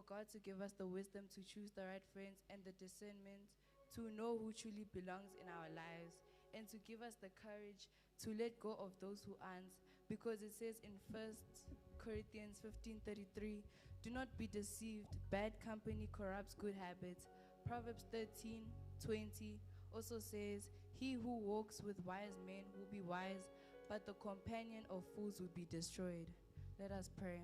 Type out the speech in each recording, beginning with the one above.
for God to give us the wisdom to choose the right friends and the discernment to know who truly belongs in our lives, and to give us the courage to let go of those who aren't, because it says in 1 Corinthians 15:33, do not be deceived, bad company corrupts good habits. Proverbs 13:20 also says, he who walks with wise men will be wise, but the companion of fools will be destroyed. Let us pray.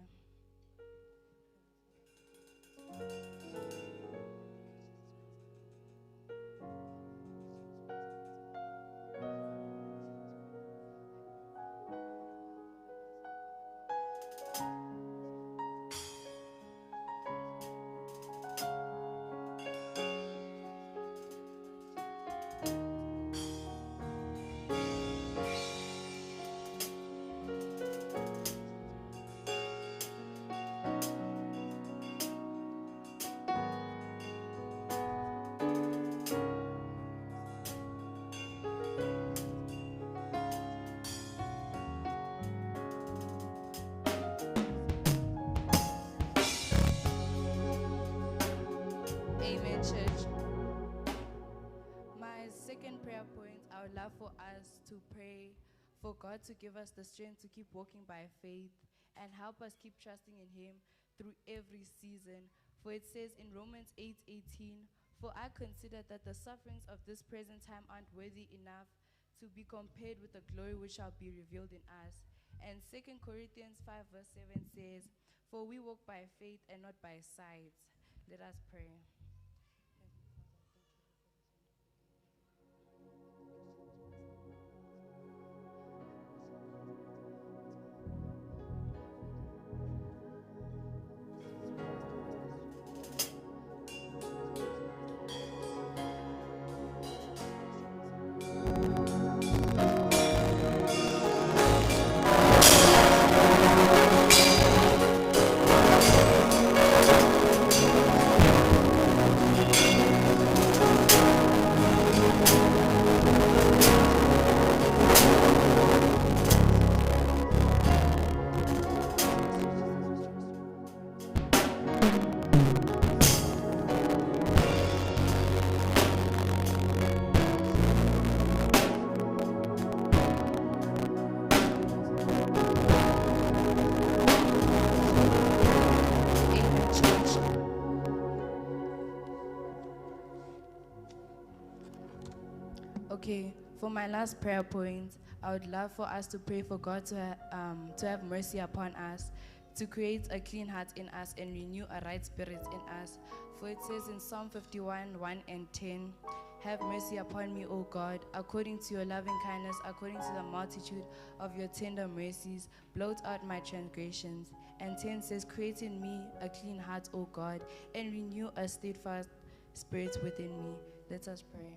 Amen, church. My second prayer point, I would love for us to pray for God to give us the strength to keep walking by faith and help us keep trusting in Him through every season. For it says in Romans 8:18, for I consider that the sufferings of this present time aren't worthy enough to be compared with the glory which shall be revealed in us. And 2 Corinthians 5:7 says, for we walk by faith and not by sight. Let us pray. Okay, for my last prayer point, I would love for us to pray for God to have mercy upon us, to create a clean heart in us and renew a right spirit in us. For it says in Psalm 51:1-10, have mercy upon me, O God, according to your loving kindness, according to the multitude of your tender mercies, blot out my transgressions. And 10 says, create in me a clean heart, O God, and renew a steadfast spirit within me. Let us pray.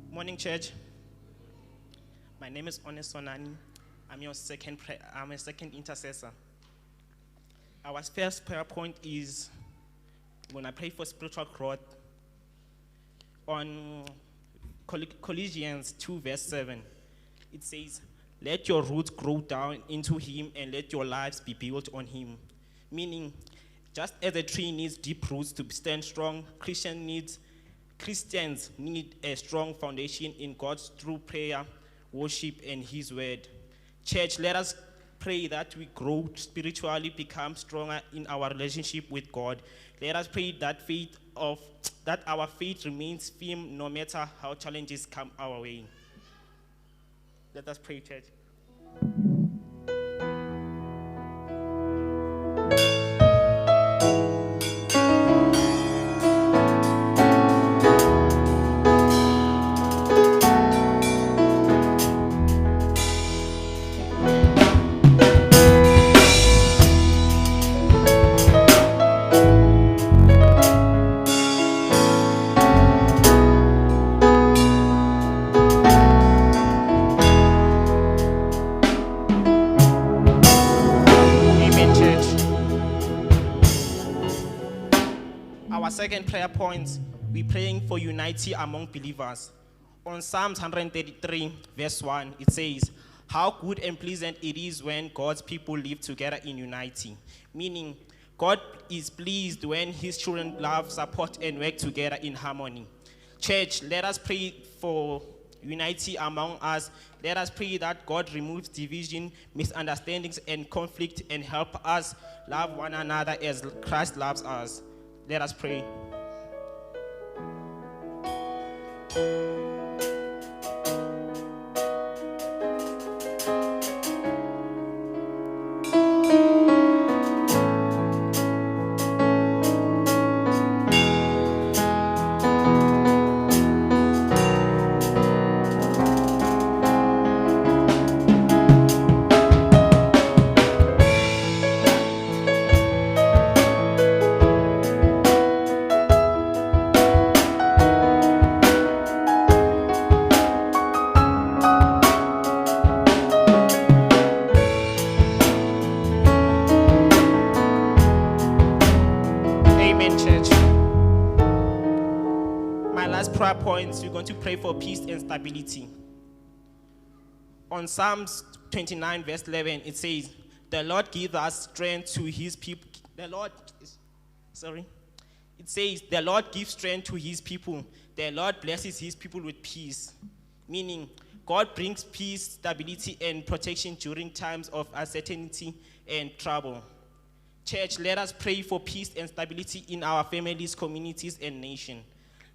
Morning, church. My name is Onesonani. I'm a second intercessor. Our first prayer point is when I pray for spiritual growth. On Colossians 2:7, it says, let your roots grow down into him and let your lives be built on him. Meaning, Just as a tree needs deep roots to stand strong, Christians need a strong foundation in God's true prayer, worship, and His word. Church, let us pray that we grow spiritually, become stronger in our relationship with God. Let us pray that our faith remains firm no matter how challenges come our way. Let us pray, church. Our second prayer point, we're praying for unity among believers. On Psalms 133, verse 1, it says, "How good and pleasant it is when God's people live together in unity." Meaning, God is pleased when His children love, support, and work together in harmony. Church, let us pray for unity among us. Let us pray that God removes division, misunderstandings, and conflict, and help us love one another as Christ loves us. Let us pray. Prayer points, we're going to pray for peace and stability. On Psalms 29, verse 11, it says, "The Lord gives us strength to His people." It says, "The Lord gives strength to His people. The Lord blesses His people with peace." Meaning, God brings peace, stability, and protection during times of uncertainty and trouble. Church, let us pray for peace and stability in our families, communities, and nation.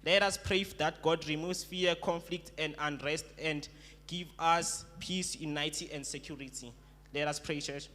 Let us pray that God removes fear, conflict, and unrest and give us peace, unity, and security. Let us pray, church.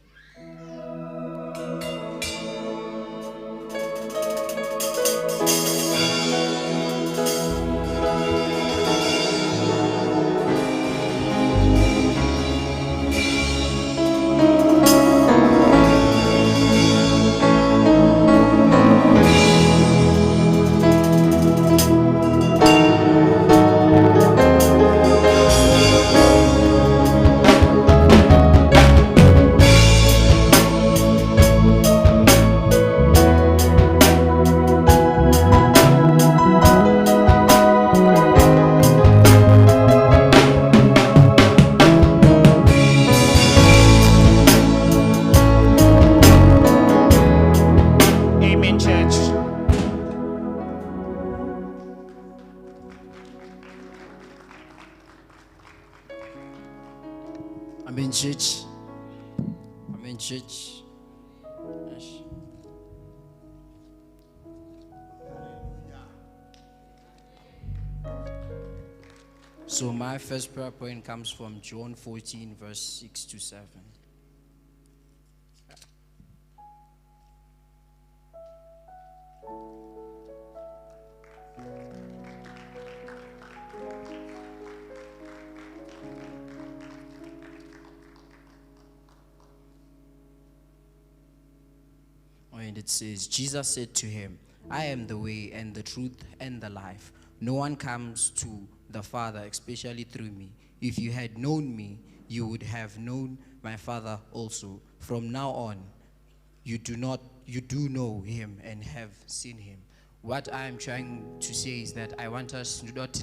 Amen, church. Amen, church. Yes. So my first prayer point comes from John 14, verse 6 to 7. And it says, Jesus said to him, "I am the way and the truth and the life. No one comes to the Father, especially through me. If you had known me, you would have known my Father also. From now on, you do know him and have seen him." What I am trying to say is that I want us to not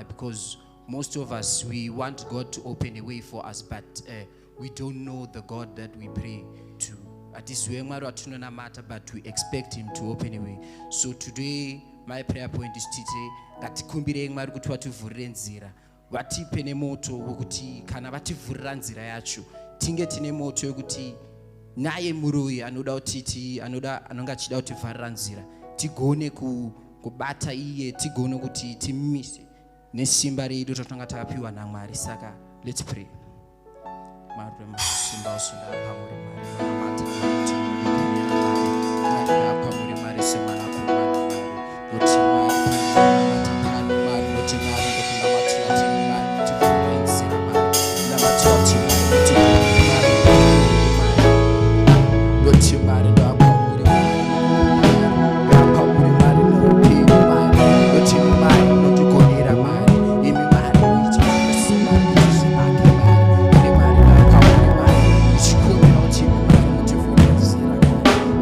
because most of us, we want God to open a way for us, but we don't know the God that we pray to. hatizwe Mwari watinonamata, but we expect him to open a way. So today my prayer point is tite ngatikumbirei Mwari kuti vativhurire nzira, vatipe nemoto wekuti kana vativhurira nzira yacho tinge tine moto wekuti naye muroyi anonga achida kutivharira nzira tigone kubata iye, tigone kuti timise nesimba redu ratinenge takapiwa naMwari. Saka let's pray. Mwari wemasimba usunda pamuri Mwari vanamata pamuri Mwari semana kumana Mwari kuti Mwari panamata pano Mwari kuti Mwari ndokunamatira tini Mwari kuti vhurire nzira Mwari namatira tini Mwari kuti kuti Mwari ndapamuri Mwari ndapamuri Mwari noupenyu Mwari kuti Mwari notigonera Mwari imi Mwari uite kuti Mwari kutizimake Mwari imi Mwari ndapamuri Mwari ndichikumbira kuti imi Mwari mutivhurire nzira Mwari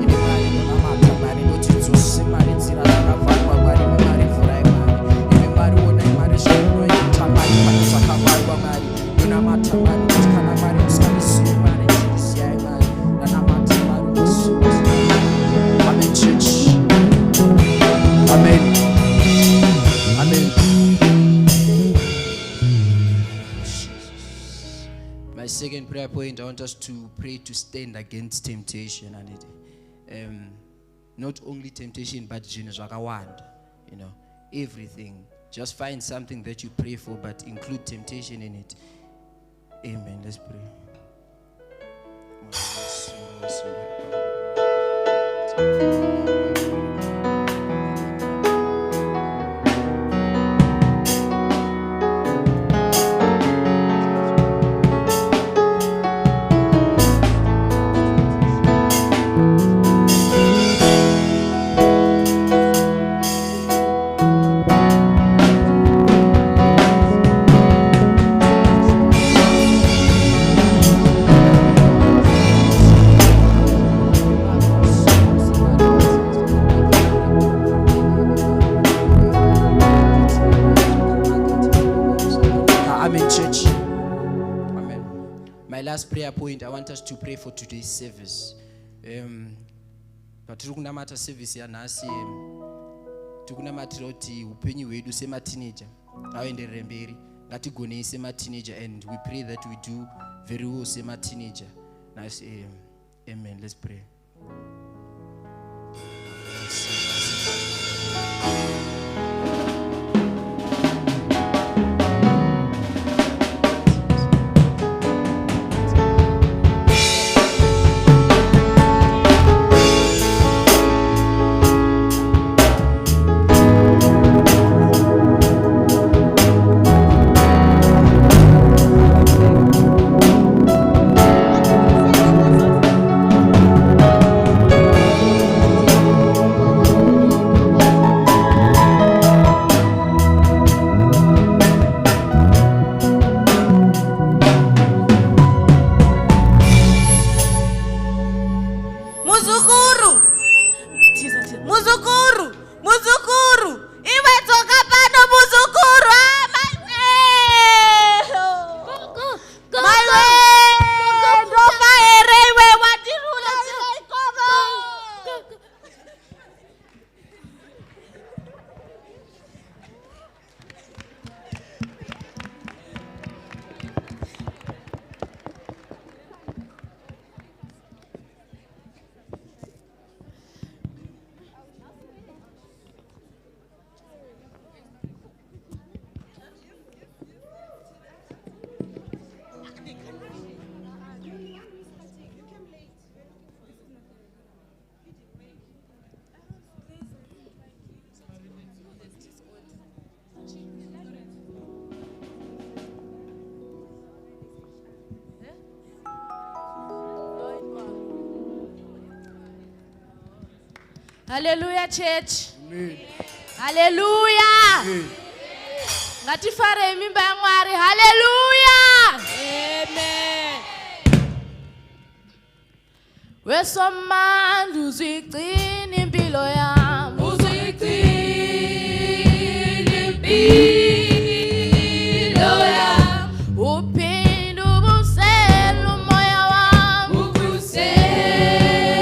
imi Mwari nonamata Mwari notidzose Mwari nzira dzakavharwa Mwari imi Mwari mvurai Mwari imi Mwari onai Mwari zvinoita Mwari pane zvakavharwa Mwari nonamata Mwari kuti kana Mwari musingandisiyi Mwari ndichisiyai Mwari nonamata Mwari musimba. Amen church. Amen. Amen. My second prayer point, I want us to pray to stand against temptation, and not only temptation but zvakawanda, everything. Just find something that you pray for, but include temptation in it. Amen. Let's pray. Prayer point, I want us to pray for today's service. Patiri kunamata service yanhasi tikunamatira kuti upenyu hwedu semateenager aenderere mberi, ngatigonei semateenager, and we pray that we do very well semateenager. Nice. Amen. Let's pray. Hallelujah, church. Amen. Hallelujah. Amen. Ngatifare imimba ya Mwari. Hallelujah. Amen. Wesomanda uzigcina impilo yami. Uzigcina impilo yami. Uphinde ubusele umoya wami. Ubusele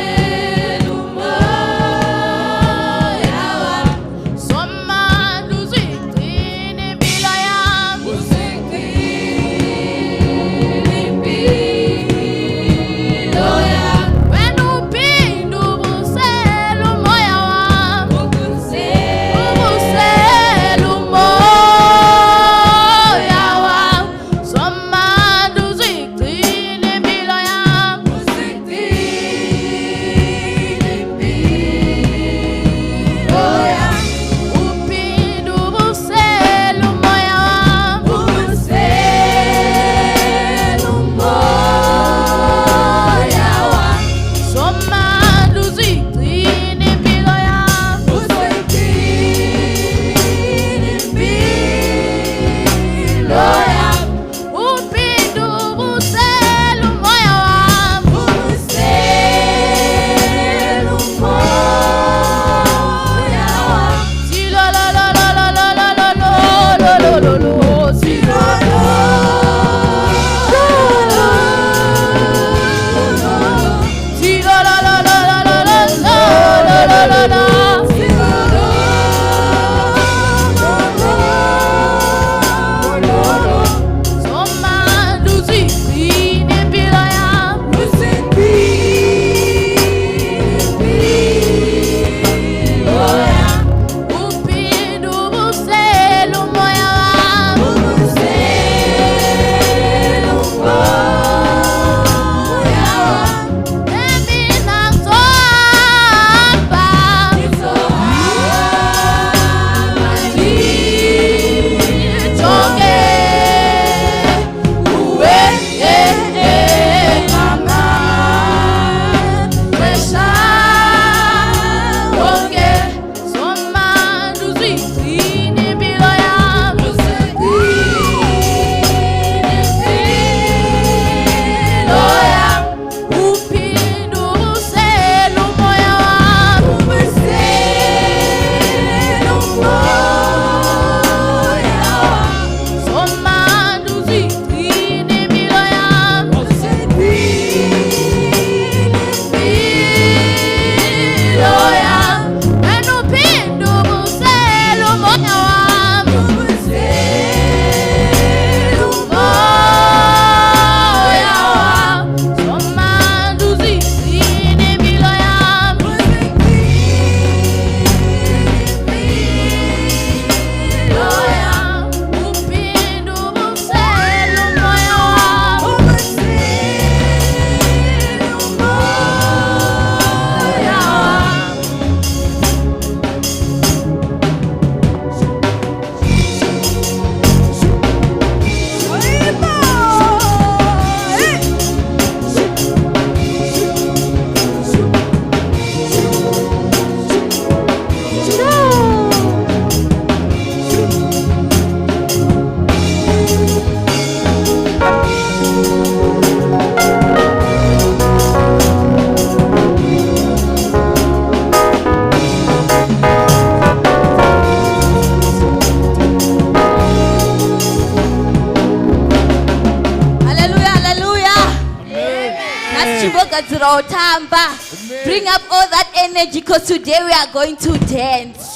Bring up all that energy because today we are going to dance.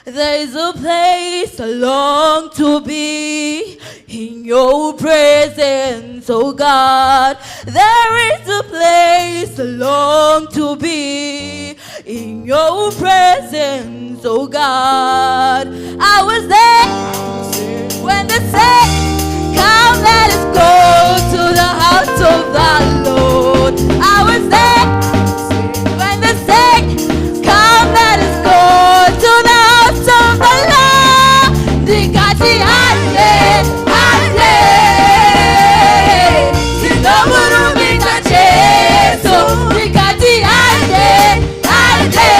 There is a place I long to be in your presence, oh God. There is a place I long to be in your presence, oh God. I was there when they said, come let us go to the house of the Lord. I was there when they said, come let us go to the house of the Lord. Dikati ande, ande, sinomurumita Jesu. Dikati ande, ande,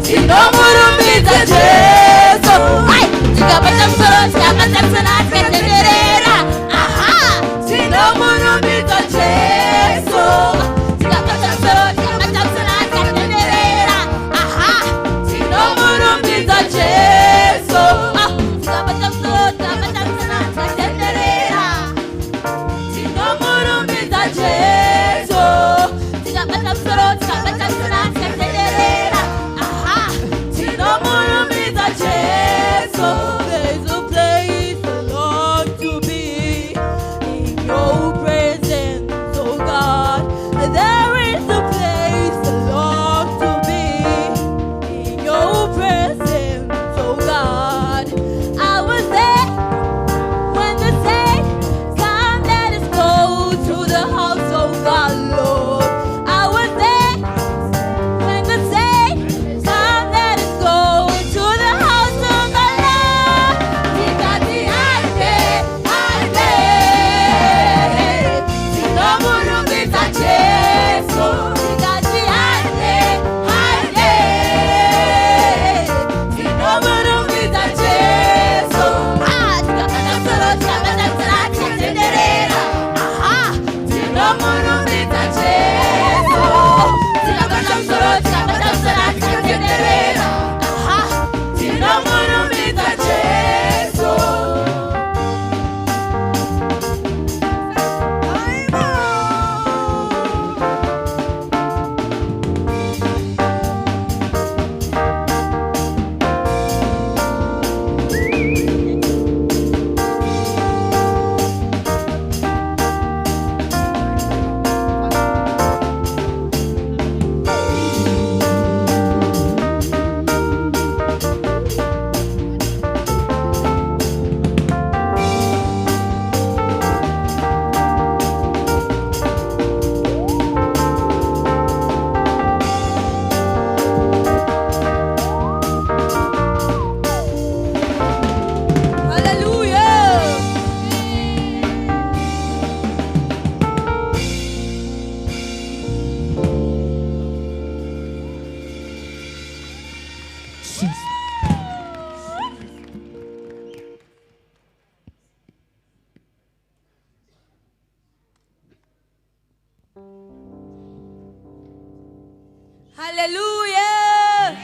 sinomurumita Jesu. Ay, sikapata msoro, sikapata msoro, ketenderera. Aha, sinomurumita Jesu. Sikapata msoro, sikapata msoro, ketenderera. Aha, sinomurumita Jesu. Ah, sikapata msoro, sikapata msoro, ketenderera. Sinomurumita Jesu. Sikapata msoro, sikapata msoro, ketenderera. Aha, sinomurumita Jesu. There's a place I long to be in your presence, oh God. There is a place I long to be in your presence, oh God. I was there when they said, come let us go to the house of the Lord. I was there when they said, come let us go to the house of the Lord. Dikati ande, ande, sinomurumita Jesu. Dikati ande, ande, sinomurumita Jesu. Ah, sikapata msoro, sikapata msoro, ketenderera. Aha, sinomurumita Jesu. Sikapata msoro, sikapata msoro, ketenderera. Aha, sinomurumita Jesu. Hallelujah. Hallelujah.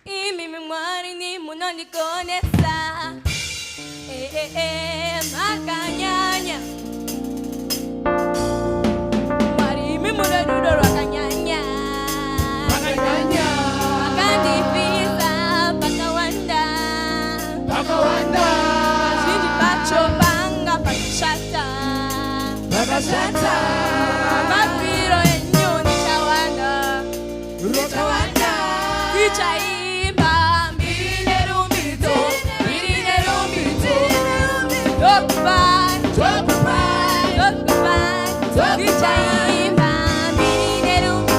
Mimi mwari ni munonikonesa. Makanyanya. Mwari mimi munonuro wakanyanya. Makanyanya. Makandipisa pakawanda. Pakawanda. Sindi pacho banga pakishata. Pakashata. Mapiro enyoni chawanda. Chawanda. Kichaimba mbinerumito. Mbinerumito. Goodbye. Goodbye. Goodbye. Kichaimba mbinerumito.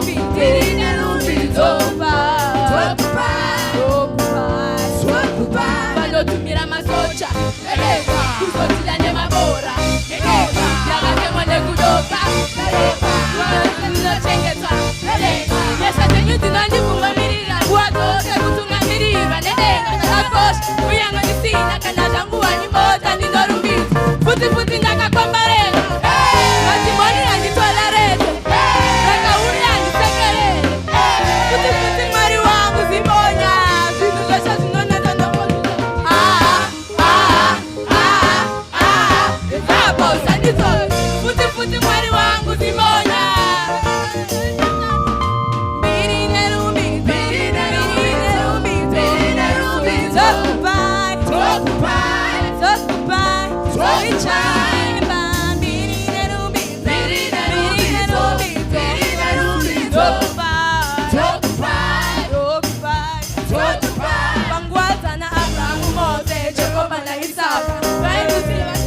Mbinerumito. Vanotumira masocha kuzotila nemabora yakatemwa nekudoka inochengetwa nesatenyu dzinondifungamirira nguva dzose kutungamirira nedenga dzakakosha uyange ndisina kana zvanguva nimota ndinorumbidzwa futi ndakakombarela vatimoni Bangwazana Abraham Mose, Jehovah na Isaka.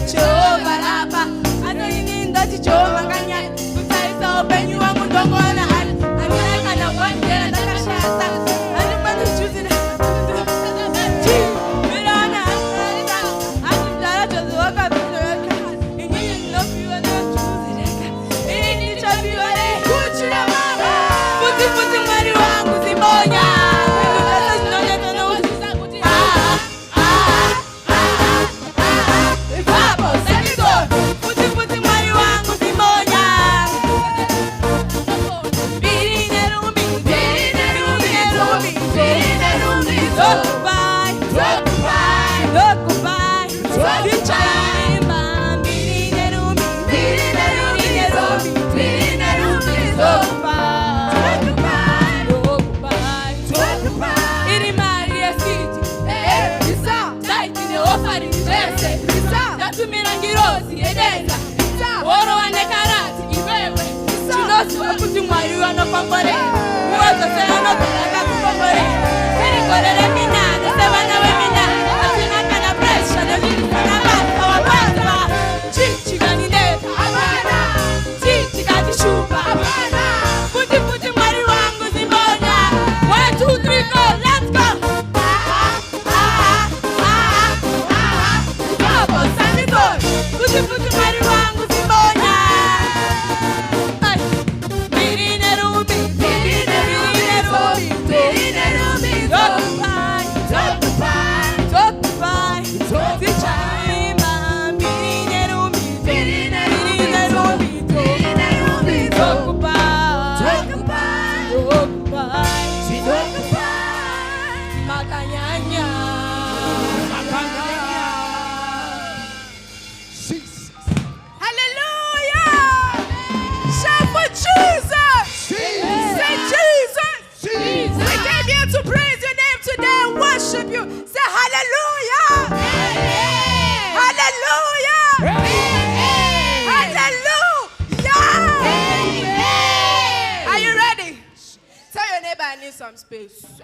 Jehovah Rapha, Anoininda Jehovah Kanya. Kutaisa open you want to go on and I want to get a shasta. And the man is choosing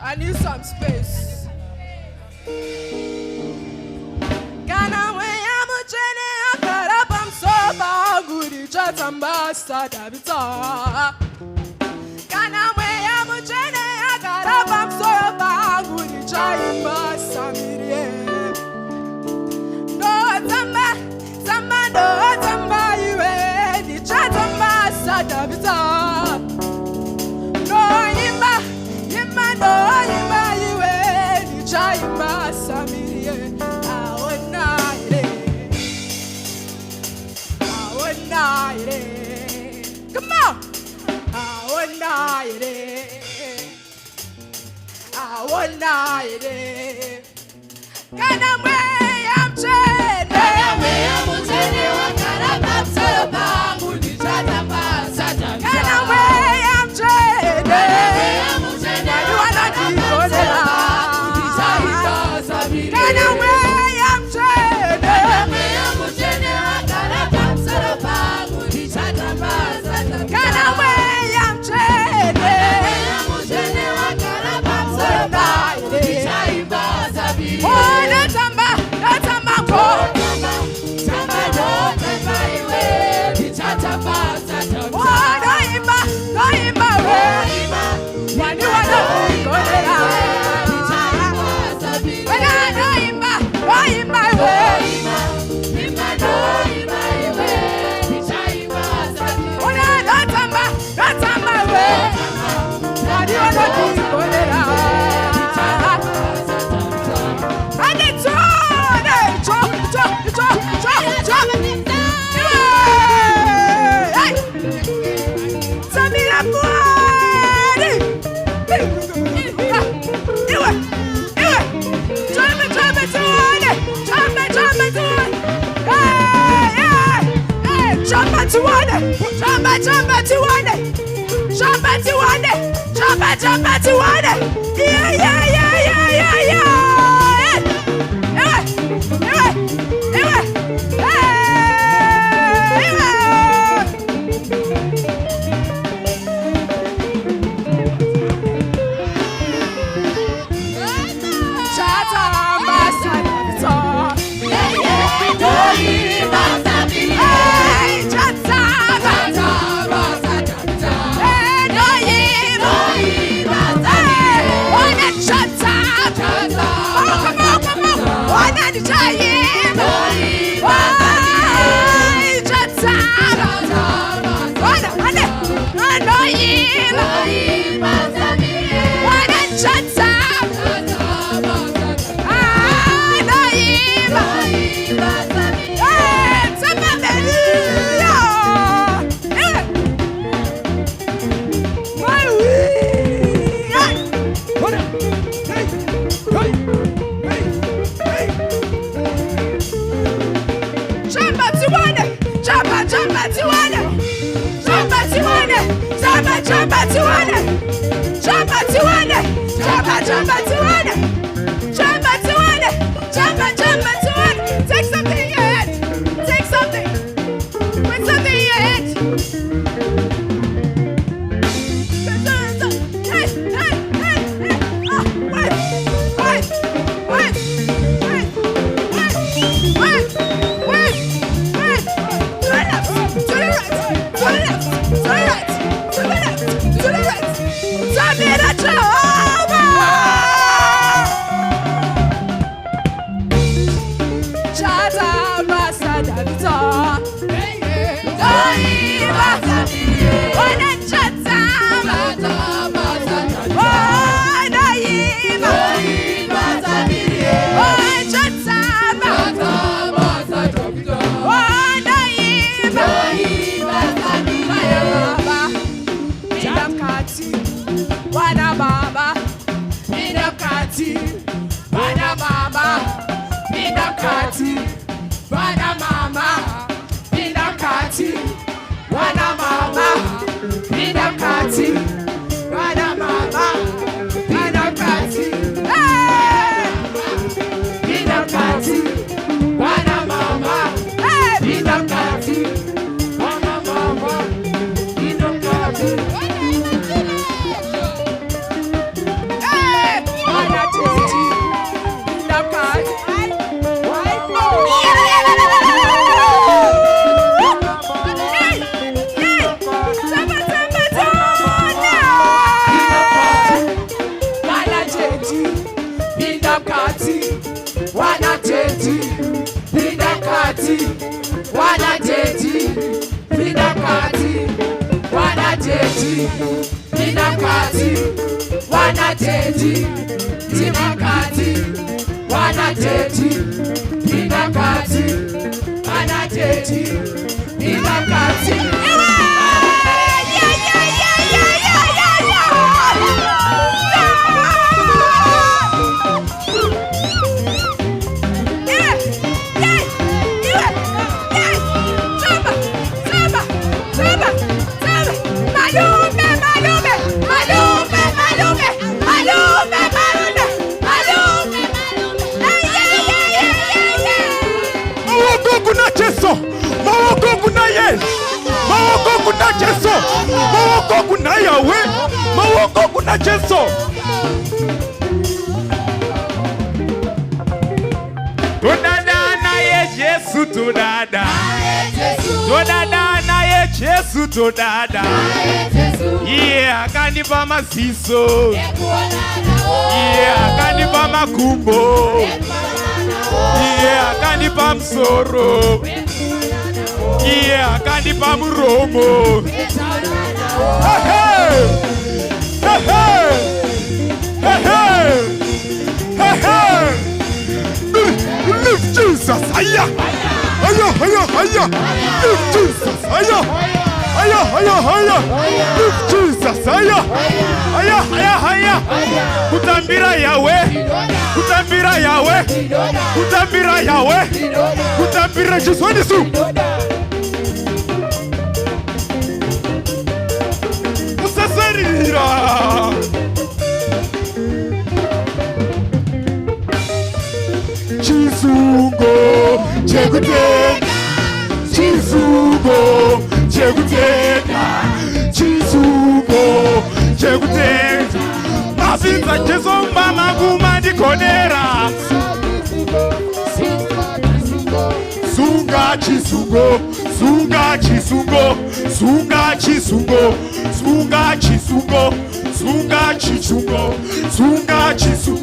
I need some space. Kana we amuchene akarabam soba guri chatambasa dabita. Kana we amuchene akarabam soba guri chaimbasa mirie. No tamba no tamba iwe di chatambasa dabita. No imba no imba iwe di chaimbasa mirie. Come on! I want night. Can I way I'm chained? Can I way I'm chained? What can I have so bad? Would you try to pass? Can I way I'm chained? You are not even can I way I'm chained? Can I way I'm chained? Oh, that's a man, oh, Take something in your hand. Take something. Put something in your hand. Yeah, kandipa masiso. Yeah, kandipa makumbo. Yeah, kandipa msoro. Yeah, kandipa muromo. Hey hey, hey hey, hey hey. Lift Jesus, aya, aya, aya, aya. Lift Jesus, aya. Aya, aya, aya. Lift Jesus, aya. Aya, aya, aya. Kutambira Yahweh. Kutambira Yahweh. Kutambira Yahweh. Kutambira Jesus. What is it? Musaserira. Chizungo, chekuteka. Chizungo, chekuteka. Chizungo, chekuteka. Mazinza Jesu mama kumandikonera. Sunga chisungo, sunga chisungo, sunga chisungo, sunga chisungo, sunga chisungo, sunga chisungo.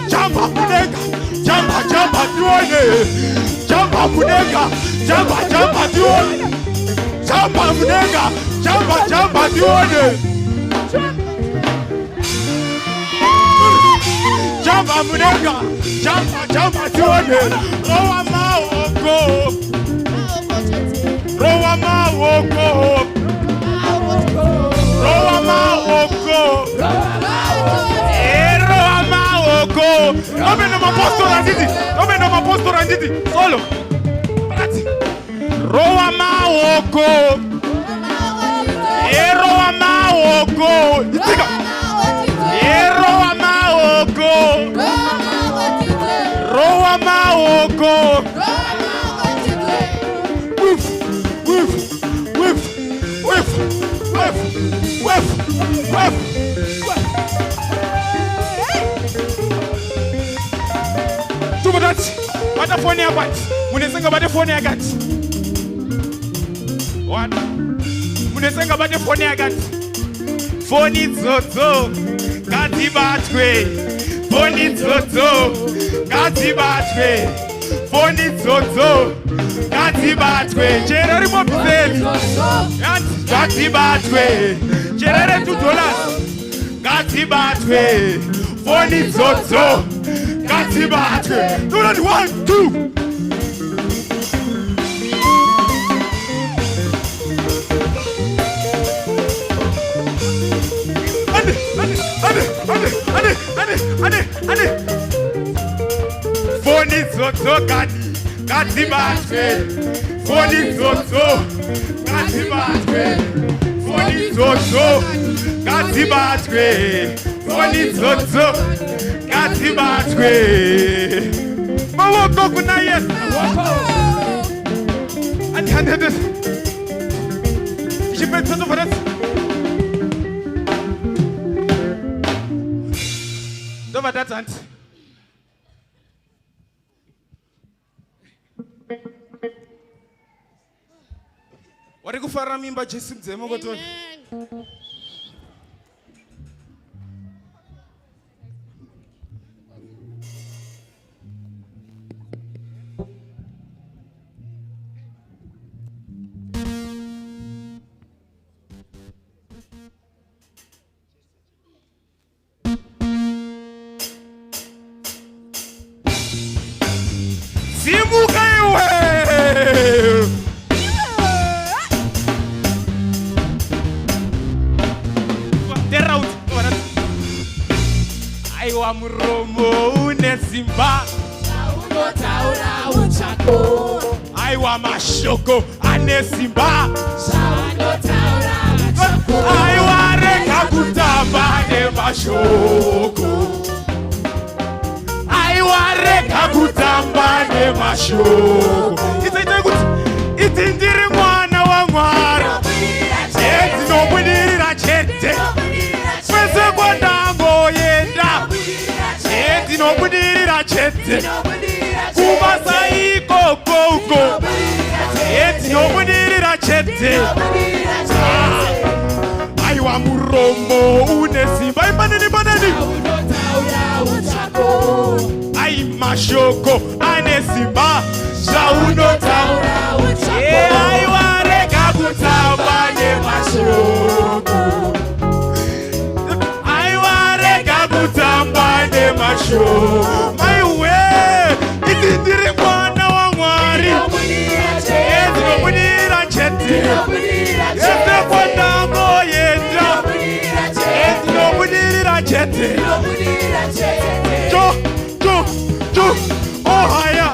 Jump munenga, jump tuone. Jump munenga, jump tuone. Jump munenga, jump tuone. Jump munenga, jump tuone. Rowa maoko, rowa maoko, rowa maoko. Nome no pastor anditi. Solo. Rowa maoko. Rowa maoko. Itika. Rowa maoko. Rowa maoko. Woof. Bata phone ya bat. Munesenga bata phone ya gat. What? Munesenga bata phone ya gat. Phone zozo. Gati batwe. Phone zozo. Gati batwe. Phone zozo. Gati batwe. Cherari mo bizeli. Gati batwe. Cherare $2. Gati batwe. Phone zozo. Gati batwe. Do that 1, 2. Ade. Phone zozo gati batwe. Phone zozo gati batwe. Phone zozo gati batwe. Phone zozo gati batwe. Mawoko kuna yes. And this. Je peux te faire ça. Dova datant. Wari kufara mimba Jesu mzee ngoto. Aiwa muromo unesimba Taura uchako. Aiwa mashoko anesimba Taura uchako. Aiwa reka kutamba ne mashoko Aiwa reka kutamba ne mashoko Itindiri mwana wa Mwari Cheti nobudira chete Kwese kwa ndango yenda Cheti nobudira chete Kubasa iko koko Cheti nobudira chete Aiwa muromo unesimba Ipanini panini Ai mashoko anesimba Shauno taura Aiwa reka kutamba ne mashoko Aiwa reka kutamba ne mashoko Maiwe itindiri mwana wa Mwari Cheti nobudira chete Chete kwa ndango yenda Cheti nobudira chete Jo Oh haya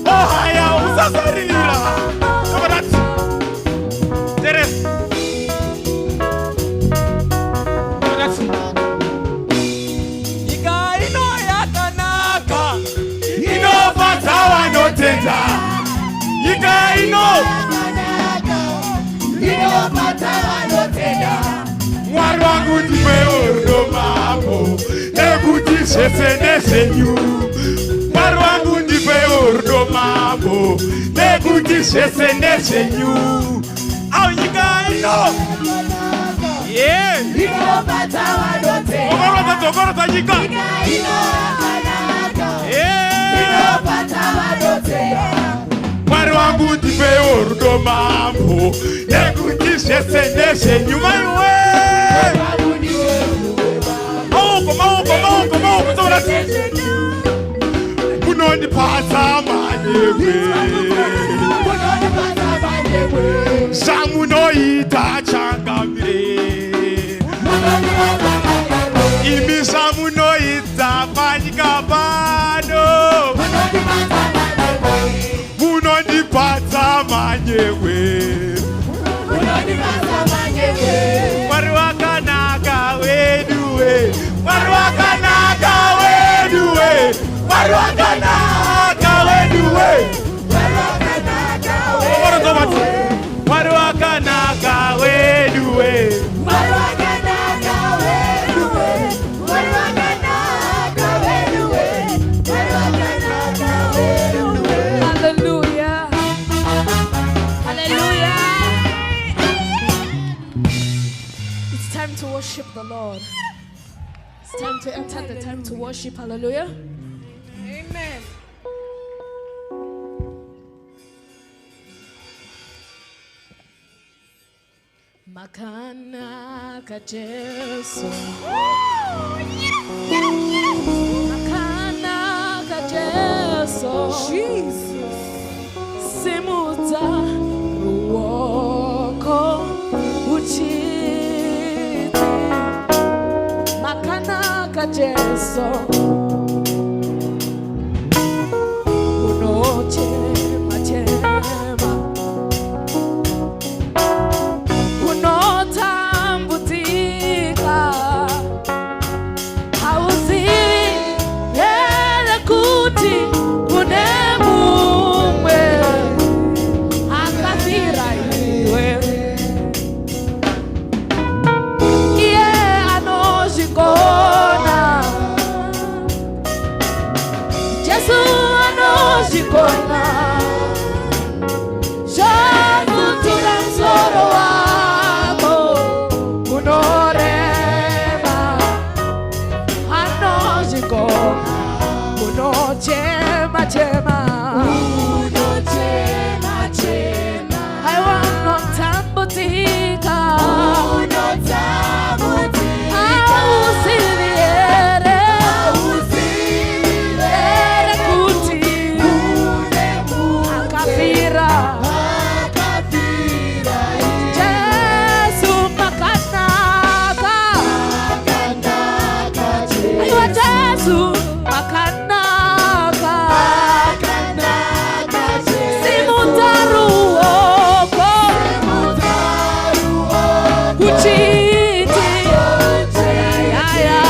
Oh haya usasarira Sabarat Teres Sabarat Ika ino yakanaka Ino fatawa no tenda Ika ino fatawa no tenda Mwari wangu ndiwe ordo mambo Ekuti shesene senyu Mwari wangu ndiwe ordo mambo Ekuti zvese ndezvenyu. Au nyika ino. Yeah. Okorota nyika. Yeah. Mwari wangu ndipewo rudo mambo nekuti zvese ndezvenyu maiwe. Maoko tsorati. Munondipatsa manyewe. Zvamunoita changamire. Imi zvamunoita panyika pano. Munondipatsa manyewe. Mwari wakanaka weduwe. Mwari wakanaka weduwe. Mwari wakanaka weduwe. Mwari wakanaka weduwe. Hallelujah. Hallelujah. It's time to worship the Lord. It's time to enter the time to worship. Hallelujah. Amen. Makana ka Jesu. Makana ka Jesu. Jesus. Simuta ruoko uchiti. Makana ka Jesu. Unoche machema. Unotambutika. Hauziwi yele kuti kune mumwe akafira iwe. Iye anozvikona. Jesu anozvikona. Zvakutura musoro wako unorema. Anozvikona. Unochema chema. Aiwa unotambutika. Hauzivi here. Here kuti akafira. Jesu makanaka. Aiwa Jesu makanaka. Simutaruoko kuchiti. Ayaya.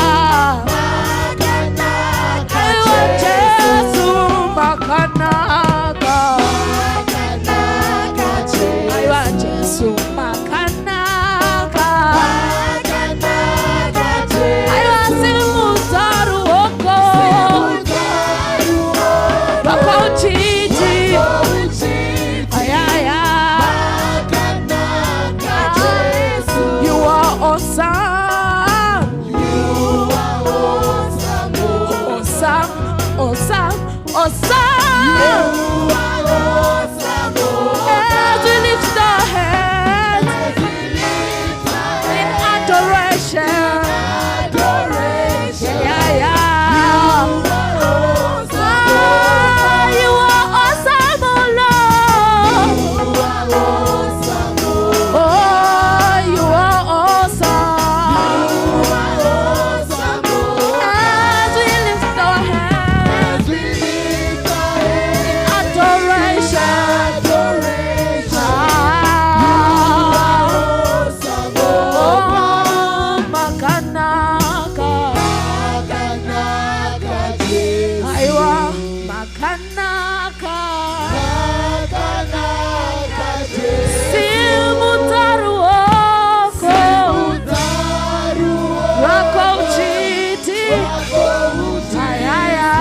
Aiwa Jesu makanaka. Aiwa Jesu makanaka. Aiwa simutaruoko wako uchiti. Ayaya. You are awesome. Awesome. As we lift our hands in adoration. Yeah. You are awesome, oh Lord. Oh, you are awesome. As we lift our hands in adoration. Oh, makanaka. Aiwa, makanaka. Simutaruoko wako uchiti. Ayaya.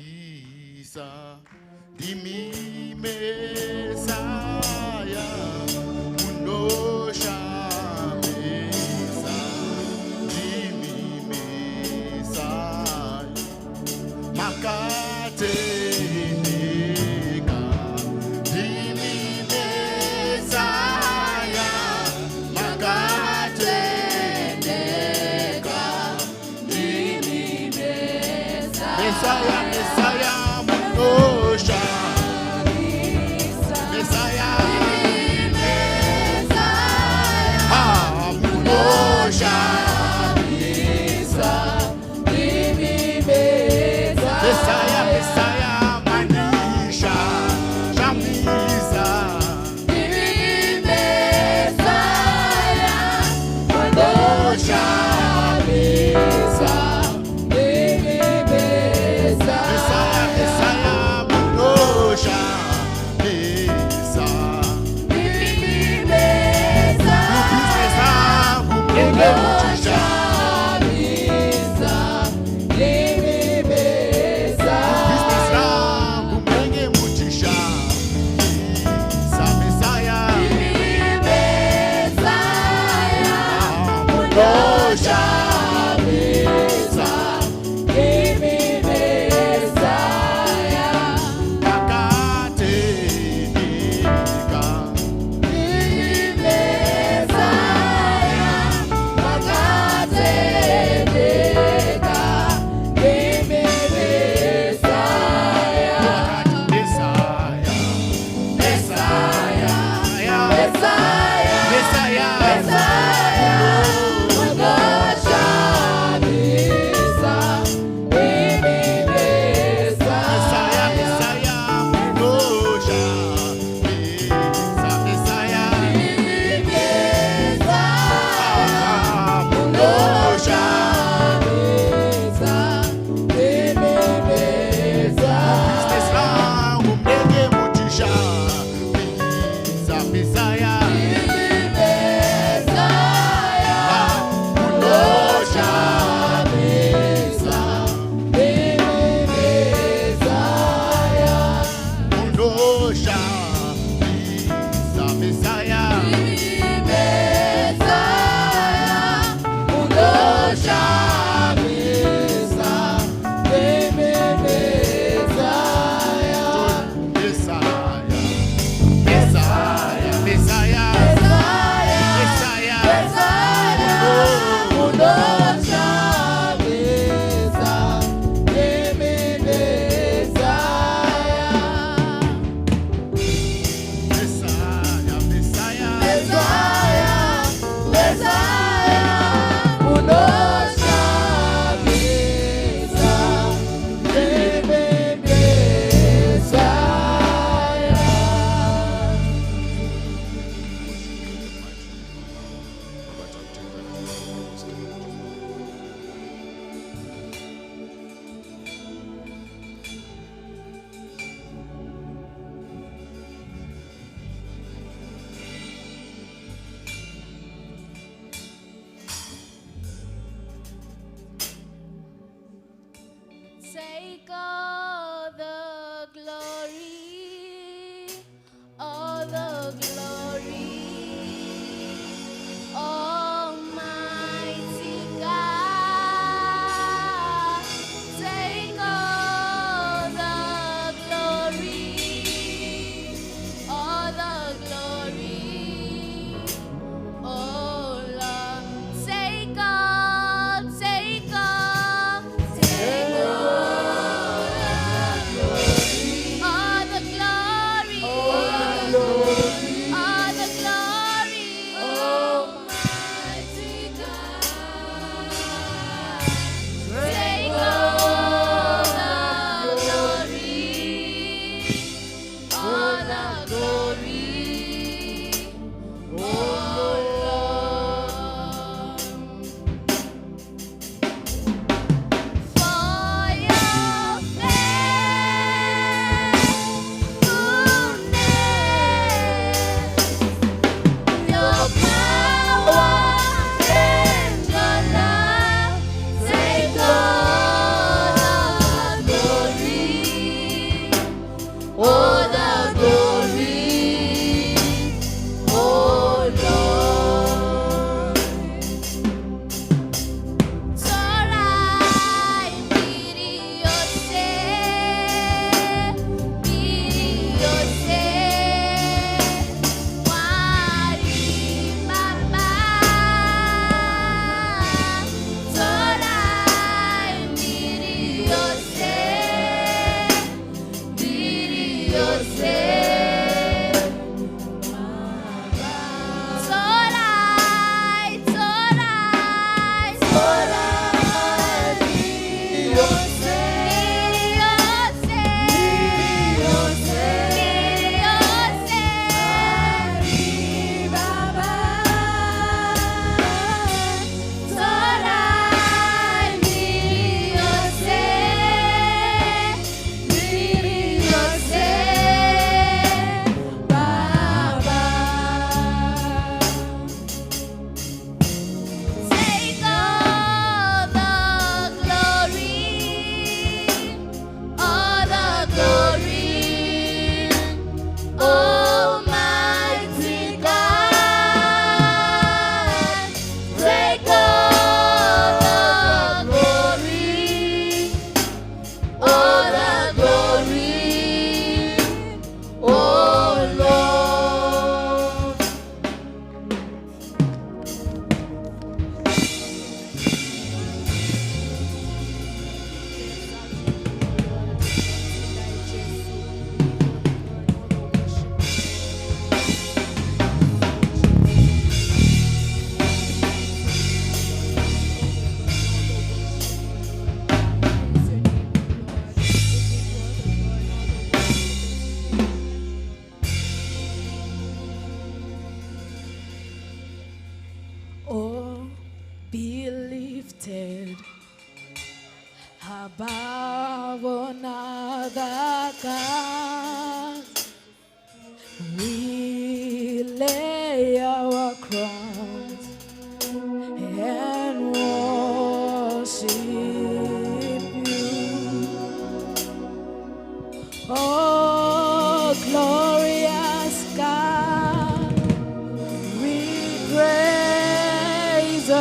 unoshamisa dimi Mesaya unoshamisa dimi Mesaya makateneka dimi Mesaya makateneka dimi Mesaya Mesaya munosha Mesaya munosha Mesaya Mesaya manisha shamisa munosha Mesaya Mesaya munosha Mesa Business zangu mwenye mchisha Business zangu mwenye mchisha Mesa Mesaya munosha Mesa makateneka Mesaya Mesaya Mesaya Mesaya Mesaya munosha Mesa Mesaya munosha Business langu mwenye mchisha Mesa Mesaya munosha Mesa munosha Mesa Mesaya Mesaya Mesaya Mesaya Mesaya Mesaya Take all the glory, all the glory, Almighty God. Take all the glory, all the glory, oh Lord. Take all, take all, take all. have another God. We lay our crowns and worship you. Oh, glorious God, we praise your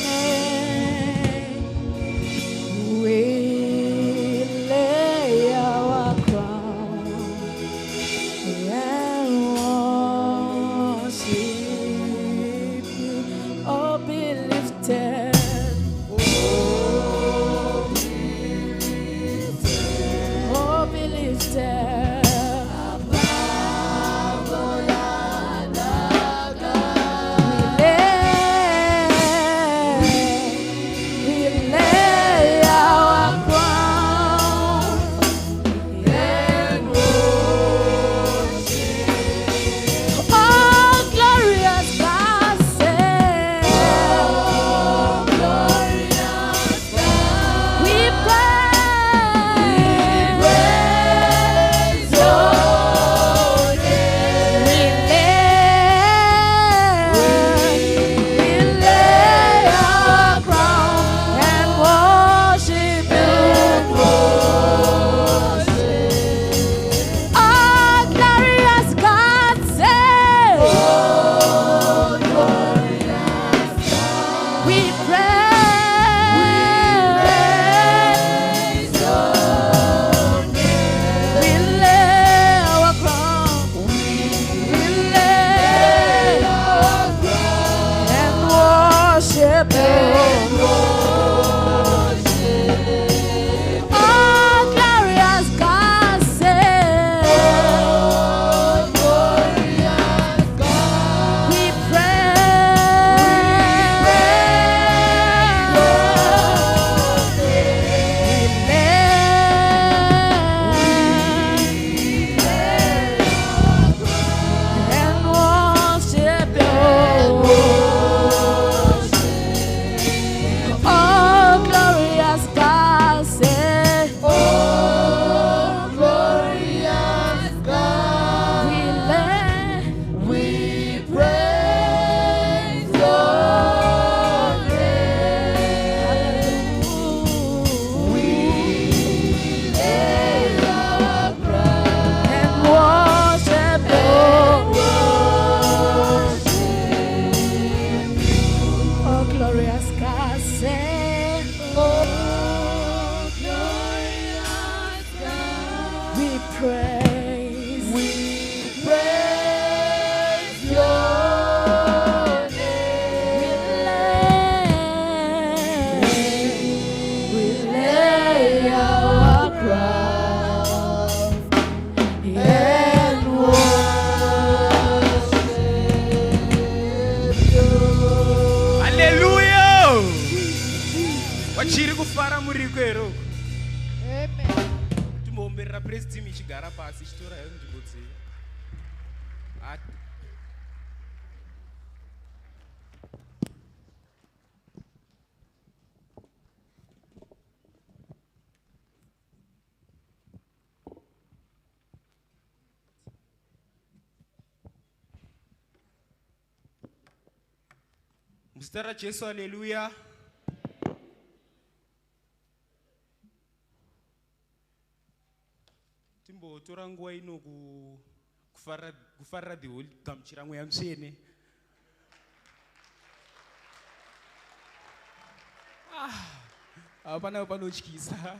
name. We lay our crown and worship you. Oh, be lifted. Oh, be lifted. Wachiri kufara muriko ero. Amen. Tumomberera praise team ichigara pasi chitora yo nzvimbo dzeyo. Muzita raJesu, haleluya. Timbotora nguva ino kufarira the whole gamuchira mweya mutsvene. Hapana panotyisa.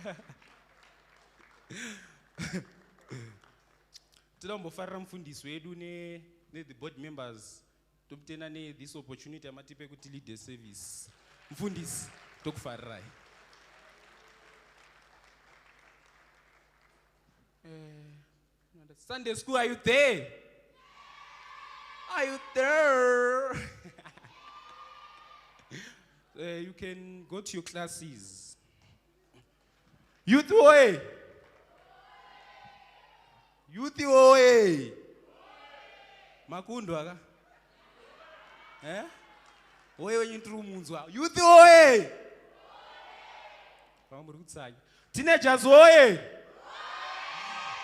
Toda kumbofarira mufundisi wedu the board members. Topitena this opportunity amatipe kuti lead the service. Mfundisi tokufarirai. Sunday school, are you there? Are you there? You can go to your classes. Youth way. Youth way. Makundo aga. Oye wenye nturu munzwa. Youth way. Teenagers oye!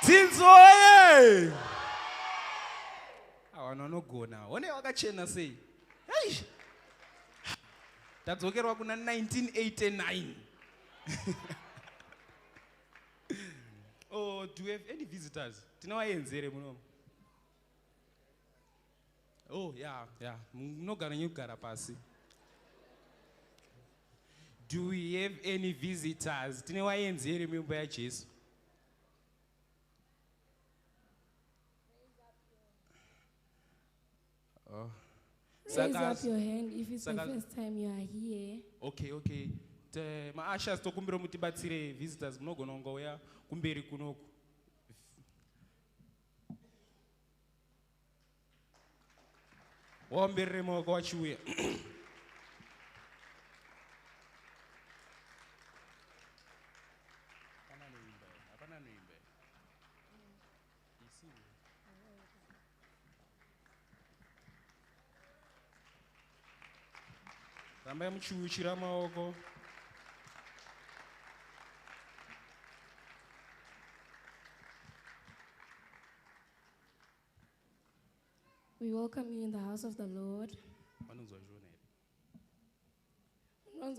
Teens oye! Awanogona. One wakachena sei. Hey! Tadzokerwa kuna 1989. Oh, do we have any visitors? Tinowaenzere muno. Oh, yeah. Munogara nyugara pasi. Do we have any visitors? Tinowaenzere mumba yaJesu. Oh. Raise up your hand if it's the first time you are here. Okay. Ma-ashas tokumbira mutibatsire visitors munogona kungouya kumberi kunoku. Waomberere maoko wachiuya. Rambai muchiuchira maoko. We welcome you in the house of the Lord.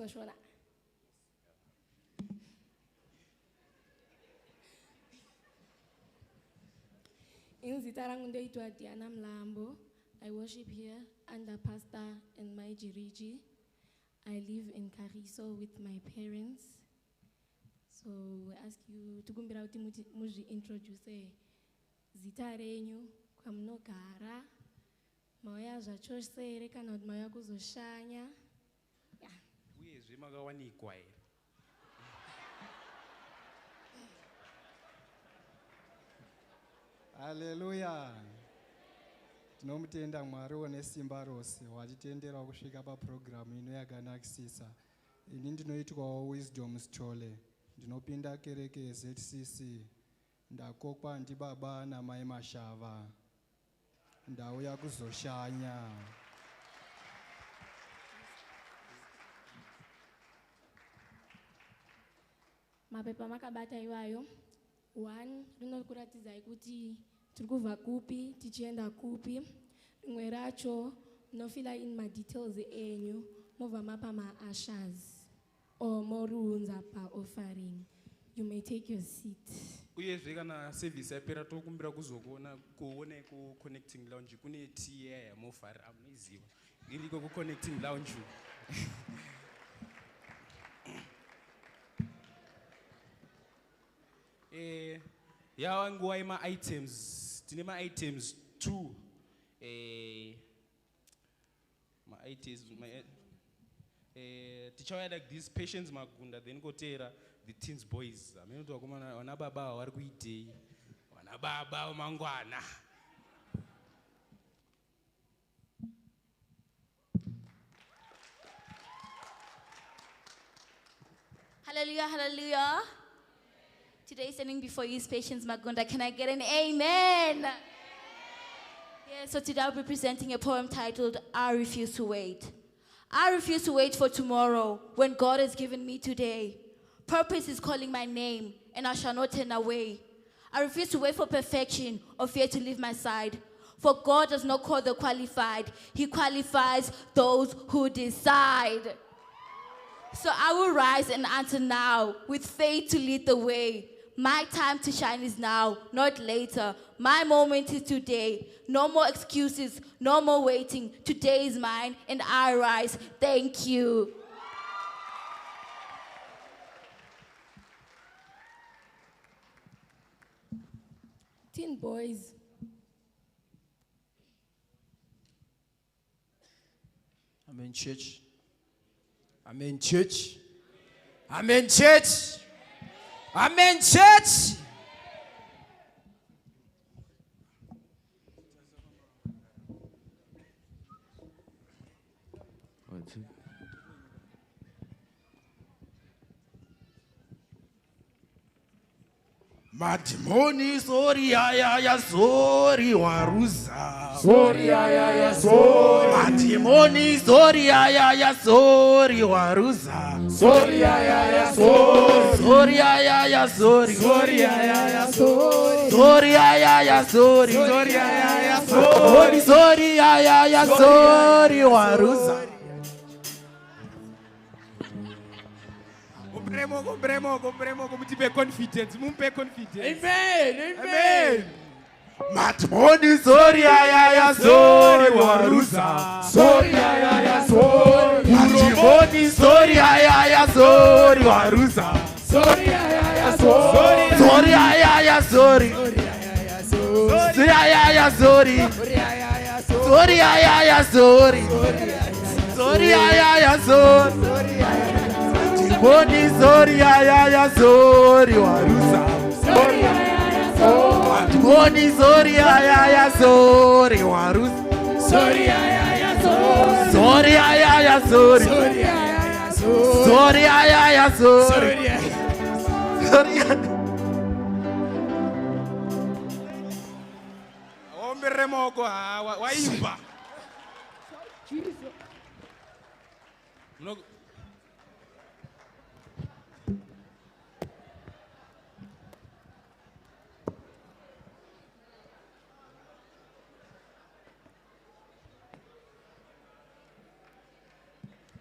Shona. Inzita rangu ndoitwa Diana Mlambo. I worship here under Pastor and my Jiriji. I live in Kariso with my parents. So we ask you to kumbira uti muji introduce zita renyu kwa mnogara. Mauya zvachosere kana kuti mauya kuzoshanya. Uyezve makawanikwa here. Hallelujah. Tinomutenda Mwari wesimba rose watitendera kusvika paprogramu ino yakanakisisa. Ini ndinoitwawo Wisdom Stole. Ndinopinda kereke ZCC. Ndakokwa ndibaba namai Mashava. Ndauya kuzoshanya. Mapepa makabata iwayo. 1 rinokuratidza kuti tirikubva kupi tichienda kupi. Rimwe racho nofila in my details enyu mobva mapa ma-ashers or moruunza pa-offering. You may take your seat. Uyezve kana service yapera tokumbira kuzokuona kuone ku connecting lounge kune tea yamofara amuiziva iriko ku connecting lounge. Yawanguwa ima items tine ma items 2 ma items tichauya like these patients magunda then kotera the teens boys amenoti wakomana wana baba vari kuitei wana baba mangwana. Hallelujah. Today standing before you is Patience Magunda. Can I get an amen? Yeah, so today I'll be presenting a poem titled, I Refuse to Wait. I refuse to wait for tomorrow when God has given me today. Purpose is calling my name and I shall not turn away. I refuse to wait for perfection or fear to leave my side. For God does not call the qualified. He qualifies those who decide. So I will rise and answer now with faith to lead the way. My time to shine is now, not later. My moment is today. No more excuses, no more waiting. Today is mine and I rise. Thank you. Teen boys. I'm in church. I'm in church. I'm in church. I'm in church. Madimoni sorry ya sorry waruza. Sorry ya sorry. Madimoni sorry ya sorry waruza. Sorry, yeah, sorry. Sorry, yeah, sorry. Sorry, yeah, sorry. Sorry, yeah, sorry. Sorry, yeah, Sorry, sorry, yeah, sorry. Warusa. Compremo, mutipe confidence, mumpe confidence. Amen. Matmoni, sorry, yeah, sorry. Warusa. Sorry, yeah, sorry. Matmoni, sorry, yeah, sorry. Warusa. Sorry, yeah, sorry. Sorry, yeah, sorry. Sorry, yeah, sorry. Sorry, yeah, sorry. Sorry, yeah, sorry. Boni, sorry, yeah, sorry. Warusa. Sorry, yeah, sorry. Boni, sorry, yeah, sorry. Warusa. Sorry, yeah, sorry. Sorry, yeah, sorry. Sorry, yeah, sorry. Sorry, yeah, sorry. Sorry. Omberemoko hawa waimba.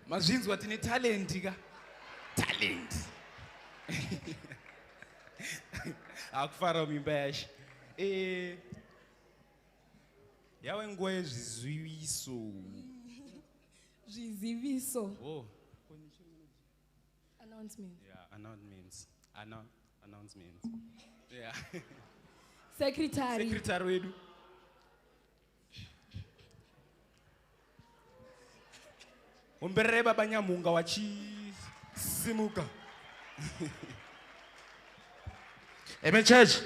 Mazvinzwa tine talent ka. Talent. Akufara mimba yashi. Yave nguva yezviziviso. Zviziviso. Oh. Announcement. Yeah, announcements. Yeah. Secretary. wedu. Umberere baba Nyamunga wachisimuka. Amen, church.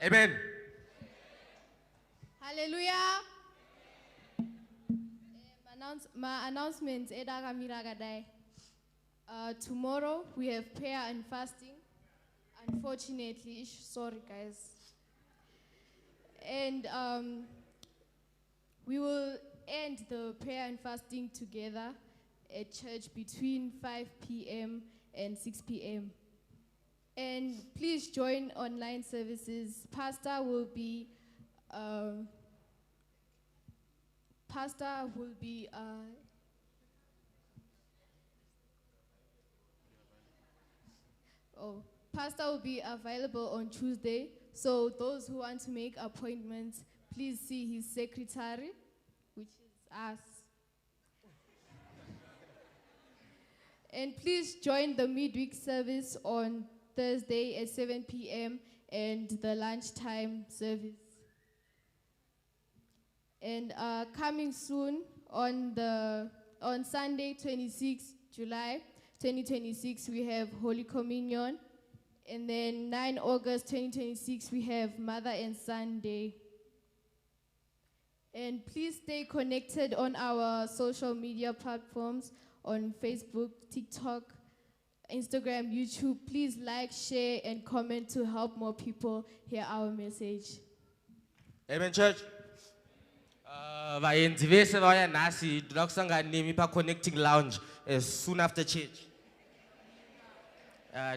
Amen. Hallelujah. My announcement, tomorrow we have prayer and fasting. Unfortunately, sorry guys. And we will end the prayer and fasting together at church between 5 p.m. and 6 p.m. And please join online services. Pastor will be available on Tuesday. So those who want to make appointments, please see his secretary, which is us. And please join the midweek service on Thursday at 7 p.m. and the lunchtime service. And coming soon on Sunday, 26 July 2026, we have Holy Communion. And then 9 August 2026, we have Mother and Son Day. And please stay connected on our social media platforms on Facebook, TikTok, Instagram, YouTube. Please like, share, and comment to help more people hear our message. Amen, church. Vaenzi vese vauya nhasi ndoda kusangana nemi pa-connecting lounge as soon after church.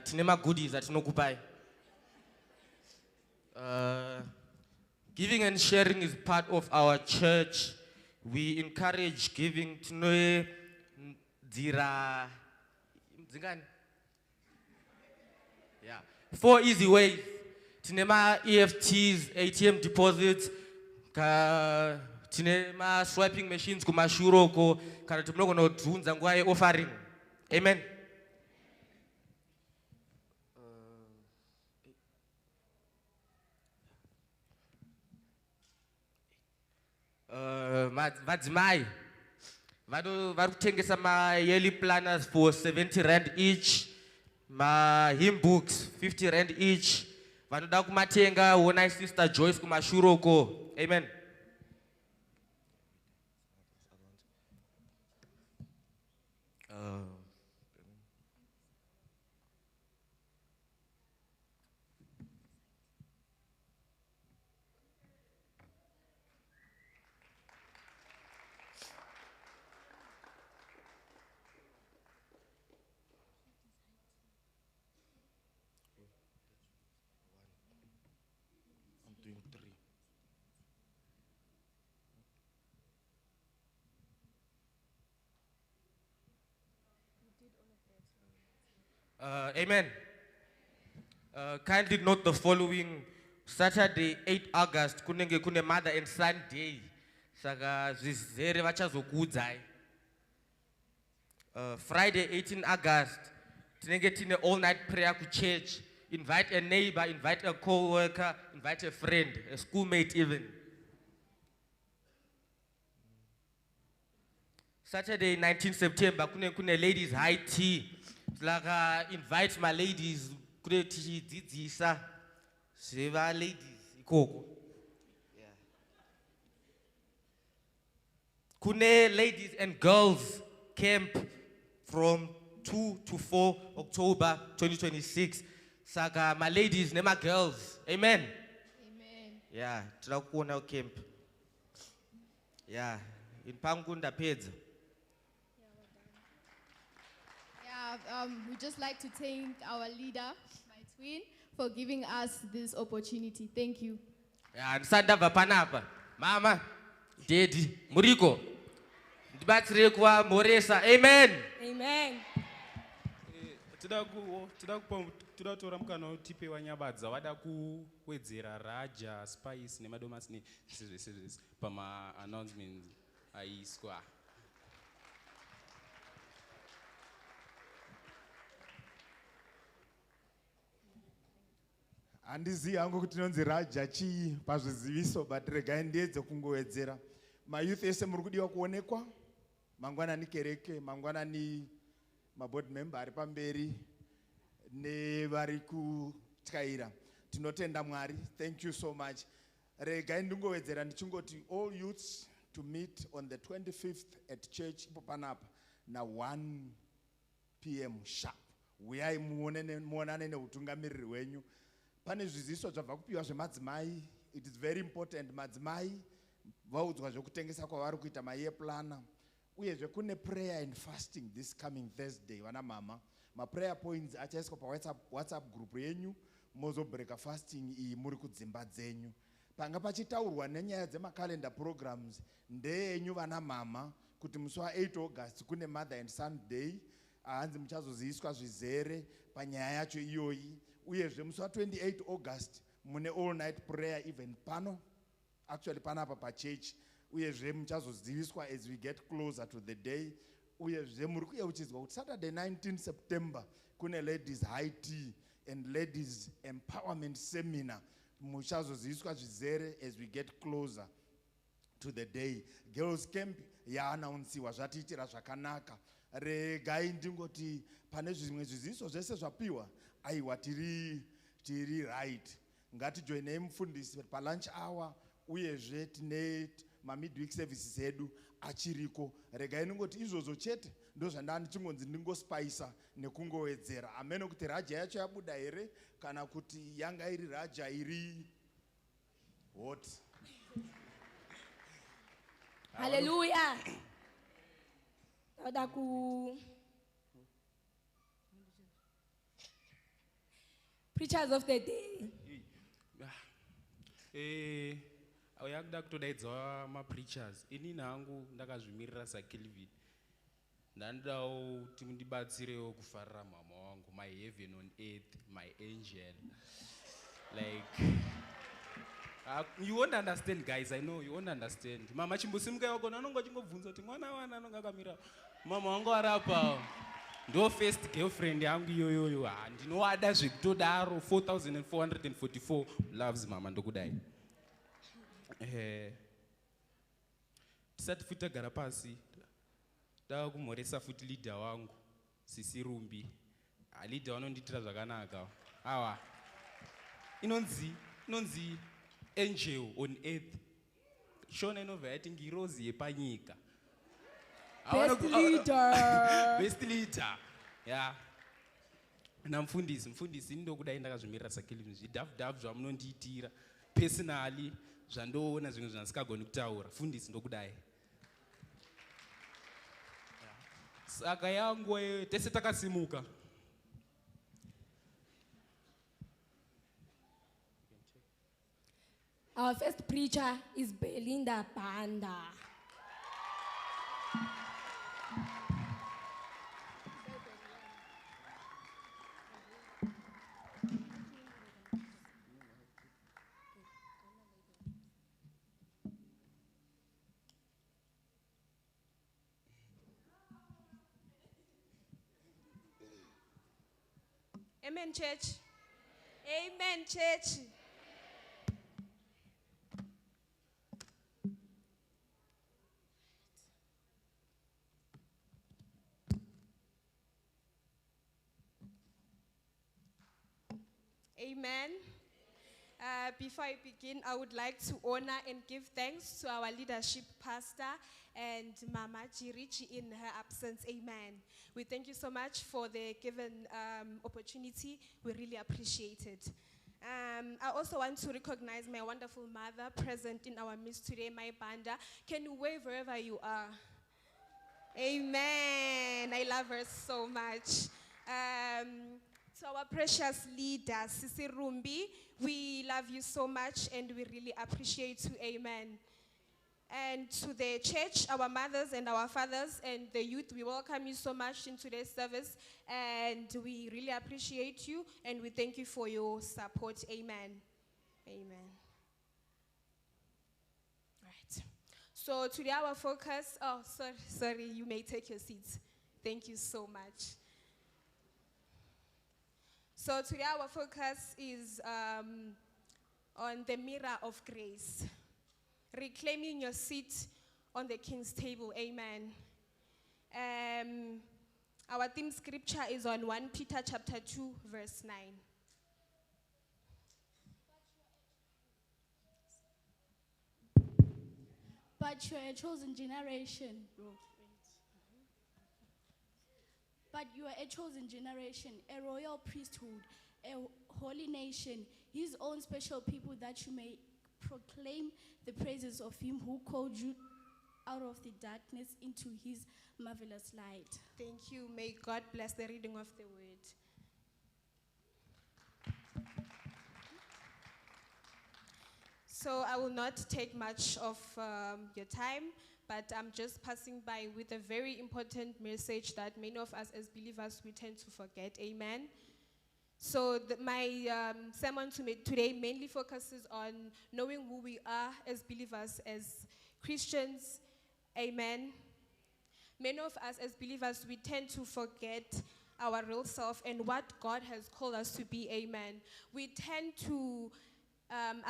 Tine magoodies atinokupai. Giving and sharing is part of our church. We encourage giving. Tinoe dzira dzingani? Yeah. 4 easy ways. Tine ma EFTs, ATM deposits, tine ma swiping machines kumashuroko, kana timunogona kudhunza nguva ye-offering. Amen. Madzimai vari kutengesa ma-yearly planners for 70 rand each, ma-hymn books 50 rand each. Vanoda kumatenga wonai Sister Joyce kumashuroko. Amen. Amen. Kindly note the following. Saturday, 8 August, kunenge kune Mother and Son Day. Saka zvizere vachazokuudzai. Friday, 18 August, tinenge tine all-night prayer ku church. Invite a neighbor, invite a co-worker, invite a friend, a schoolmate even. Saturday, 19 September, kune ladies high tea. Like invite my ladies, kune tichidzidzisa zveva ladies ikoko. Kune ladies and girls camp from 2 to 4 October 2026. Saka my ladies ne my girls. Amen. Amen. Yeah, tinakuona camp. Yeah, in Pangunda Pedza. Yeah, we'd just like to thank our leader, my twin, for giving us this opportunity. Thank you. Yeah, ndisandabva panapa. Mama, Daddy, Muriko. Ndibatsire kwa Moresa. Amen. Amen. Tida kutora mukana utipe wanyabadza wada kuwedzera raja spice nemadomasi nezvese pama announcements aiswa. Handizivi hangu kuti inonzi raja chii pazviziviso, but regai ndiedze kungowedzera. Mayouth ese muri kudiwa kuonekwa, mangwanani kereke, mangwanani maboard member ari pamberi nevari kutyaira. Tinotenda Mwari. Thank you so much. Regai ndingowedzera ndichingoti all youths to meet on the 25th at church ipo panapa na 1 p.m. sharp. Uyai muonane neutungamiriri wenyu. Pane zviziso zvabva kupiwa zvemadzimai. It is very important. Madzimai vaudzwa zvekutengesa kwavari kuita mayear planner. Uyezve kune prayer and fasting this coming Thursday. Vana mama, ma prayer points achaiswa pa WhatsApp group yenyu. Mozobreka fasting iyi muri kudzimba dzenyu. Panga pachitaurwa nenyaya dzemakalenda programs ndenyu vana mama kuti musi wa8 August kune Mother and Son Day. Hanzi muchazoziviswa zvizere panyaya yacho iyoyi. Uyezve musi wa28 August mune all night prayer even pano, actually panapa pa church. Uyezve muchazoziviswa as we get closer to the day. Uyezve muri kuyeuchidzwa kuti Saturday 19 September kune ladies high tea and ladies empowerment seminar. Muchazoziviswa zvizere as we get closer to the day. Girls camp yaanaunsiwa zvatiitira zvakanaka. Regai ndingoti pane zvimwe zviziso zvese zvapiwa aiwa tiri right. Ngatijoinei mufundisi pa lunch hour. Uyezve tine ma midweek services edu achiriko. Regai ndingoti izvozvo chete ndo zvandani chingonzi ndingospicer nekungowedzera. Ameno kuti raja yacho yabuda here kana kuti yanga iri raja iri what. Hallelujah. Odaku preachers of the day. Yakuda kutodaidza ma-preachers. Inini hangu ndakazvimirira saKelvin. Ndandawo kuti mundibatsirewo kufarira mama wangu, my heaven on earth, my angel. Like you won't understand, guys. I know you won't understand. Mama chimbosimuka yako nanongo chingobvunza kuti mwana wana anonga akamira. Mama wangu arapa. Ndo first girlfriend yangu iyoyoyo. Ndinowada zvekutodaro 4444 loves mama ndokudai. Tisati futi tagara pasi. Ndava kumhoresa futi leader wangu Sisi Rumbi. Leader wanonditira zvakanaka. Awa. Inonzi angel on earth. Shona inobva yati ngirozi yepanyika. Best leader. Best leader. Yeah. Mufundisi ndokudai ndakazvimirira saKelvin. Zvidhavudhavu zvamunondiitira personally zvandoona zvimwe zvandisikagoni kutaura. Fundisi ndokudai. Saka yangu tese takasimuka. Our first preacher is Belinda Banda. Amen, church. Amen, church. Amen. Before I begin, I would like to honor and give thanks to our leadership pastor and Mama Jirichi in her absence. Amen. We thank you so much for the given opportunity. We really appreciate it. I also want to recognize my wonderful mother present in our midst today, my banda. Can you wave wherever you are? Amen. I love her so much. To our precious leader, Sisi Rumbi, we love you so much and we really appreciate you. Amen. And to the church, our mothers and our fathers and the youth, we welcome you so much in today's service and we really appreciate you and we thank you for your support. Amen. Amen. Right. So today our focus, sorry, you may take your seats. Thank you so much. So today our focus is on the mirror of grace. Reclaiming your seat on the King's table. Amen. Our theme scripture is on 1 Peter chapter 2, verse 9. But you are a chosen generation. But you are a chosen generation, a royal priesthood, a holy nation, his own special people, that you may proclaim the praises of him who called you out of the darkness into his marvelous light. Thank you. May God bless the reading of the word. So I will not take much of your time, but I'm just passing by with a very important message that many of us as believers, we tend to forget. Amen. So my sermon today mainly focuses on knowing who we are as believers, as Christians. Amen. Many of us as believers, we tend to forget our real self and what God has called us to be. Amen. We tend to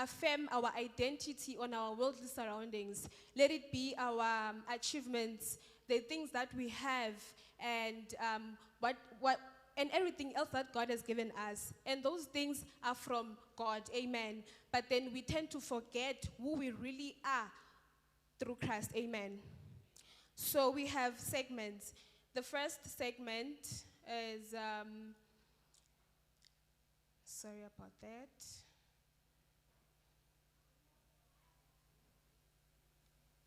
affirm our identity on our worldly surroundings. Let it be our achievements, the things that we have, and and everything else that God has given us. And those things are from God. Amen. But then we tend to forget who we really are through Christ. Amen. So we have segments. The first segment is, sorry about that.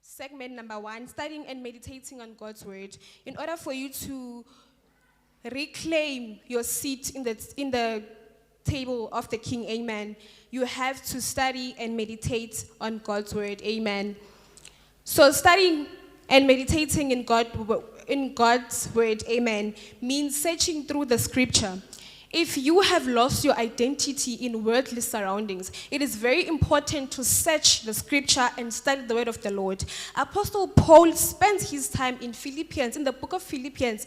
Segment number 1, studying and meditating on God's word. In order for you to reclaim your seat in the table of the King, amen, you have to study and meditate on God's word. Amen. So studying and meditating in God's word, amen, means searching through the scripture. If you have lost your identity in worldly surroundings, it is very important to search the scripture and study the word of the Lord. Apostle Paul spends his time in the book of Philippians,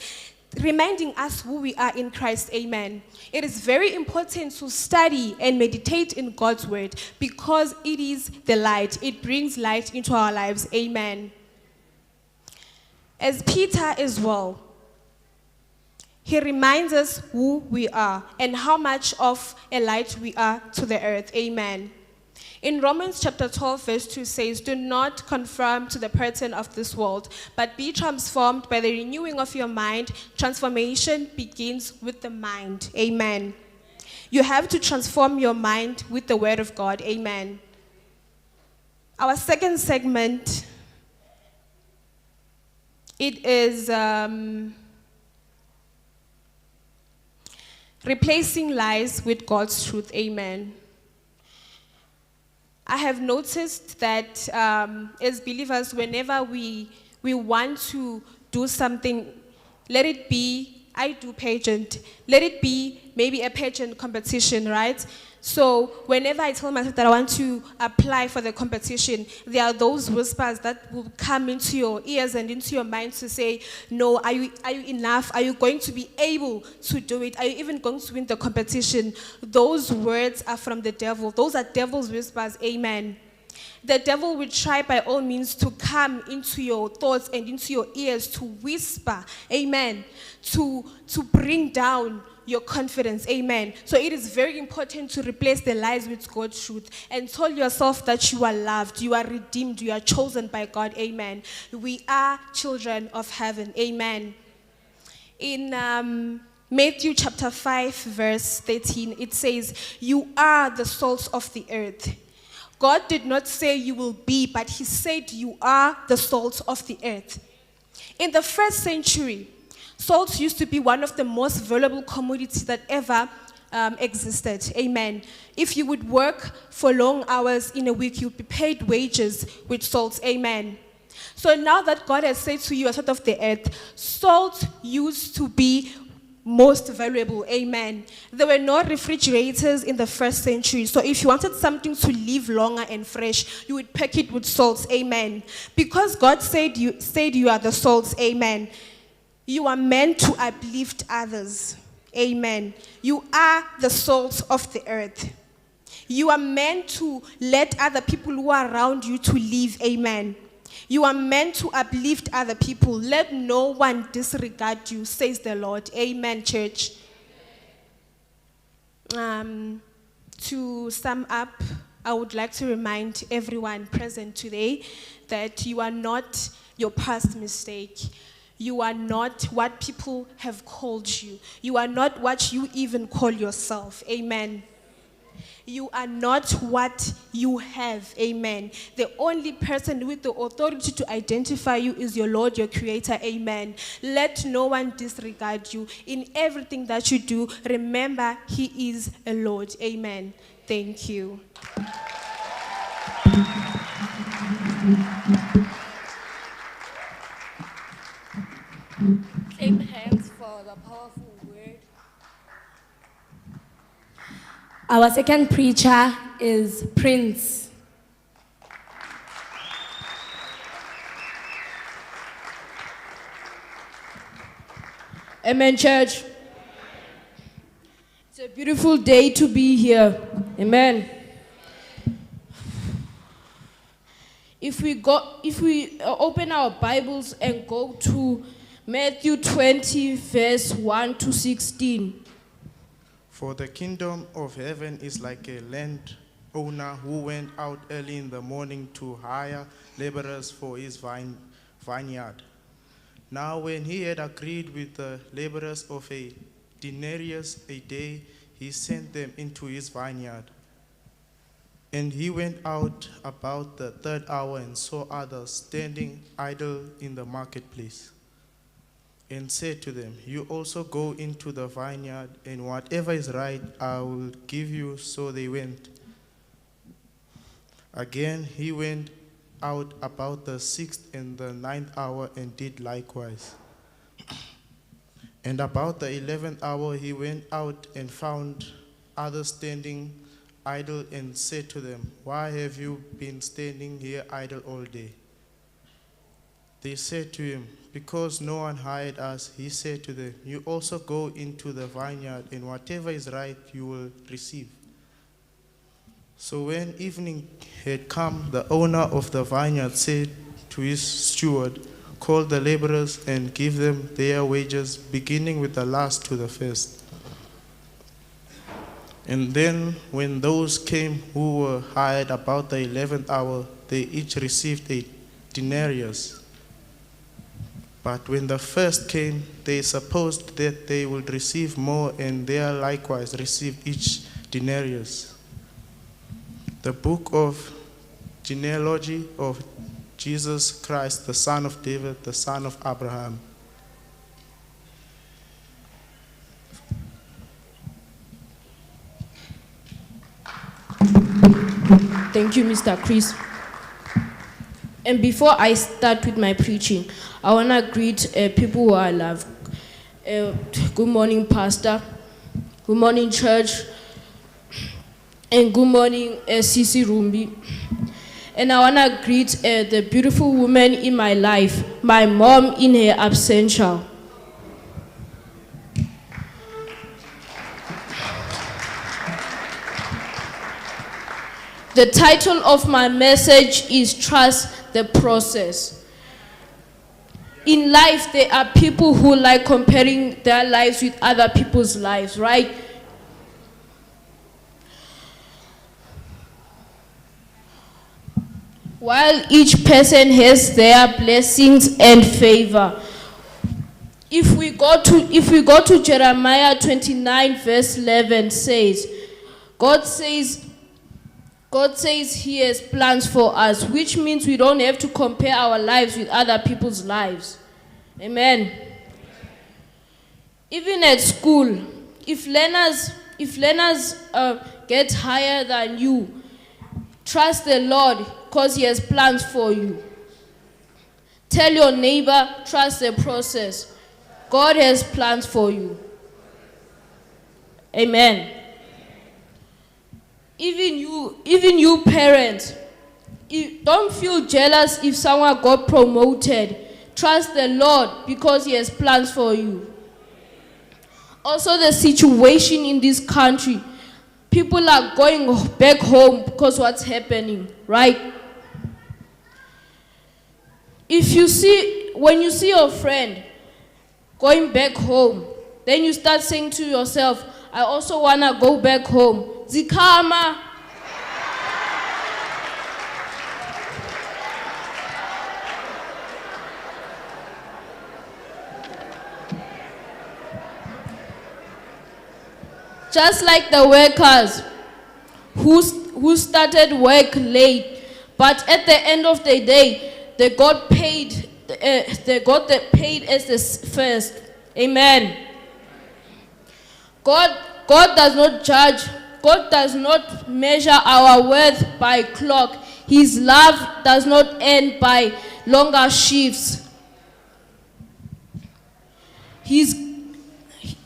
reminding us who we are in Christ. Amen. It is very important to study and meditate in God's word because it is the light. It brings light into our lives. Amen. As Peter as well, he reminds us who we are and how much of a light we are to the earth. Amen. In Romans chapter 12, verse 2 says, "Do not conform to the pattern of this world, but be transformed by the renewing of your mind." Transformation begins with the mind. Amen. You have to transform your mind with the word of God. Amen. Our second segment, it is replacing lies with God's truth. Amen. I have noticed that as believers, whenever we want to do something, let it be I do pageant. Let it be maybe a pageant competition, right? So whenever I tell myself that I want to apply for the competition, there are those whispers that will come into your ears and into your mind to say, no, are you enough? Are you going to be able to do it? Are you even going to win the competition? Those words are from the devil. Those are devil's whispers, amen. The devil will try by all means to come into your thoughts and into your ears to whisper, amen, to bring down your confidence, amen. So it is very important to replace the lies with God's truth and tell yourself that you are loved, you are redeemed, you are chosen by God, amen. We are children of heaven, amen. In Matthew chapter 5 verse 13, it says, you are the salt of the earth. God did not say you will be, but he said you are the salt of the earth. In the first century, salt used to be one of the most valuable commodities that ever existed. Amen. If you would work for long hours in a week, you'd be paid wages with salt. Amen. So now that God has said to you, a salt of the earth, salt used to be most valuable. Amen. There were no refrigerators in the first century. So if you wanted something to live longer and fresh, you would pack it with salt. Amen. Because God said you are the salt. Amen. You are meant to uplift others. Amen. You are the salt of the earth. You are meant to let other people who are around you to live. Amen. You are meant to uplift other people. Let no one disregard you, says the Lord. Amen, church. To sum up, I would like to remind everyone present today that you are not your past mistake. You are not what people have called you. You are not what you even call yourself. Amen. You are not what you have. Amen. The only person with the authority to identify you is your Lord, your Creator. Amen. Let no one disregard you. In everything that you do, remember He is a Lord. Amen. Thank you. Clap hands for the powerful word. Our second preacher is Prince. Amen, church. It's a beautiful day to be here. Amen. If we open our Bibles and go to Matthew 20, verse 1 to 16. For the kingdom of heaven is like a landowner who went out early in the morning to hire laborers for his vineyard. Now when he had agreed with the laborers of a denarius a day, he sent them into his vineyard. And he went out about the third hour and saw others standing idle in the marketplace, and said to them, you also go into the vineyard, and whatever is right I will give you. So they went. Again he went out about the 6th and the 9th hour and did likewise. And about the 11th hour he went out and found others standing idle, and said to them, why have you been standing here idle all day? They said to him, because no one hired us. He said to them, you also go into the vineyard, and whatever is right you will receive. So when evening had come, the owner of the vineyard said to his steward, call the laborers and give them their wages, beginning with the last to the first. And then when those came who were hired about the 11th hour, they each received a denarius. But when the first came, they supposed that they would receive more, and they likewise received each denarius. The book of genealogy of Jesus Christ, the son of David, the son of Abraham. Thank you, Mr. Chris. And before I start with my preaching, I want to greet people who I love. Good morning, Pastor. Good morning, church. And good morning, CC Rumbi. And I want to greet the beautiful woman in my life, my mom in her absentia. The title of my message is Trust the Process. In life, there are people who like comparing their lives with other people's lives, right? While each person has their blessings and favor. If we go to Jeremiah 29 verse 11 God says he has plans for us, which means we don't have to compare our lives with other people's lives. Amen. Even at school, if learners get higher than you, trust the Lord because he has plans for you. Tell your neighbor, trust the process. God has plans for you. Amen. Even you parents, don't feel jealous if someone got promoted. Trust the Lord because he has plans for you. Also, the situation in this country, people are going back home because what's happening, right? When you see your friend going back home, then you start saying to yourself, I also want to go back home. Zikama. Just like the workers who started work late, but at the end of the day, they got paid. They got paid as the first. Amen. God does not judge. God does not measure our worth by clock. His love does not end by longer shifts. It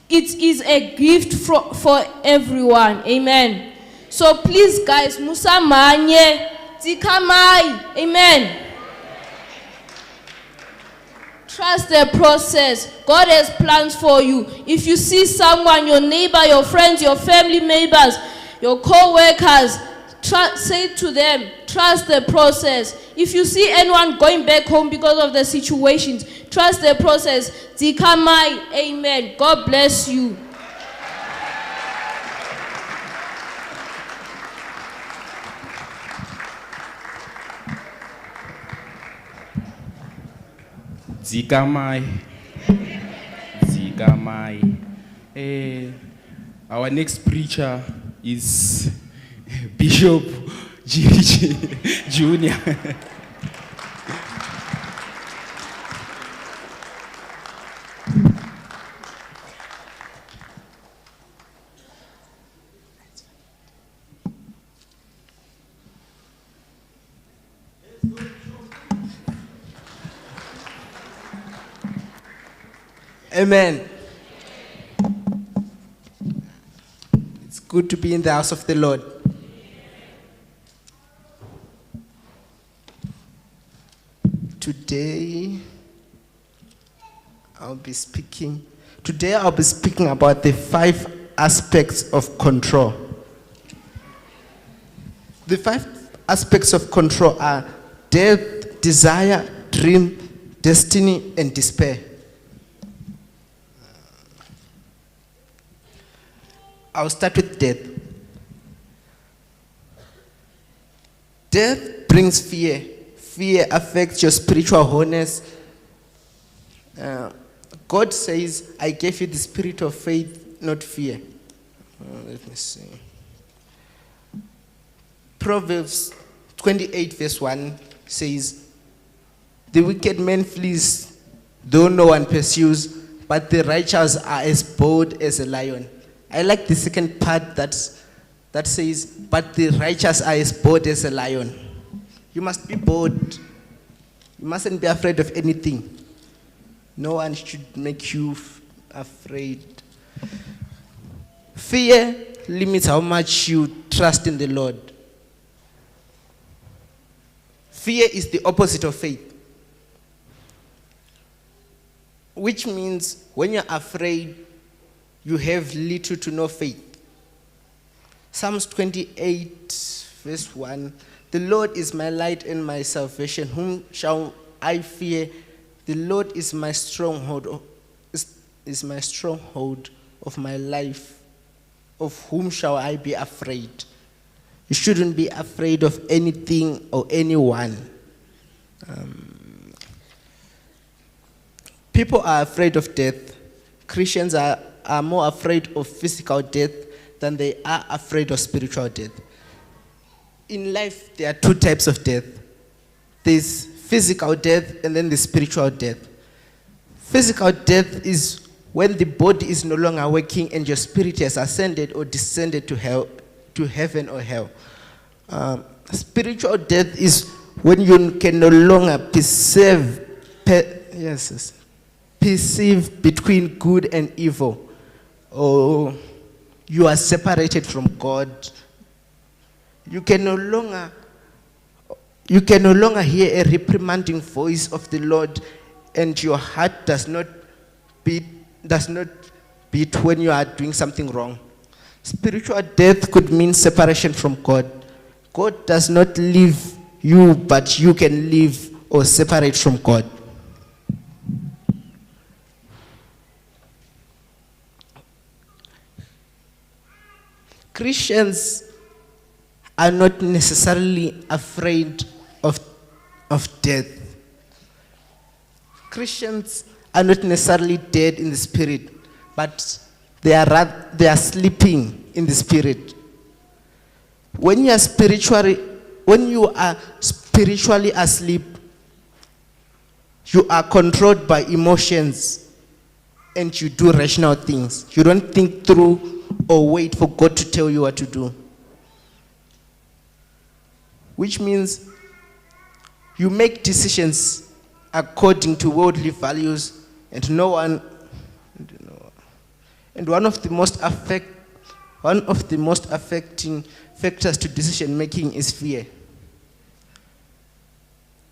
is a gift for everyone. Amen. So please, guys, musamanye tikamai. Amen. Trust the process. God has plans for you. If you see someone, your neighbor, your friends, your family members, your co-workers, say to them, trust the process. If you see anyone going back home because of the situations, trust the process. Zikamai, amen. God bless you. Zikamai. Our next preacher is Bishop G. Junior. Amen. It's good to be in the house of the Lord. Today I'll be speaking about the 5 aspects of control. The 5 aspects of control are death, desire, dream, destiny, and despair. I'll start with death. Death brings fear. Fear affects your spiritual wholeness. God says, I gave you the spirit of faith, not fear. Let me see. Proverbs 28 verse 1 says, the wicked man flees, though no one pursues, but the righteous are as bold as a lion. I like the second part that says, but the righteous are as bold as a lion. You must be bold. You mustn't be afraid of anything. No one should make you afraid. Fear limits how much you trust in the Lord. Fear is the opposite of faith. Which means when you're afraid, you have little to no faith. Psalms 28, verse 1, the Lord is my light and my salvation. Whom shall I fear? The Lord is my stronghold, is my stronghold of my life. Of whom shall I be afraid? You shouldn't be afraid of anything or anyone. People are afraid of death. Christians are more afraid of physical death than they are afraid of spiritual death. In life, there are two types of death. There's physical death and then the spiritual death. Physical death is when the body is no longer working and your spirit has ascended or descended to hell, to heaven or hell. Spiritual death is when you can no longer perceive between good and evil, or you are separated from God. You can no longer hear a reprimanding voice of the Lord, and your heart does not beat when you are doing something wrong. Spiritual death could mean separation from God. God does not leave you, but you can leave or separate from God. Christians are not necessarily afraid of death. Christians are not necessarily dead in the spirit, but they are sleeping in the spirit. When you are spiritually asleep, you are controlled by emotions and you do rational things. You don't think through or wait for God to tell you what to do. Which means you make decisions according to worldly values, and one of the most affecting factors to decision making is fear.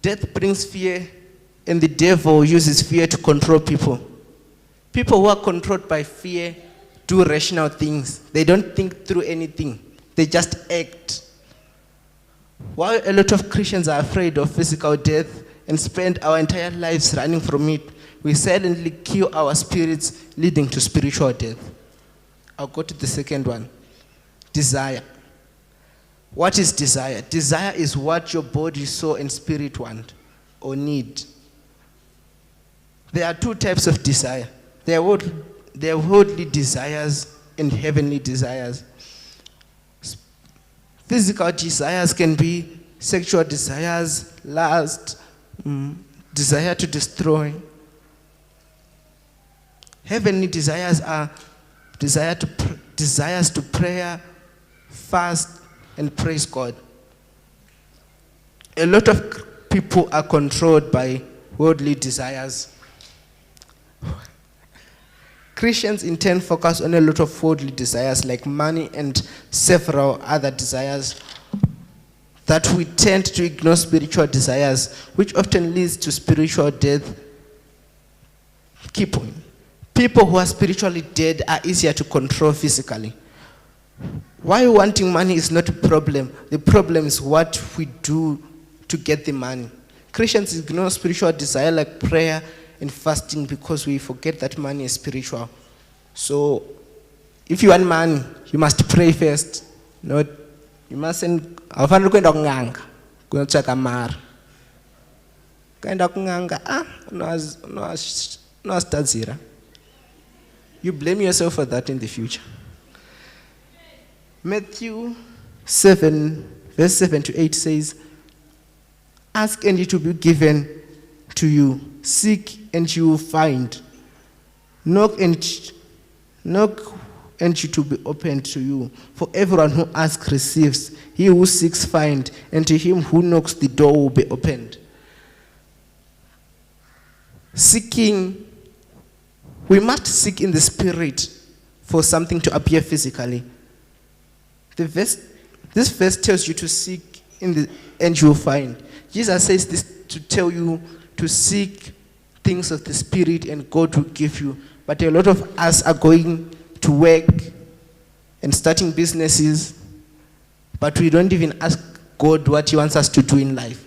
Death brings fear, and the devil uses fear to control people. People who are controlled by fear do rational things. They don't think through anything. They just act. While a lot of Christians are afraid of physical death and spend our entire lives running from it, we silently kill our spirits, leading to spiritual death. I'll go to the second one. Desire. What is desire? Desire is what your body, soul, and spirit want or need. There are two types of desire. There are worldly desires and heavenly desires. Physical desires can be sexual desires, lust, desire to destroy. Heavenly desires are desires to prayer, fast, and praise God. A lot of people are controlled by worldly desires. Christians in turn focus on a lot of worldly desires like money and several other desires that we tend to ignore spiritual desires, which often leads to spiritual death. Key point. People who are spiritually dead are easier to control physically. Why wanting money is not a problem. The problem is what we do to get the money. Christians ignore spiritual desire like prayer and fasting because we forget that money is spiritual. So, if you want money, you must pray first. You mustn't. Awufanele kwenda kunganga kuyocheka mara. Kaenda kunganga unostadzira. You blame yourself for that in the future. Matthew 7, verse 7 to 8 says, "Ask and it will be given to you. Seek and you will find. Knock and it will be opened to you. For everyone who asks receives. He who seeks finds. And to him who knocks the door will be opened." Seeking We must seek in the spirit for something to appear physically. This verse tells you to seek in the and you will find. Jesus says this to tell you to seek things of the spirit and God will give you. But a lot of us are going to work and starting businesses, but we don't even ask God what he wants us to do in life.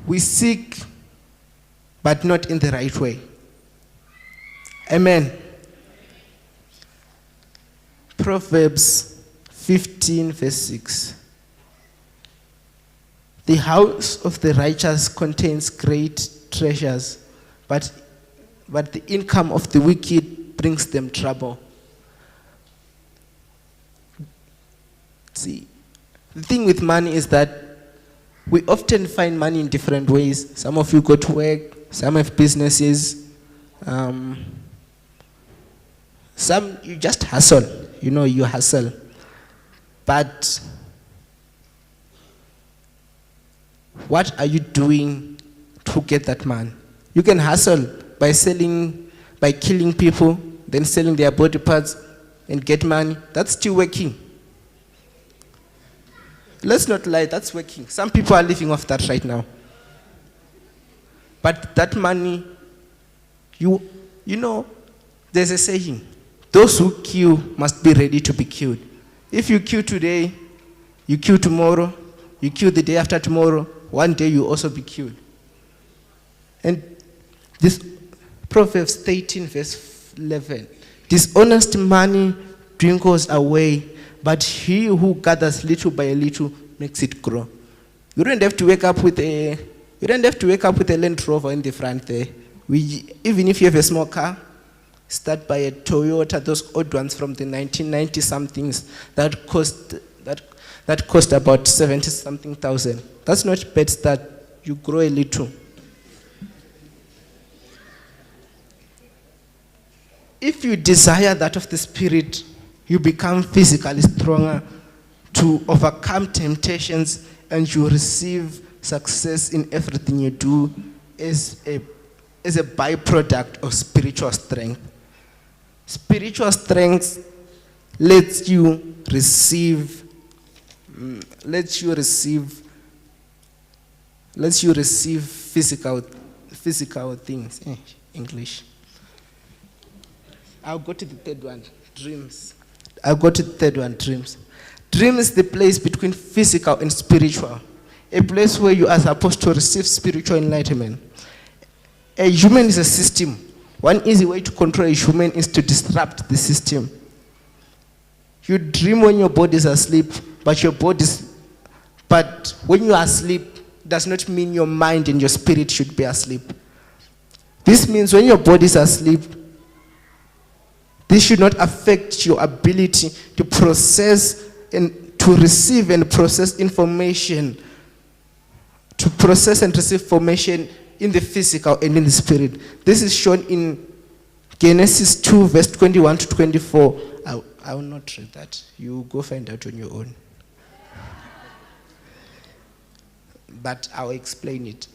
We seek, but not in the right way. Amen. Proverbs 15 verse 6. The house of the righteous contains great treasures, but the income of the wicked brings them trouble. See, the thing with money is that we often find money in different ways. Some of you go to work, some have businesses, some you just hustle, you hustle. But what are you doing to get that money? You can hustle by killing people, then selling their body parts and get money. That's still working. Let's not lie, that's working. Some people are living off that right now. But that money, there's a saying, those who kill must be ready to be killed. If you kill today, you kill tomorrow, you kill the day after tomorrow, one day you'll also be killed. And this Proverbs 13 verse 11, dishonest money dwindles away, but he who gathers little by little makes it grow. You don't have to wake up with a Land Rover in the front there. Even if you have a small car, start by a Toyota, those old ones from the 1990 somethings that cost about 70 something thousand. That's not a bad start. You grow a little. If you desire that of the spirit, you become physically stronger to overcome temptations, and you receive success in everything you do as a byproduct of spiritual strength. Spiritual strength lets you receive physical things. English. I'll go to the third one, dreams. Dream is the place between physical and spiritual, a place where you are supposed to receive spiritual enlightenment. A human is a system. One easy way to control a human is to disrupt the system. You dream when your body is asleep, but when you are asleep, does not mean your mind and your spirit should be asleep. This means when your body is asleep, this should not affect your ability to process and to receive and process information, to process and receive information in the physical and in the spirit. This is shown in Genesis 2 verse 21 to 24. I will not read that. You go find out on your own. But I'll explain it.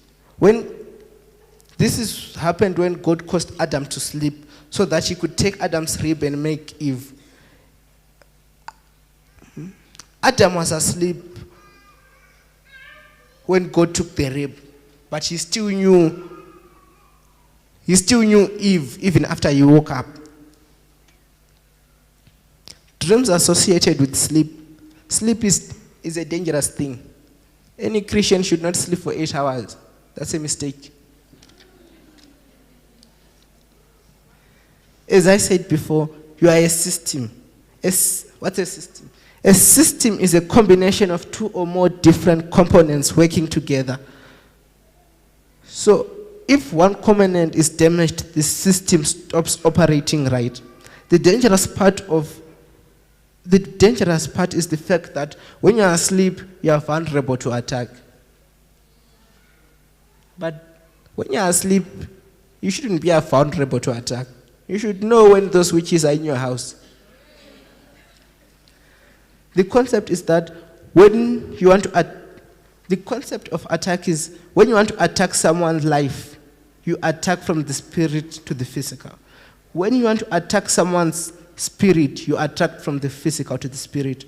This happened when God caused Adam to sleep so that he could take Adam's rib and make Eve. Adam was asleep when God took the rib, but he still knew Eve even after he woke up. Dreams associated with sleep. Sleep is a dangerous thing. Any Christian should not sleep for 8 hours. That's a mistake. As I said before, you are a system. What's a system? A system is a combination of 2 or more different components working together. So if one component is damaged, the system stops operating right. The dangerous part is the fact that when you are asleep, you are vulnerable to attack. But when you are asleep, you shouldn't be vulnerable to attack. You should know when those witches are in your house. The concept is that the concept of attack is when you want to attack someone's life, you attack from the spirit to the physical. When you want to attack someone's spirit, you attack from the physical to the spirit.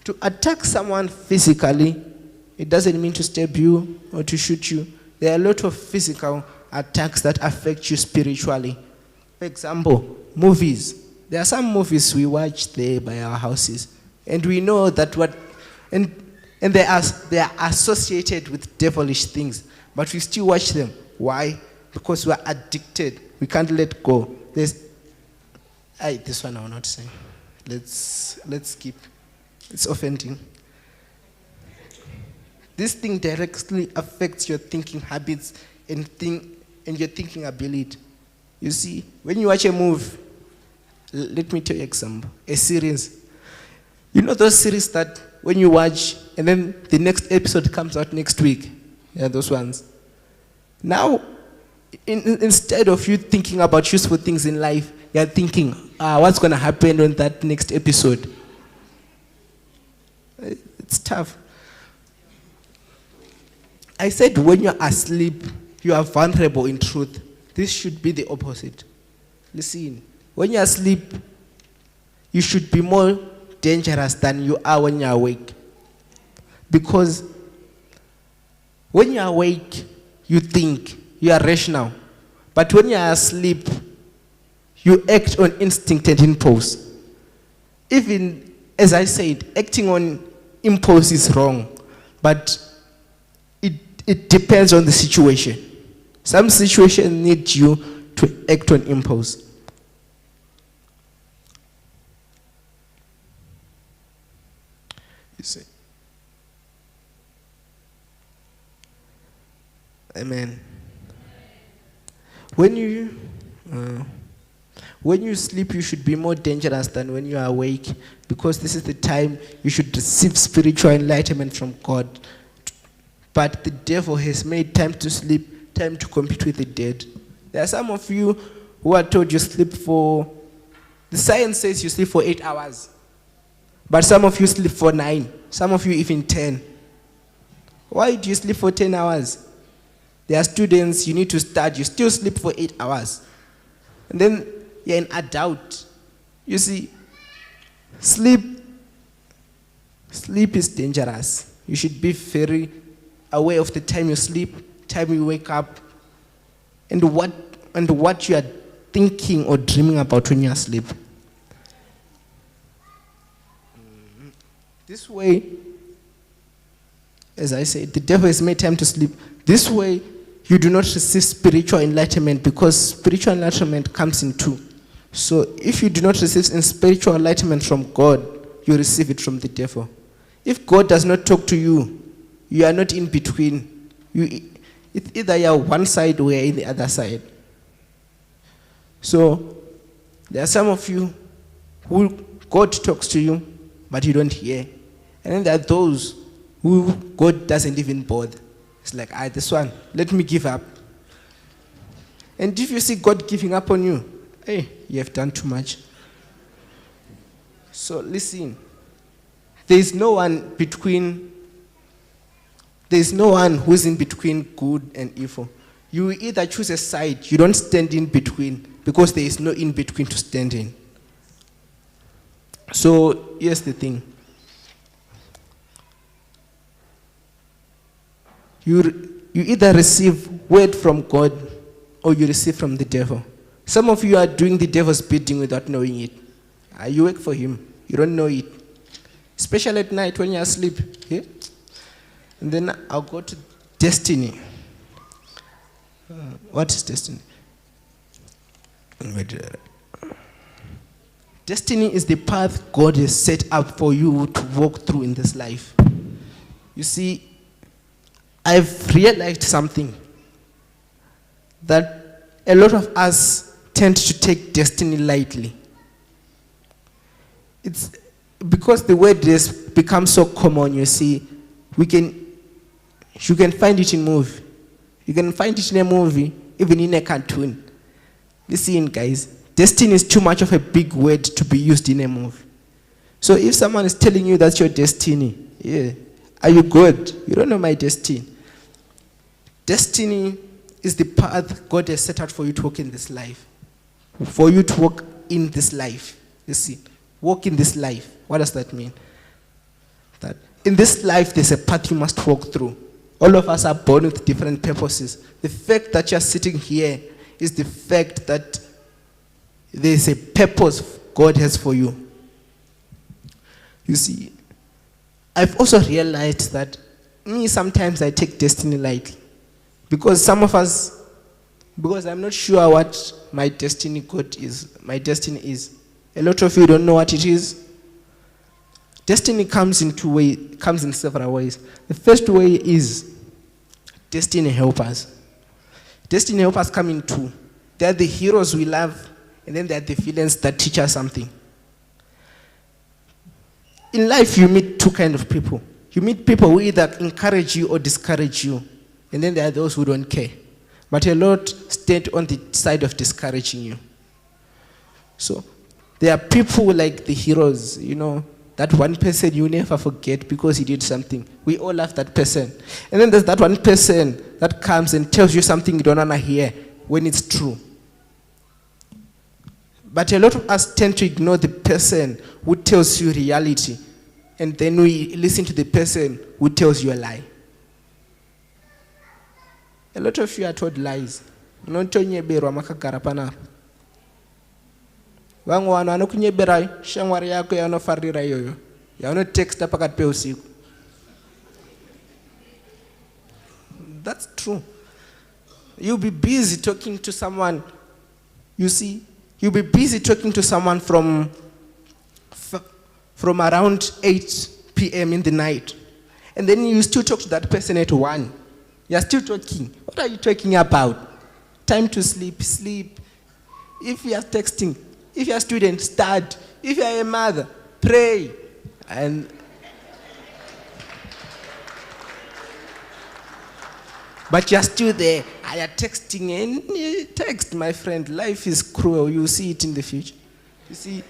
To attack someone physically, it doesn't mean to stab you or to shoot you. There are a lot of physical attacks that affect you spiritually. For example, movies. There are some movies we watch there by our houses, and we know that and they are associated with devilish things, but we still watch them. Why? Because we are addicted. We can't let go. This one I will not say. Let's skip. It's offending. This thing directly affects your thinking habits and your thinking ability. You see, when you watch a movie, let me tell you an example. A series. You know those series that when you watch and then the next episode comes out next week? Yeah, those ones. Now, instead of you thinking about useful things in life, you're thinking, what's going to happen on that next episode? It's tough. I said when you're asleep, you are vulnerable in truth. This should be the opposite. Listen, when you're asleep, you should be more dangerous than you are when you're awake. Because when you're awake, you think, you are rational. But when you're asleep, you act on instinct and impulse. Even, as I said, acting on impulse is wrong. But it depends on the situation. Some situations need you to act on impulse. You see. Amen. When you sleep, you should be more dangerous than when you are awake, because this is the time you should receive spiritual enlightenment from God. But the devil has made time to sleep, time to compete with the dead. There are some of you who are told you sleep for, the science says you sleep for 8 hours. But some of you sleep for 9, some of you even 10. Why do you sleep for 10 hours? There are students, you need to study, you still sleep for 8 hours. And then you're an adult. You see, sleep is dangerous. You should be very aware of the time you sleep, time you wake up, and what you are thinking or dreaming about when you are asleep. This way, as I said, the devil has made time to sleep. This way, you do not receive spiritual enlightenment, because spiritual enlightenment comes in two. So if you do not receive spiritual enlightenment from God, you receive it from the devil. If God does not talk to you, you are not in between. It's either you're one side or you're in the other side. So there are some of you who God talks to you, but you don't hear. And then there are those who God doesn't even bother. It's like, this one, let me give up. And if you see God giving up on you, hey, you have done too much. So listen, there's no one who's in between good and evil. You either choose a side, you don't stand in between, because there is no in between to stand in. So here's the thing. You either receive word from God or you receive from the devil. Some of you are doing the devil's bidding without knowing it. You work for him. You don't know it. Especially at night when you're asleep. Okay? And then I'll go to destiny. What is destiny? Destiny is the path God has set up for you to walk through in this life. You see, I've realized something, that a lot of us tend to take destiny lightly. It's because the word has become so common, you see, you can find it in movie. You can find it in a movie, even in a cartoon. Listen, guys, destiny is too much of a big word to be used in a movie. So if someone is telling you that's your destiny, yeah, are you good? You don't know my destiny. Destiny is the path God has set out for you to walk in this life. For you to walk in this life. You see, walk in this life. What does that mean? That in this life, there's a path you must walk through. All of us are born with different purposes. The fact that you're sitting here is the fact that there's a purpose God has for you. You see, I've also realized that sometimes I take destiny lightly. Because some of us, because I'm not sure what my destiny is. A lot of you don't know what it is. Destiny comes in several ways. The first way is destiny helpers. Destiny helpers come in two. They are the heroes we love, and then they are the villains that teach us something. In life, you meet two kinds of people. You meet people who either encourage you or discourage you, and then there are those who don't care. But a lot stand on the side of discouraging you. So there are people like the heroes, that one person you never forget because he did something. We all love that person. And then there's that one person that comes and tells you something you don't want to hear when it's true. But a lot of us tend to ignore the person who tells you reality, and then we listen to the person who tells you a lie. A lot of you are told lies. Vamwana vanokunyebera shamwari yako yaunofarira iyoyo yaunotexta pakati peusiku. That's true. You'll be busy talking to someone. You see, you'll be busy talking to someone from around 8 p.m. in the night. And then you still talk to that person at 1. You're still talking. What are you talking about? Time to sleep, sleep. If you are texting, if you're a student, study. If you're a mother, pray. But you're still there. You're texting and you text, my friend. Life is cruel. You'll see it in the future. You see,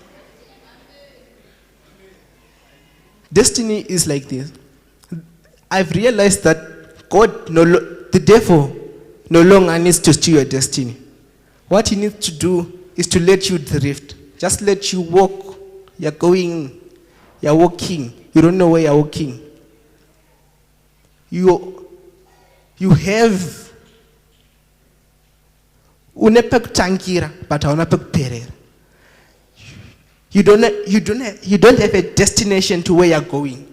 destiny is like this. I've realized that the devil no longer needs to steal your destiny. What he needs to do is to let you drift. Just let you walk. You're going, you're walking. You don't know where you're walking. You have unepekutangira, but unepekuperera. You don't have a destination to where you're going.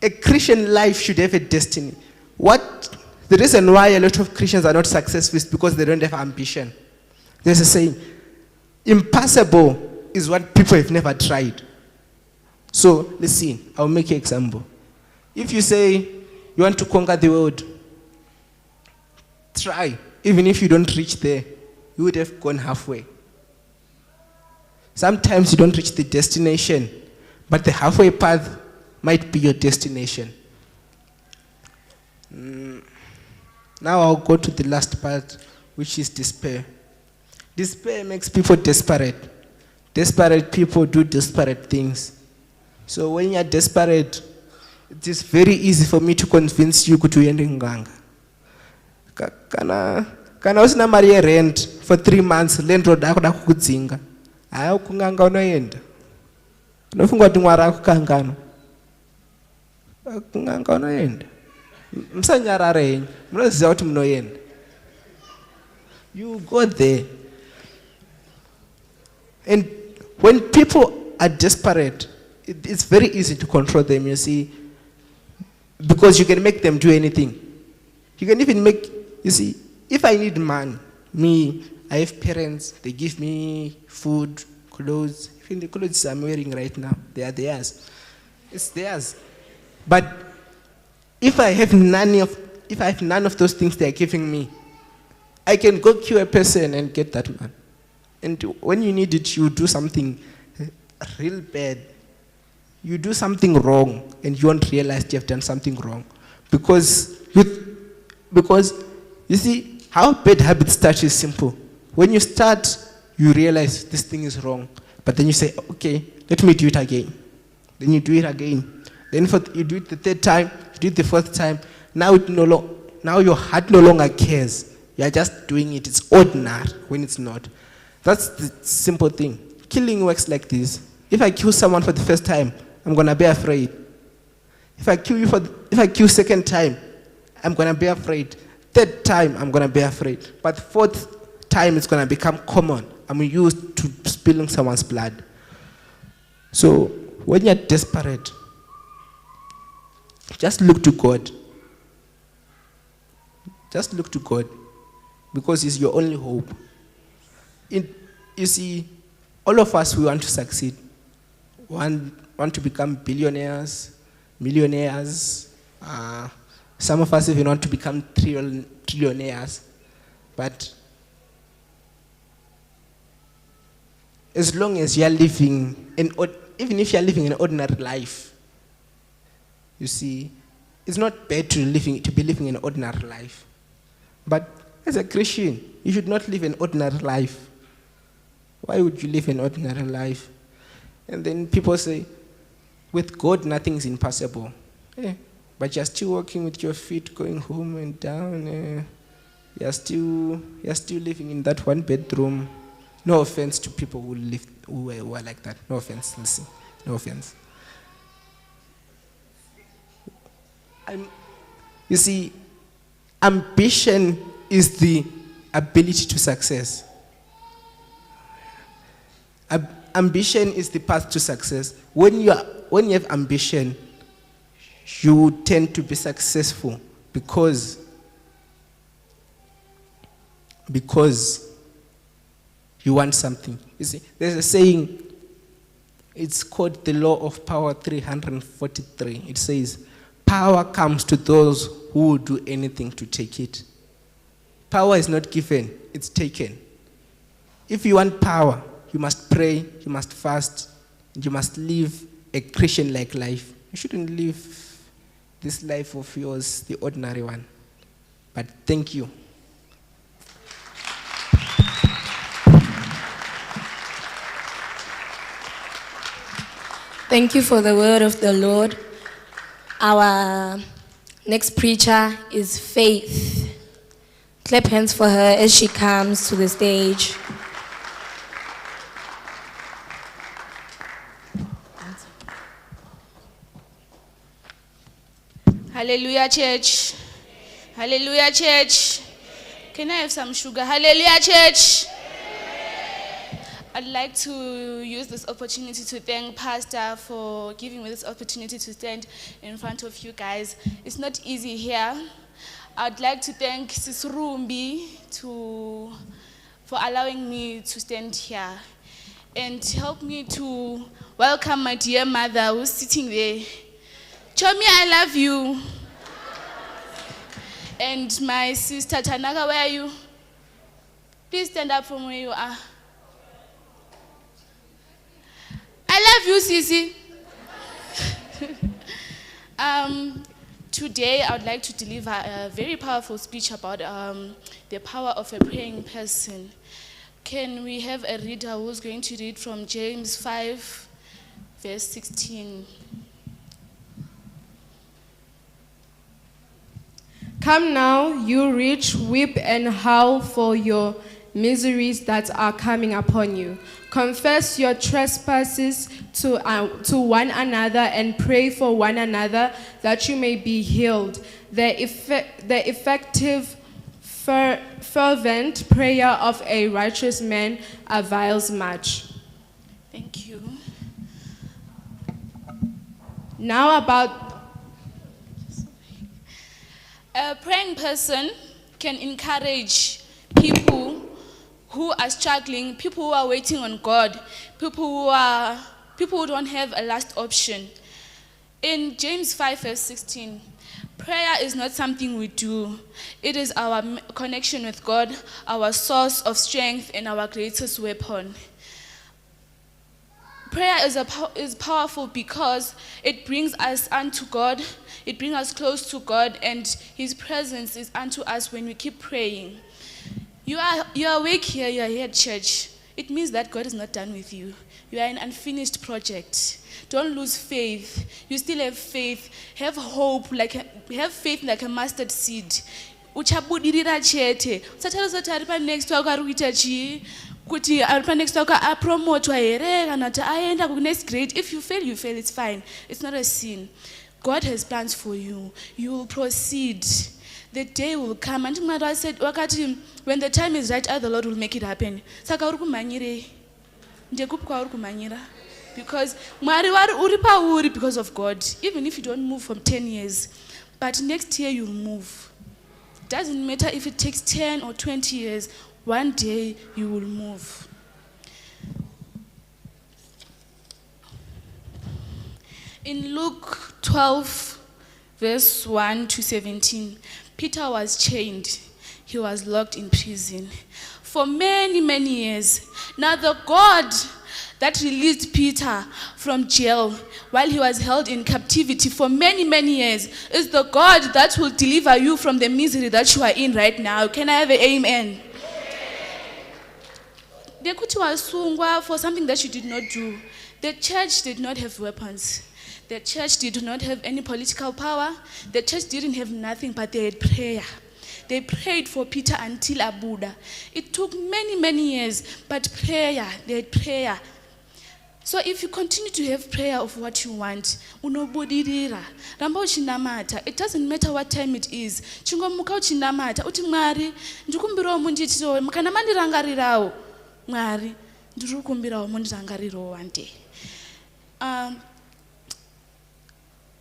A Christian life should have a destiny. The reason why a lot of Christians are not successful is because they don't have ambition. There's a saying, impossible is what people have never tried. So, listen, I'll make an example. If you say you want to conquer the world, try. Even if you don't reach there, you would have gone halfway. Sometimes you don't reach the destination, but the halfway path might be your destination. Now I'll go to the last part, which is despair. Despair makes people desperate. Desperate people do desperate things. So when you're desperate, it is very easy for me to convince you to ende nganga. Kana usina mari ye rent for 3 months, landlord akuda kukudzinga. Hayo kunganga unoenda. Unofunga kuti mwari akukangana. Kunganga unoenda. Msanyarare henyu. Munoziva kuti munoenda. You go there. And when people are desperate, it's very easy to control them, you see, because you can make them do anything. You can even if I need money, I have parents, they give me food, clothes. Even the clothes I'm wearing right now, they are theirs. It's theirs. But if I have none of those things they are giving me, I can go kill a person and get that man. And when you need it, you do something real bad. You do something wrong, and you won't realize you have done something wrong. Because you see, how bad habits start is simple. When you start, you realize this thing is wrong. But then you say, okay, let me do it again. Then you do it again. Then you do it the third time, you do it the fourth time. Now your heart no longer cares. You are just doing it. It's ordinary when it's not. That's the simple thing. Killing works like this. If I kill someone for the first time, I'm gonna be afraid. If I kill second time, I'm gonna be afraid. Third time, I'm gonna be afraid. But fourth time, it's gonna become common. I'm used to spilling someone's blood. So when you're desperate, just look to God. Just look to God, because He's your only hope. You see, all of us, we want to succeed. Want to become billionaires, millionaires. Some of us even want to become trillionaires. But as long as you are living, even if you are living an ordinary life, you see, it's not bad to be living an ordinary life. But as a Christian, you should not live an ordinary life. Why would you live an ordinary life? And then people say, with God, nothing is impossible. Yeah. But you're still walking with your feet going home and down. You're still living in that one bedroom. No offense to people who are like that. No offense, listen. No offense. You see, ambition is the ability to success. Ambition is the path to success. When you have ambition, you tend to be successful because you want something. You see, there's a saying, it's called the law of power 343. It says, power comes to those who will do anything to take it. Power is not given, it's taken. If you want power, you must pray, you must fast, and you must live a Christian-like life. You shouldn't live this life of yours, the ordinary one. But thank you. Thank you for the word of the Lord. Our next preacher is Faith. Clap hands for her as she comes to the stage. Hallelujah, church. Hallelujah, church. Can I have some sugar? Hallelujah, church. I'd like to use this opportunity to thank Pastor for giving me this opportunity to stand in front of you guys. It's not easy here. I'd like to thank Sis Rumbi for allowing me to stand here and help me to welcome my dear mother who's sitting there. Chomi, I love you. And my sister Tanaka, where are you? Please stand up from where you are. I love you, Sisi. Today, I would like to deliver a very powerful speech about the power of a praying person. Can we have a reader who's going to read from James 5, verse 16? Come now, you rich, weep and howl for your miseries that are coming upon you. Confess your trespasses to one another and pray for one another that you may be healed. The effective, fervent prayer of a righteous man avails much. Thank you. Now about a praying person can encourage people who are struggling, people who are waiting on God, people who don't have a last option. In James 5 verse 16, prayer is not something we do. It is our connection with God, our source of strength, and our greatest weapon. Prayer is powerful because it brings us unto God, it brings us close to God, and His presence is unto us when we keep praying. You are awake here, you are here at church. It means that God is not done with you. You are an unfinished project. Don't lose faith. You still have faith. Have hope, have faith like a mustard seed. uchabudirira chete. Usatarise kuti ari panext wako ari kuita chii, kuti ari panext wako apromotwa here kana kuti aenda kunext grade. If you fail, you fail, it's fine. It's not a sin. God has plans for you. You will proceed. The day will come. And I said, when the time is right, the Lord will make it happen. Saka uri kumanyire. Ndekupwa uri kumanyira. Because Mwari uri pa uri because of God. Even if you don't move from 10 years. But next year you'll move. Doesn't matter if it takes 10 or 20 years. One day you will move. In Luke 12, verse 1 to 17, Peter was chained. He was locked in prison for many, many years. Now the God that released Peter from jail while he was held in captivity for many, many years is the God that will deliver you from the misery that you are in right now. Can I have an amen? They could wasungwa for something that you did not do. The church did not have weapons. The church did not have any political power. The church didn't have nothing, but they had prayer. They prayed for Peter until Abuda. It took many, many years, but prayer, they had prayer. So if you continue to have prayer of what you want, unobudirira. Ramba uchinamata. It doesn't matter what time it is. Chingomuka uchinamata. Uti Mwari, ndikumbirawo mundiitirawo. Kana mandirangarirawo. Mwari, ndikumbirawo mundirangarirawo one day.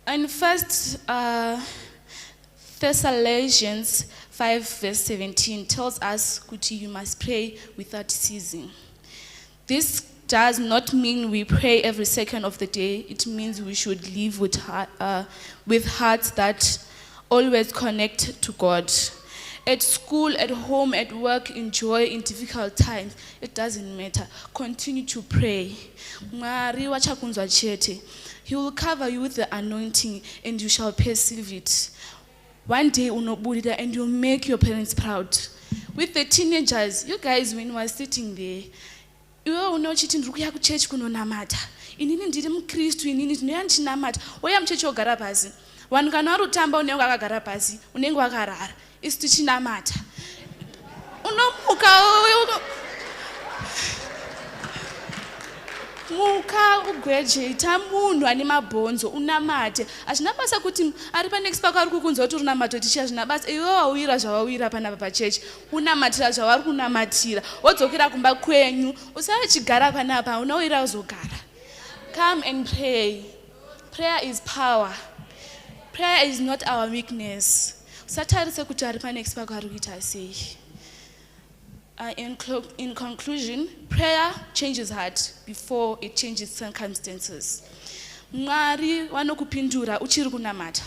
In 1 Thessalonians 5 verse 17 tells us that you must pray without ceasing. This does not mean we pray every second of the day. It means we should live with hearts that always connect to God. At school, at home, at work, in joy, in difficult times, it doesn't matter. Continue to pray. Mwari wachakunzwa chete. He will cover you with the anointing and you shall perceive it. One day unoburida and you'll make your parents proud. With the teenagers, you guys, when you were sitting there, you know chiti ndikuya ku church kunonamata. Inini ndiri mukristu, inini ndinoya ndichinamata. Oya muchechi ogara pasi. Vanhu kana warutamba unenge wakagara pasi, unenge wakarara. Isi tichinamata. Unomuka muka ugraduate munhu ane mabhonzo unamate. Hazvina basa kuti ari panext pako ari kukunzwa kuti unamate tichi hazvina basa. Iwe wawira zvawawira panapa pachechi. Unamatira zvavari kunamatira. Wodzokera kumba kwenyu. Usachigara panapa unowira uzogara. Come and pray. Prayer is power. Prayer is not our weakness. Usatarise kuti ari panext pako ari kuita sei. In conclusion, prayer changes heart before it changes circumstances. Mwari vanokupindura uchiri kunamata.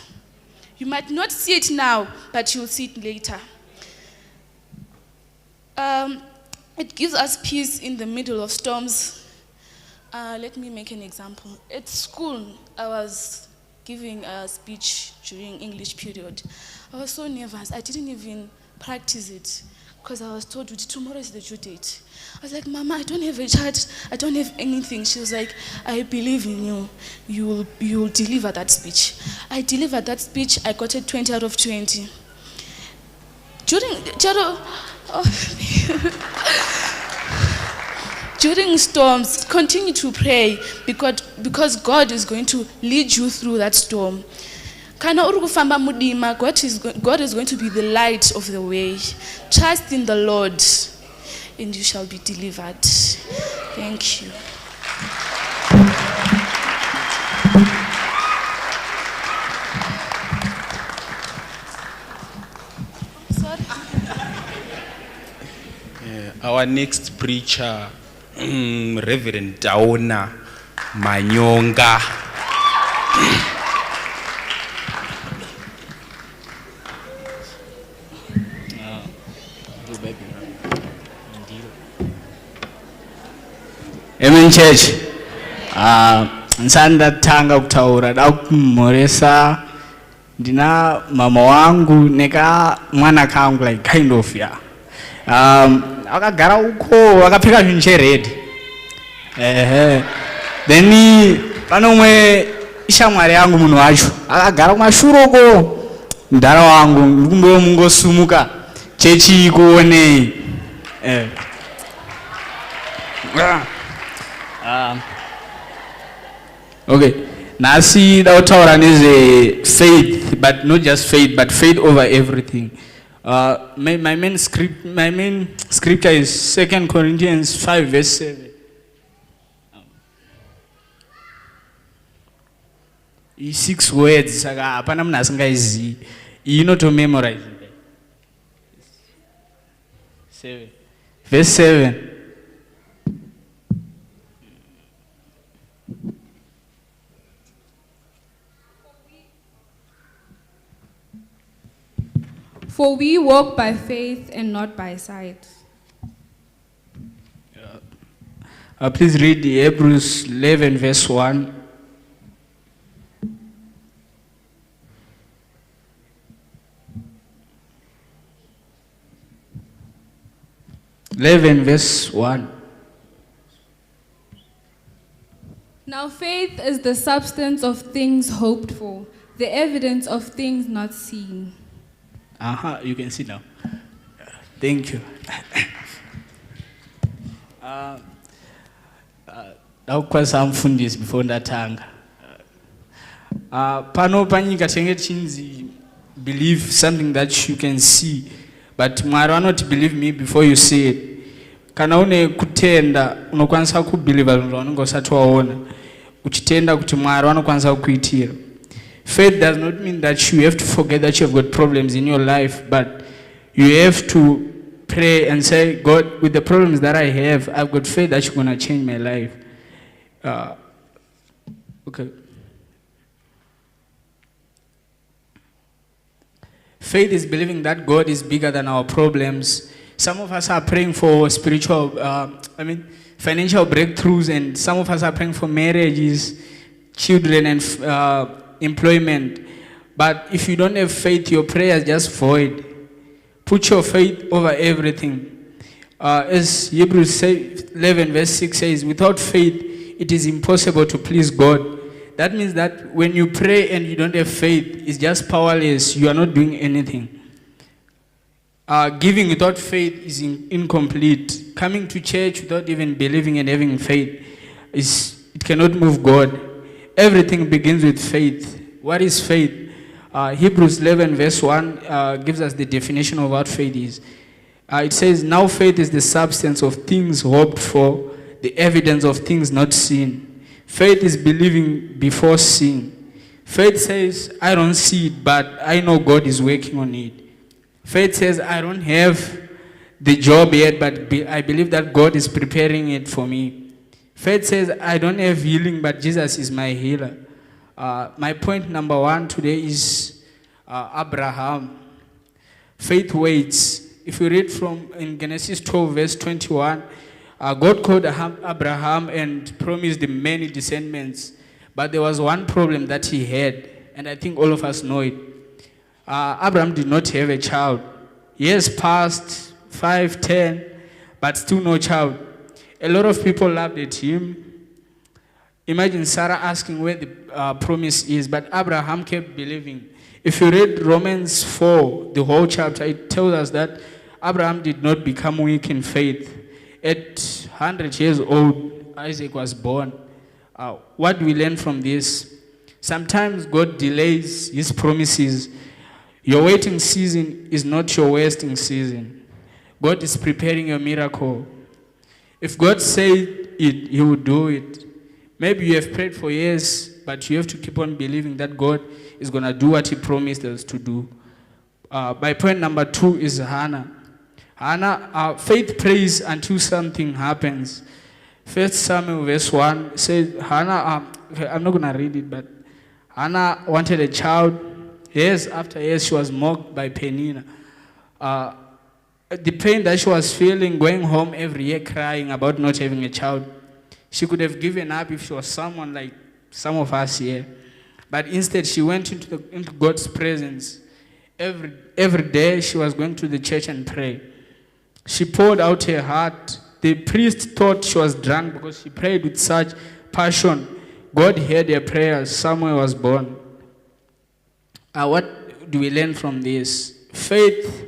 You might not see it now, but you'll see it later. It gives us peace in the middle of storms. Let me make an example. At school, I was giving a speech during English period. I was so nervous, I didn't even practice it. Because I was told tomorrow is the due date. I was like, Mama, I don't have a chart, I don't have anything. She was like, I believe in you. You will deliver that speech. I delivered that speech. I got a 20 out of 20. During storms, continue to pray because God is going to lead you through that storm. Kana uri kufamba mudima, God is going to be the light of the way. Trust in the Lord and you shall be delivered. Thank you. Our next preacher, Reverend Daona Manyonga. Amen church. Nsanda tanga kutaura da kumoresa ndina mama wangu neka mwana kangu like kind of ya. Akagara uko akapfeka zvincheredi. Then panomwe ishamwari yangu munhu wacho akagara kumashuro uko mdara wangu ndikumboyo mungosumuka chechi ikuonei. Okay, nasi dautaura nezve faith, but not just faith, but faith over everything. My main scripture is 2 Corinthians 5 verse 7. I 6 words saka hapana munhu asingaizivi. Iyi inoto memorize. 7 verse 7. For we walk by faith and not by sight. Please read the Hebrews 11 verse 1. Verse 1. Now faith is the substance of things hoped for, the evidence of things not seen. You can see now. Thank you. Daukwasa mfundisi before ndatanga. Pano panyika tenge chinzi believe something that you can see, but Mwari vanoti believe me before you see it. Kana une kutenda unokwanisa kubelieve vanhu usati waona. Uchitenda kuti Mwari vanokwanisa kukuitira. Faith does not mean that you have to forget that you have got problems in your life, but you have to pray and say, God, with the problems that I have, I've got faith that you're going to change my life. Okay. Faith is believing that God is bigger than our problems. Some of us are praying for financial breakthroughs, and some of us are praying for marriages, children, and employment. But if you don't have faith, your prayer is just void. Put your faith over everything. As Hebrews 11 verse 6 says, without faith, it is impossible to please God. That means that when you pray and you don't have faith, it's just powerless. You are not doing anything. Giving without faith is incomplete. Coming to church without even believing and having faith, it cannot move God. Everything begins with faith. What is faith? Hebrews 11 verse 1 gives us the definition of what faith is. It says, now faith is the substance of things hoped for, the evidence of things not seen. Faith is believing before seeing. Faith says, I don't see it, but I know God is working on it. Faith says, I don't have the job yet, but I believe that God is preparing it for me. Faith says, I don't have healing, but Jesus is my healer. My point number 1 today is Abraham. Faith waits. If we read from in Genesis 12 verse 21, God called Abraham and promised him many descendants. But there was one problem that he had, and I think all of us know it. Abraham did not have a child. Years passed, 5, 10, but still no child. A lot of people laughed at him. Imagine Sarah asking where the promise is, but Abraham kept believing. If you read Romans 4, the whole chapter, it tells us that Abraham did not become weak in faith. At 100 years old, Isaac was born. What do we learn from this? Sometimes God delays his promises. Your waiting season is not your wasting season. God is preparing your miracle. If God said it, he will do it. Maybe you have prayed for years, but you have to keep on believing that God is going to do what he promised us to do. My point number 2 is Hannah. Hannah, faith prays until something happens. 1 Samuel verse 1 says, Hannah, I'm not going to read it, but Hannah wanted a child. Years after years, she was mocked by Peninnah. The pain that she was feeling, going home every year crying about not having a child, she could have given up if she was someone like some of us here. But instead, she went into God's presence. Every day, she was going to the church and pray. She poured out her heart. The priest thought she was drunk because she prayed with such passion. God heard her prayers. Samuel was born. What do we learn from this? Faith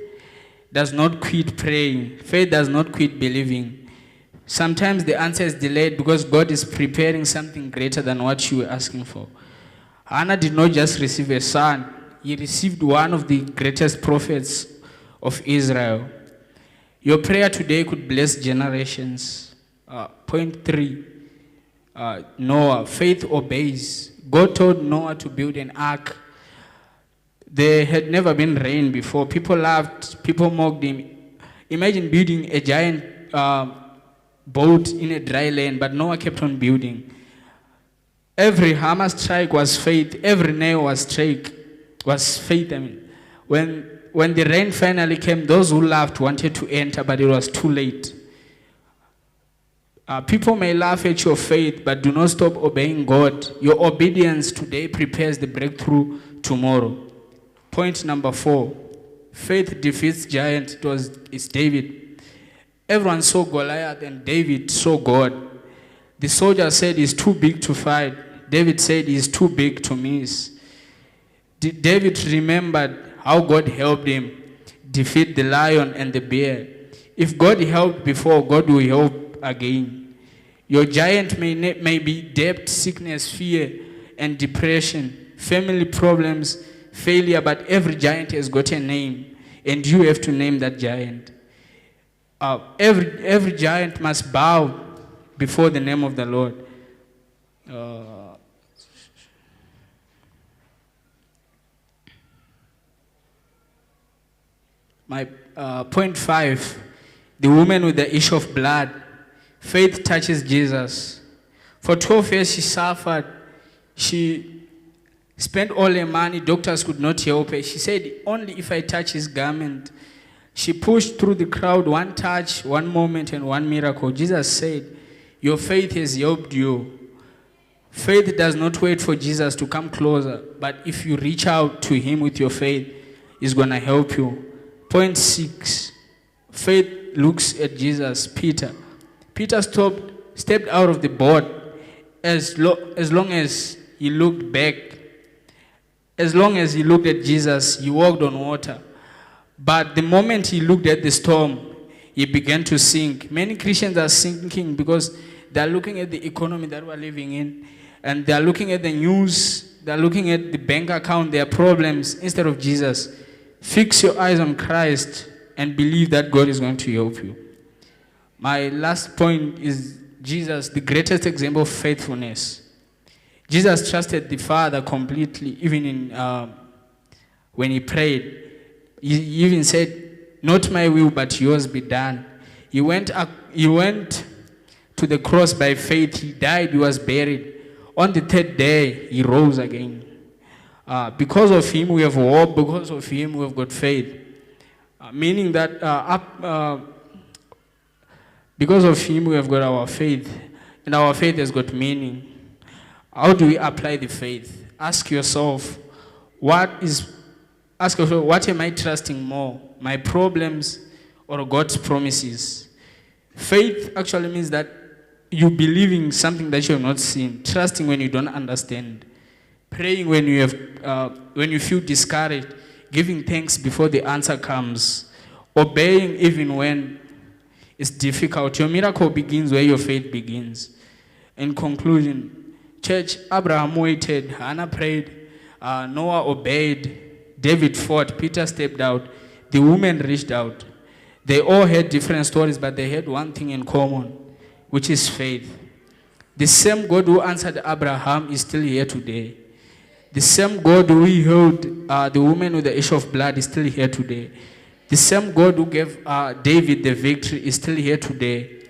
does not quit praying. Faith does not quit believing. Sometimes the answer is delayed because God is preparing something greater than what you were asking for. Hannah did not just receive a son, he received one of the greatest prophets of Israel. Your prayer today could bless generations. Point 3, Noah, faith obeys. God told Noah to build an ark. There had never been rain before. People laughed, people mocked him. Imagine building a giant boat in a dry land, but Noah kept on building. Every hammer strike was faith. Every nail was faith. When the rain finally came, those who laughed wanted to enter, but it was too late. People may laugh at your faith, but do not stop obeying God. Your obedience today prepares the breakthrough tomorrow. Point number 4, faith defeats giant. It's David. Everyone saw Goliath and David saw God. The soldier said he's too big to fight. David said he's too big to miss. David remembered how God helped him defeat the lion and the bear. If God helped before, God will help again. Your giant may be debt, sickness, fear, and depression, family problems, failure, but every giant has got a name, and you have to name that giant. Every giant must bow before the name of the Lord. My point 5, the woman with the issue of blood. Faith touches Jesus. For 12 years she suffered. She spent all her money. Doctors could not help her. She said, only if I touch his garment. She pushed through the crowd, one touch, one moment, and one miracle. Jesus said, your faith has helped you. Faith does not wait for Jesus to come closer, but if you reach out to him with your faith, he's going to help you. Point 6, faith looks at Jesus. Peter stepped out of the boat. As long as he looked back, as long as he looked at Jesus, he walked on water. But the moment he looked at the storm, he began to sink. Many Christians are sinking because they are looking at the economy that we're living in, and they are looking at the news, they are looking at the bank account, their problems, instead of Jesus. Fix your eyes on Christ and believe that God is going to help you. My last point is Jesus, the greatest example of faithfulness. Jesus trusted the Father completely, even in when he prayed. He even said, not my will, but yours be done. He went to the cross by faith. He died, he was buried. On the 3rd day, he rose again. Because of him, we have hope. Because of him, we have got faith. Meaning that because of him, we have got our faith. And our faith has got meaning. How do we apply the faith? Ask yourself, what am I trusting more? My problems or God's promises? Faith actually means that you believe in something that you have not seen. Trusting when you don't understand. Praying when you feel discouraged. Giving thanks before the answer comes. Obeying even when it's difficult. Your miracle begins where your faith begins. In conclusion, church, Abraham waited, Hannah prayed, Noah obeyed, David fought, Peter stepped out, the woman reached out. They all had different stories, but they had one thing in common, which is faith. The same God who answered Abraham is still here today. The same God who healed the woman with the issue of blood is still here today. The same God who gave David the victory is still here today.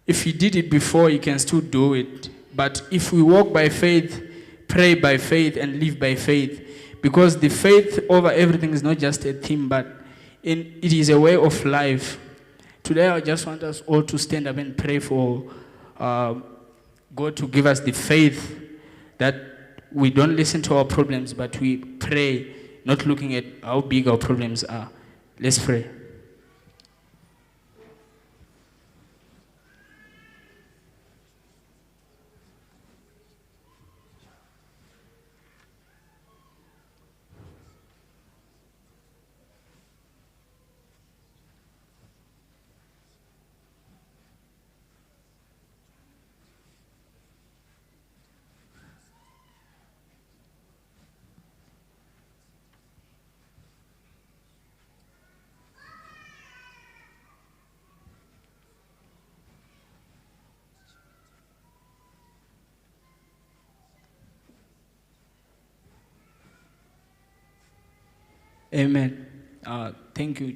If he did it before, he can still do it. But if we walk by faith, pray by faith, and live by faith, because the faith over everything is not just a theme, but it is a way of life. Today, I just want us all to stand up and pray for God to give us the faith that we don't listen to our problems, but we pray, not looking at how big our problems are. Let's pray. Amen. Thank you.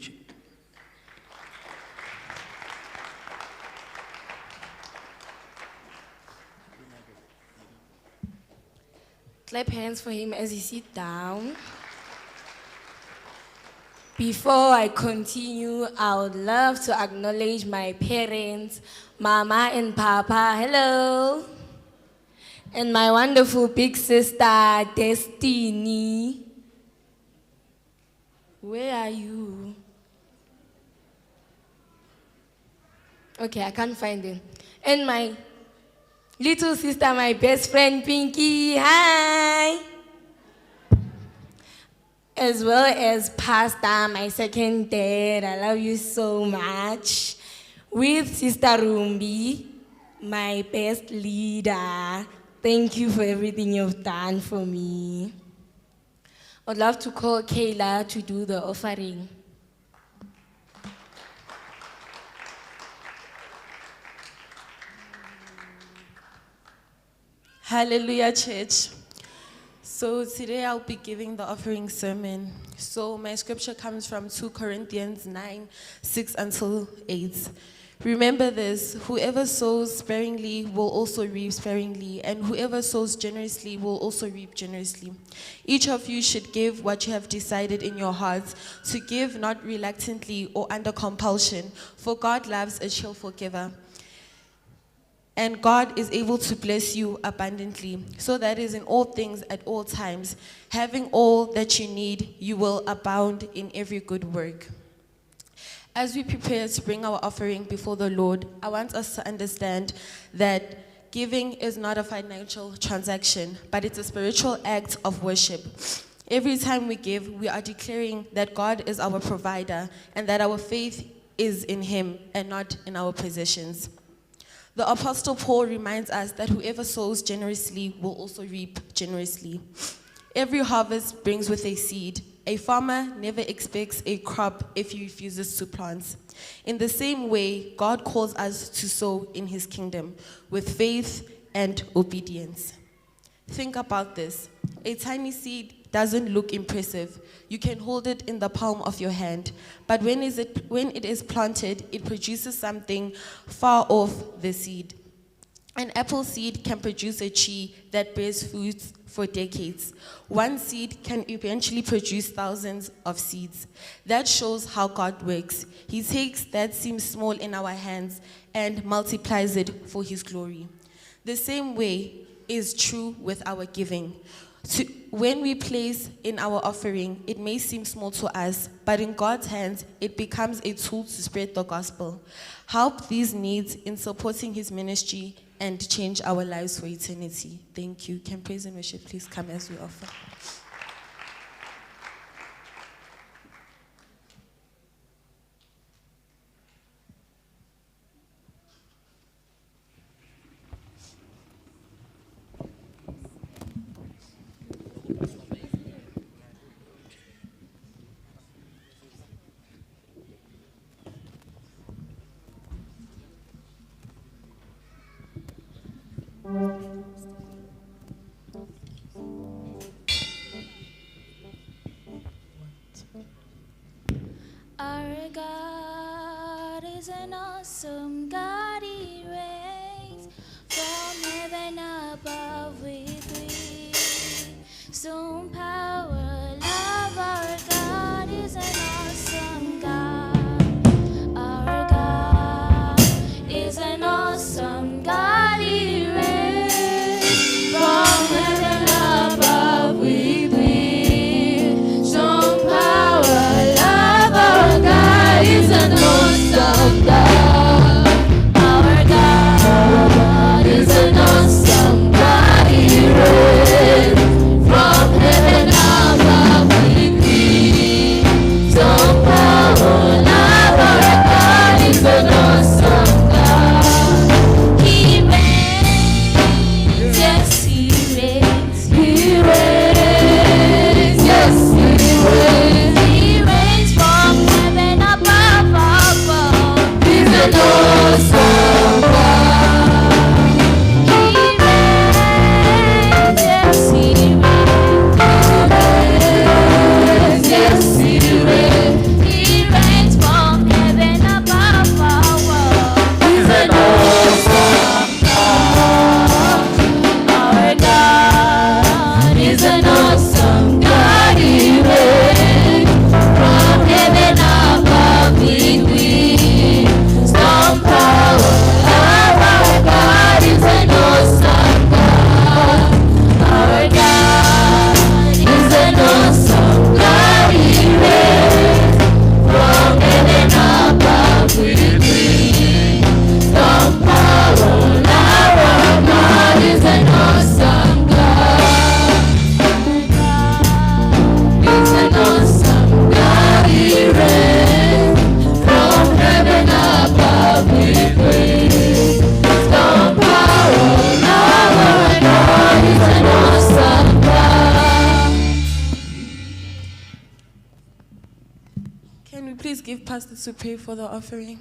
Clap hands for him as he sits down. Before I continue, I would love to acknowledge my parents, Mama and Papa. Hello. And my wonderful big sister, Destiny. Where are you? Okay, I can't find him. And my little sister, my best friend, Pinky. Hi. As well as Pastor, my second dad. I love you so much. With Sister Rumbi, my best leader. Thank you for everything you've done for me. I'd love to call Kayla to do the offering. Hallelujah, church. So today I'll be giving the offering sermon. So my scripture comes from 2 Corinthians 9, 6 until 8. Remember this, whoever sows sparingly will also reap sparingly, and whoever sows generously will also reap generously. Each of you should give what you have decided in your hearts, to give not reluctantly or under compulsion, for God loves a cheerful giver. And God is able to bless you abundantly, so that is in all things at all times, having all that you need, you will abound in every good work. As we prepare to bring our offering before the Lord, I want us to understand that giving is not a financial transaction, but it's a spiritual act of worship. Every time we give, we are declaring that God is our provider and that our faith is in Him and not in our possessions. The Apostle Paul reminds us that whoever sows generously will also reap generously. Every harvest brings with a seed. A farmer never expects a crop if he refuses to plant. In the same way, God calls us to sow in His kingdom with faith and obedience. Think about this. A tiny seed doesn't look impressive. You can hold it in the palm of your hand. But when it is planted, it produces something far off the seed. An apple seed can produce a tree that bears fruits for decades. One seed can eventually produce thousands of seeds. That shows how God works. He takes that seems small in our hands and multiplies it for His glory. The same way is true with our giving. When we place in our offering, it may seem small to us, but in God's hands, it becomes a tool to spread the gospel, help these needs in supporting His ministry, and change our lives for eternity. Thank you. Can praise and worship please come as we offer? Our God is an awesome God. He reigns from heaven above with wisdom, power, love. Our God is an awesome God. Our God is an awesome God. He reigns from heaven above with wisdom, power, love. Our God is an awesome God. Pastor to pray for the offering.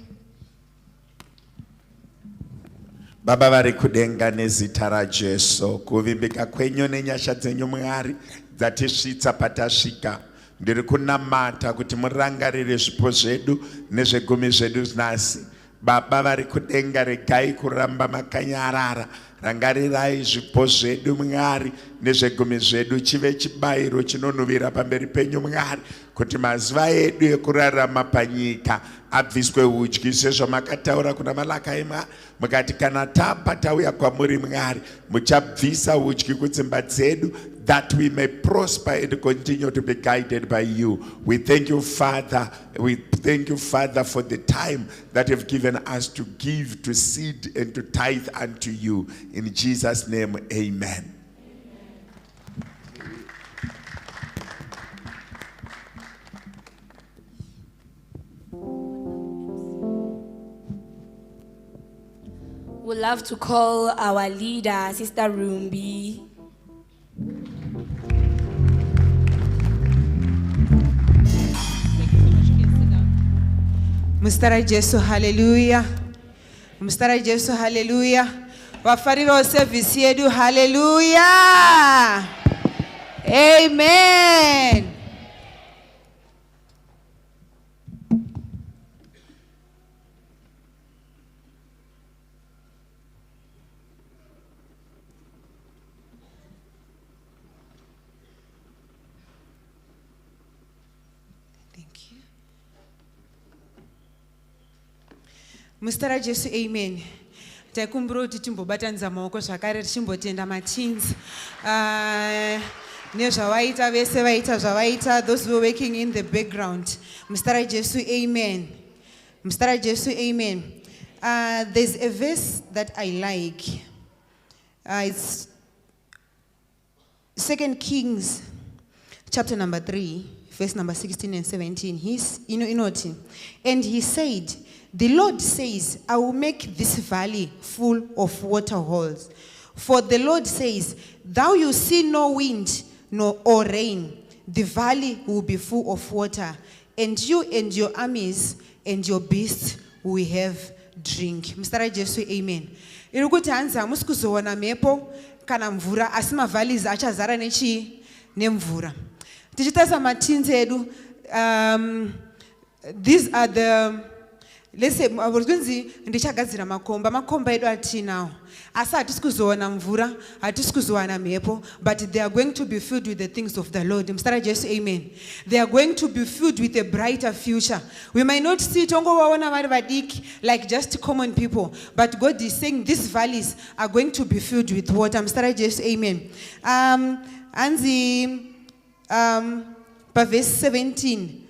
Baba vari kudenga nezita raJesu, kuvimbika kwenyu nenyasha dzenyu Mwari dzatisvitsa patasvika. Ndiri kunamata kuti murangarire zvipo zvedu nezvegumi zvedu nhasi. Baba vari kudenga, regai kuramba makanyarara. Rangarirai zvipo zvedu Mwari nezvegumi zvedu chive chibayiro chinonhuhwira pamberi penyu Mwari, kuti mazuva edu ekurarama panyika abviswe udyi, sezvo makataura kuna Malaka eMwari mukati kana tapa tauya kwamuri Mwari muchabvisa udyi kudzimba dzedu, that we may prosper and continue to be guided by you. We thank you, Father. We thank you, Father, for the time that you've given us to give, to seed, and to tithe unto you. In Jesus' name, amen. We'd love to call our leader, Sister Rumbi. Mustara Jesu, hallelujah. Mustara Jesu, hallelujah. Wafariro service yedu, hallelujah. Amen. Mustara Jesu, amen. Taikumbura kuti timbobatanidza maoko zvakare tichimbotenda mateens. Nezvavaita vese vaita zvavaita, those who were working in the background. Mustara Jesu, amen. Mustara Jesu, amen. There's a verse that I like. It's 2 Kings chapter number 3, verse number 16 and 17. And he said, the Lord says, I will make this valley full of water holes. For the Lord says, thou you see no wind nor or rain, the valley will be full of water, and you and your armies and your beasts will have drink. Mr. Jesu, amen. Irukuti hanza musikuzoona mepo kana mvura, asi mavalleys achazara nemvura. Tichitasa matinzi edu, these are the, let's say, ndichagadzira makomba edu atinawo. Asa hatikuzoona mvura, hatikuzoona mhepo, but they are going to be filled with the things of the Lord. Mr. Jesu, amen. They are going to be filled with a brighter future. We might not see tongo waona vari vadiki like just common people, but God is saying these valleys are going to be filled with water. Mr. Jesu, amen. Verse 17.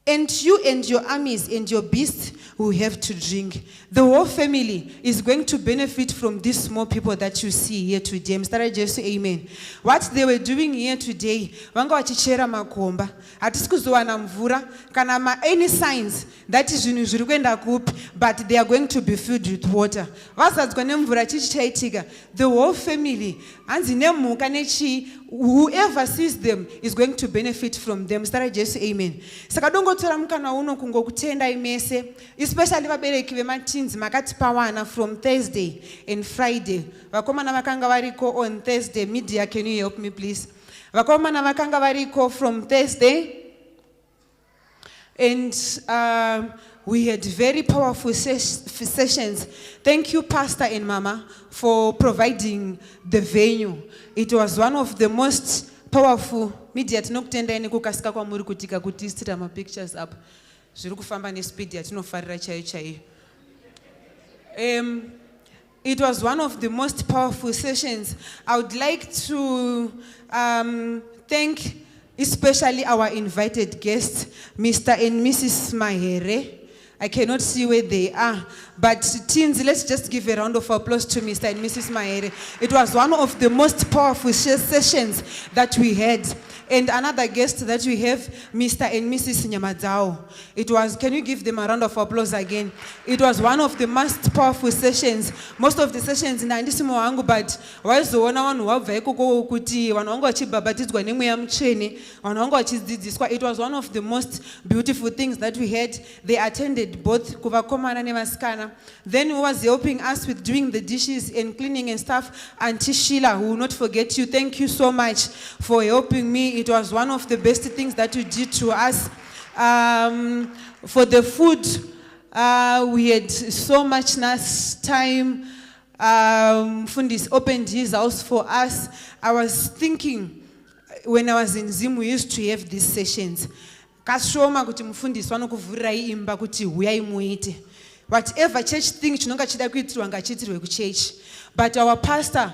And you and your armies and your beasts will have to drink. The whole family is going to benefit from these small people that you see here today. Mr. Jesus, amen. What they were doing here today, vanga vachichera makomba. Hatisikuzowana mvura kana any signs that is zviri kuenda kupi, but they are going to be filled with water. Vasadzwa nemvura chichaitika. The whole family, hanzi nemhuka nechi, whoever sees them is going to benefit from them. Mr. Jesus, amen. Saka dongotora mukana uno kungokutenda imese, especially vabereki vemateens makati pawana from Thursday and Friday. Vakomana vakanga variko on Thursday. Media, can you help me please? Vakomana vakanga variko from Thursday. And we had very powerful sessions. Thank you, Pastor and Mama, for providing the venue. It was one of the most powerful. Media tinokutenda ine kukasika kwamuri kutika kuti isitira ma pictures up. Zviri kufamba ne speed yatinofarira chaiyo. It was one of the most powerful sessions. I would like to thank especially our invited guests, Mr. and Mrs. Mahere. I cannot see where they are. But teens, let's just give a round of applause to Mr. and Mrs. Maere. It was one of the most powerful sessions that we had. And another guest that we have, Mr. and Mrs. Nyamadzao. It was, can you give them a round of applause again? It was one of the most powerful sessions. Most of the sessions in Andisimo wangu, but wazoona vanhu wabva ikoko kuti vanhu vangu vachibhabhatidzwa nemweya mutsvene, vanhu vangu vachidzidziswa. It was one of the most beautiful things that we had. They attended both kuvakomana nevasikana. Then who was helping us with doing the dishes and cleaning and stuff, Auntie Sheila, who will not forget you. Thank you so much for helping me. It was one of the best things that you did to us. For the food, we had so much nice time. Fundis opened his house for us. I was thinking, when I was in Zim, we used to have these sessions. Kashoma kuti mufundisi vanokuvhurirai imba kuti huyai muite. Whatever church thing chinonga chida kuitirwa ngachiitirwe kuchurch. But our pastor,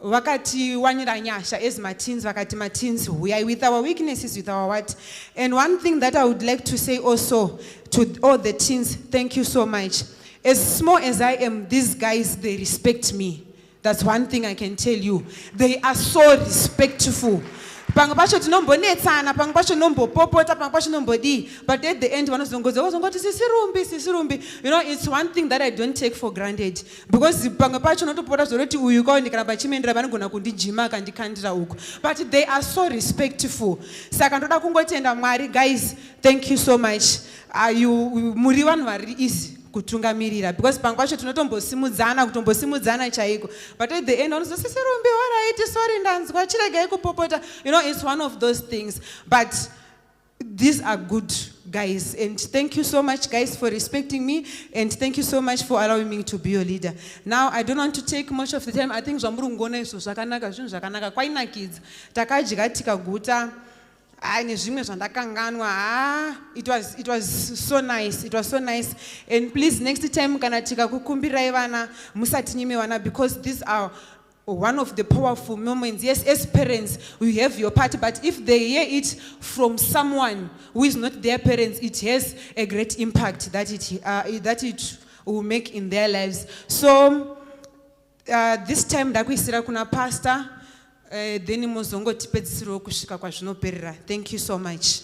vakati wanira nyasha as Martins, vakati Martins, we are with our weaknesses, with our what. And one thing that I would like to say also to all the teens, thank you so much. As small as I am, these guys, they respect me. That's one thing I can tell you. They are so respectful. But at the end, one of them goes, you know, it's one thing that I don't take for granted. Because but they are so respectful. Guys, thank you so much. You easy. Kutungamirira, because pangwacho kutombosimudzana chaiko, but at the end unozoseserumbi alright, sorry ndanzwa chirega kupopota, you know, it's one of those things. But these are good guys, and thank you so much guys for respecting me, and thank you so much for allowing me to be your leader. Now I don't want to take much of the time. I think zvamurungona isu zvakanaka, zvinhu zvakanaka kwainakidza, takadya tikaguta. It was so nice. It was so nice. And please, next time, because these are one of the powerful moments. Yes, as parents, we have your part, but if they hear it from someone who is not their parents, it has a great impact that it will make in their lives. So, this time, kuna pastor. Thank you so much.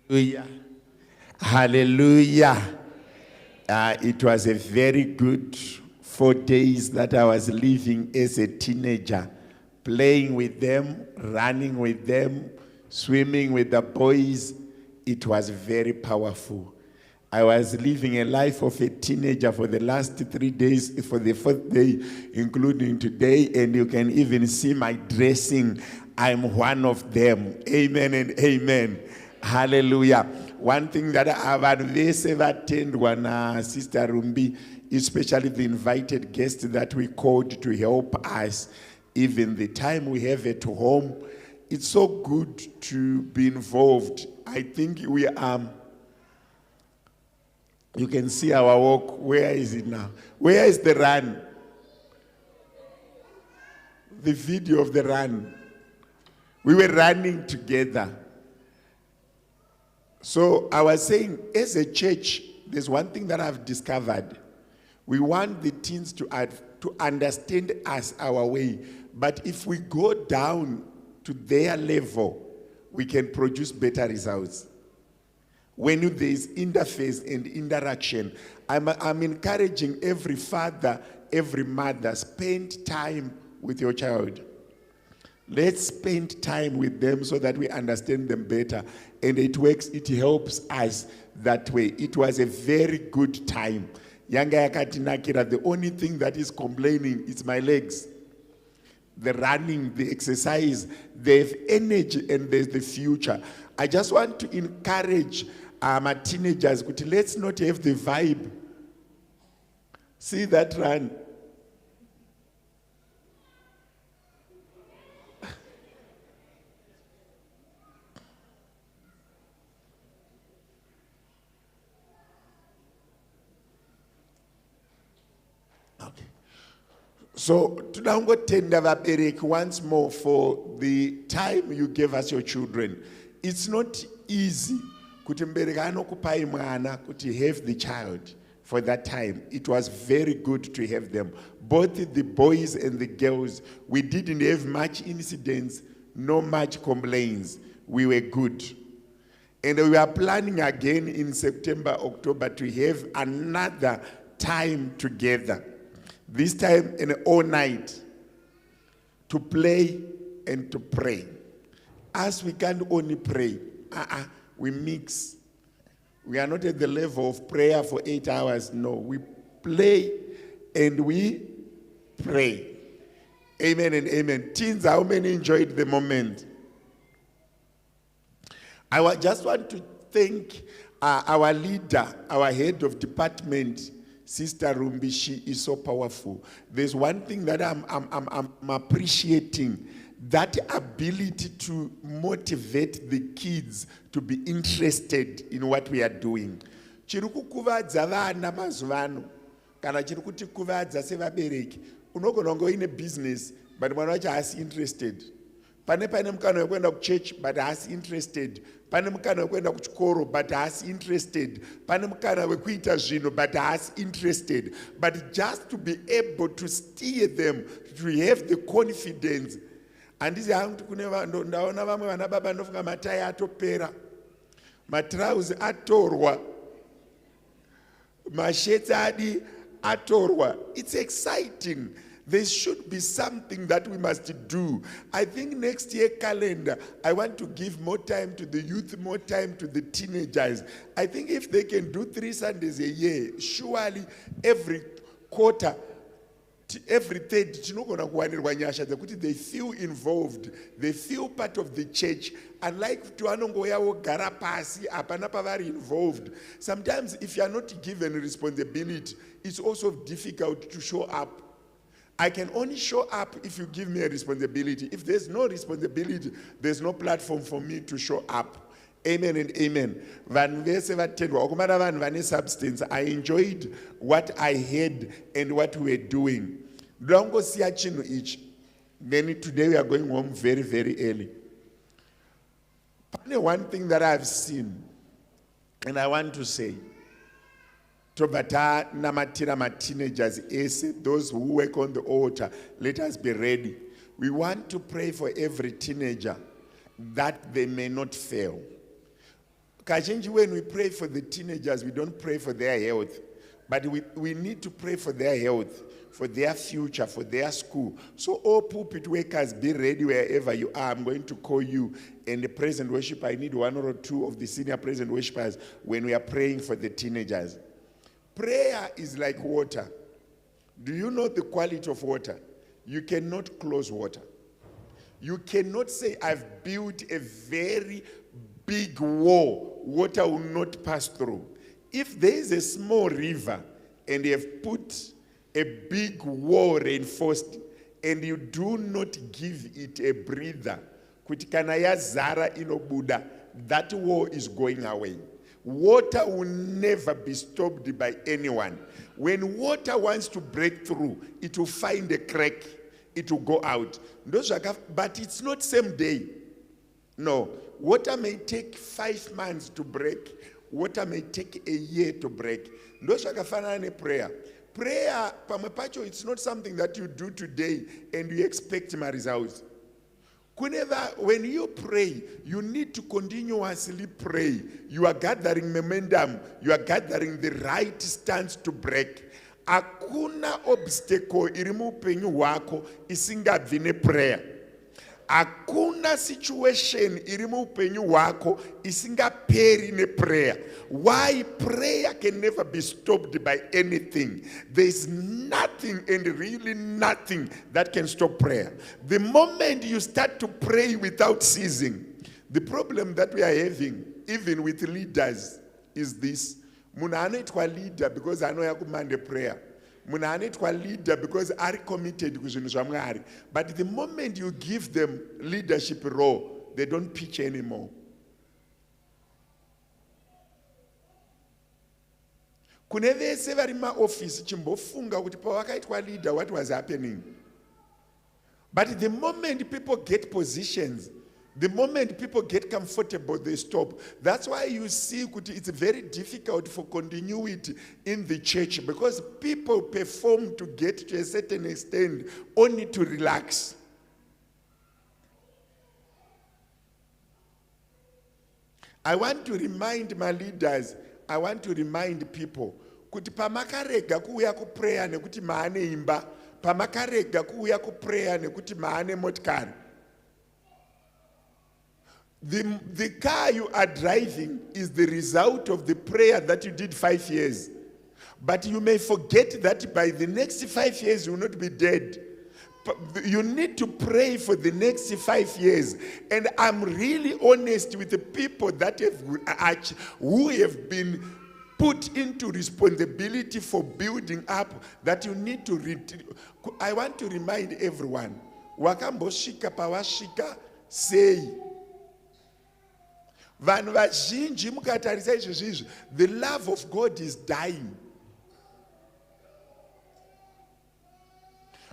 Hallelujah. Hallelujah. It was a very good 4 days that I was living as a teenager, playing with them, running with them, swimming with the boys. It was very powerful. I was living a life of a teenager for the last 3 days, for the 4th day, including today, and you can even see my dressing. I'm one of them. Amen and amen. Hallelujah. One thing that I've attended when Sister Rumbi, especially the invited guests that we called to help us, even the time we have at home, it's so good to be involved. I think we are, you can see our walk. Where is it now? Where is the run? The video of the run. We were running together. So I was saying, as a church, there's one thing that I've discovered. We want the teens to understand us our way. But if we go down to their level, we can produce better results. When there is interface and interaction, I'm encouraging every father, every mother, spend time with your child. Let's spend time with them so that we understand them better. And it works, it helps us that way. It was a very good time. Yanga yakatinakira, the only thing that is complaining is my legs. The running, the exercise, there's energy and there's the future. I just want to encourage my teenagers, let's not have the vibe. See that run. So tenda vabereki once more for the time you gave us your children. It's not easy kuti mbereki anokupai mwana kuti have the child for that time. It was very good to have them. Both the boys and the girls, we didn't have much incidents, no much complaints. We were good. And we are planning again in September, October to have another time together. This time in all night to play and to pray. As we can't only pray, we mix. We are not at the level of prayer for 8 hours. No, we play and we pray. Amen and amen. Teens, how many enjoyed the moment? I just want to thank our leader, our head of department, Sister Rumbi. She is so powerful. There's one thing that I'm appreciating, that ability to motivate the kids to be interested in what we are doing. Chirukukuvadza vana mazuvano kana chirikutikuvadza sevabereki. Unogona kunge in a business but mwana wacho haasi interested. Pane mukana wekuenda kuchurch but haasi interested. Pane mukana wekuenda kuchikoro but haasi interested. Pane mukana wekuita zvinhu but haasi interested. But just to be able to steer them, to have the confidence. Handisi hangu kuti ndaona vamwe vana baba ndofunga matai atopera, matrauzi atorwa, masheti adi atorwa. It's exciting. There should be something that we must do. I think next year calendar, I want to give more time to the youth, more time to the teenagers. I think if they can do 3 Sundays a year, surely every quarter, every third, they feel involved, they feel part of the church. Unlike involved. Sometimes if you are not given responsibility, it's also difficult to show up. I can only show up if you give me a responsibility. If there's no responsibility, there's no platform for me to show up. Amen and amen. Substance. I enjoyed what I heard and what we were doing. Then today we are going home very, very early. One thing that I've seen, and I want to say, Tobata namatira ma teenagers, those who work on the altar, let us be ready. We want to pray for every teenager that they may not fail. When we pray for the teenagers, we don't pray for their health, but we need to pray for their health, for their future, for their school. So all pulpit workers, be ready wherever you are. I'm going to call you and the praise and worship. I need 1 or 2 of the senior praise and worshipers when we are praying for the teenagers. Prayer is like water. Do you know the quality of water? You cannot close water. You cannot say, I've built a very big wall. Water will not pass through. If there is a small river and you have put a big wall reinforced and you do not give it a breather, that wall is going away. Water will never be stopped by anyone. When water wants to break through, it will find a crack, it will go out. But it's not same day. No, water may take 5 months to break. Water may take a year to break. Prayer. Prayer, it's not something that you do today and you expect my results. When you pray, you need to continuously pray. You are gathering momentum. You are gathering the right stance to break. Akuna obstacle irimu upenyu wako isingabvi neprayer. Akuna situation irimu upenyu wako isingaperi neprayer. Why? Prayer can never be stopped by anything. There is nothing and really nothing that can stop prayer. The moment you start to pray without ceasing, the problem that we are having, even with leaders, is this. Muna anaitwa leader because I know ya command prayer. Muna anaitwa leader because are committed kuzvinhu zvaMwari. But the moment you give them leadership role, they don't pitch anymore. Kune vese vari maofisi chimbofunga kuti pawakaitwa leader what was happening. But the moment people get positions, the moment people get comfortable, they stop. That's why you see it's very difficult for continuity in the church, because people perform to get to a certain extent only to relax. I want to remind my leaders, I want to remind people, kuti pamakarega kuuya kuprayer nekuti maane imba, pamakarega kuuya kuprayer nekuti maane motikari. The car you are driving is the result of the prayer that you did 5 years. But you may forget that by the next 5 years you will not be dead. You need to pray for the next 5 years. And I'm really honest with the people that who have been put into responsibility for building up, that you need to I want to remind everyone, wakamboshika pawashika sei. Vanhu vazhinji mukatarisa izvozvizvi, the love of God is dying.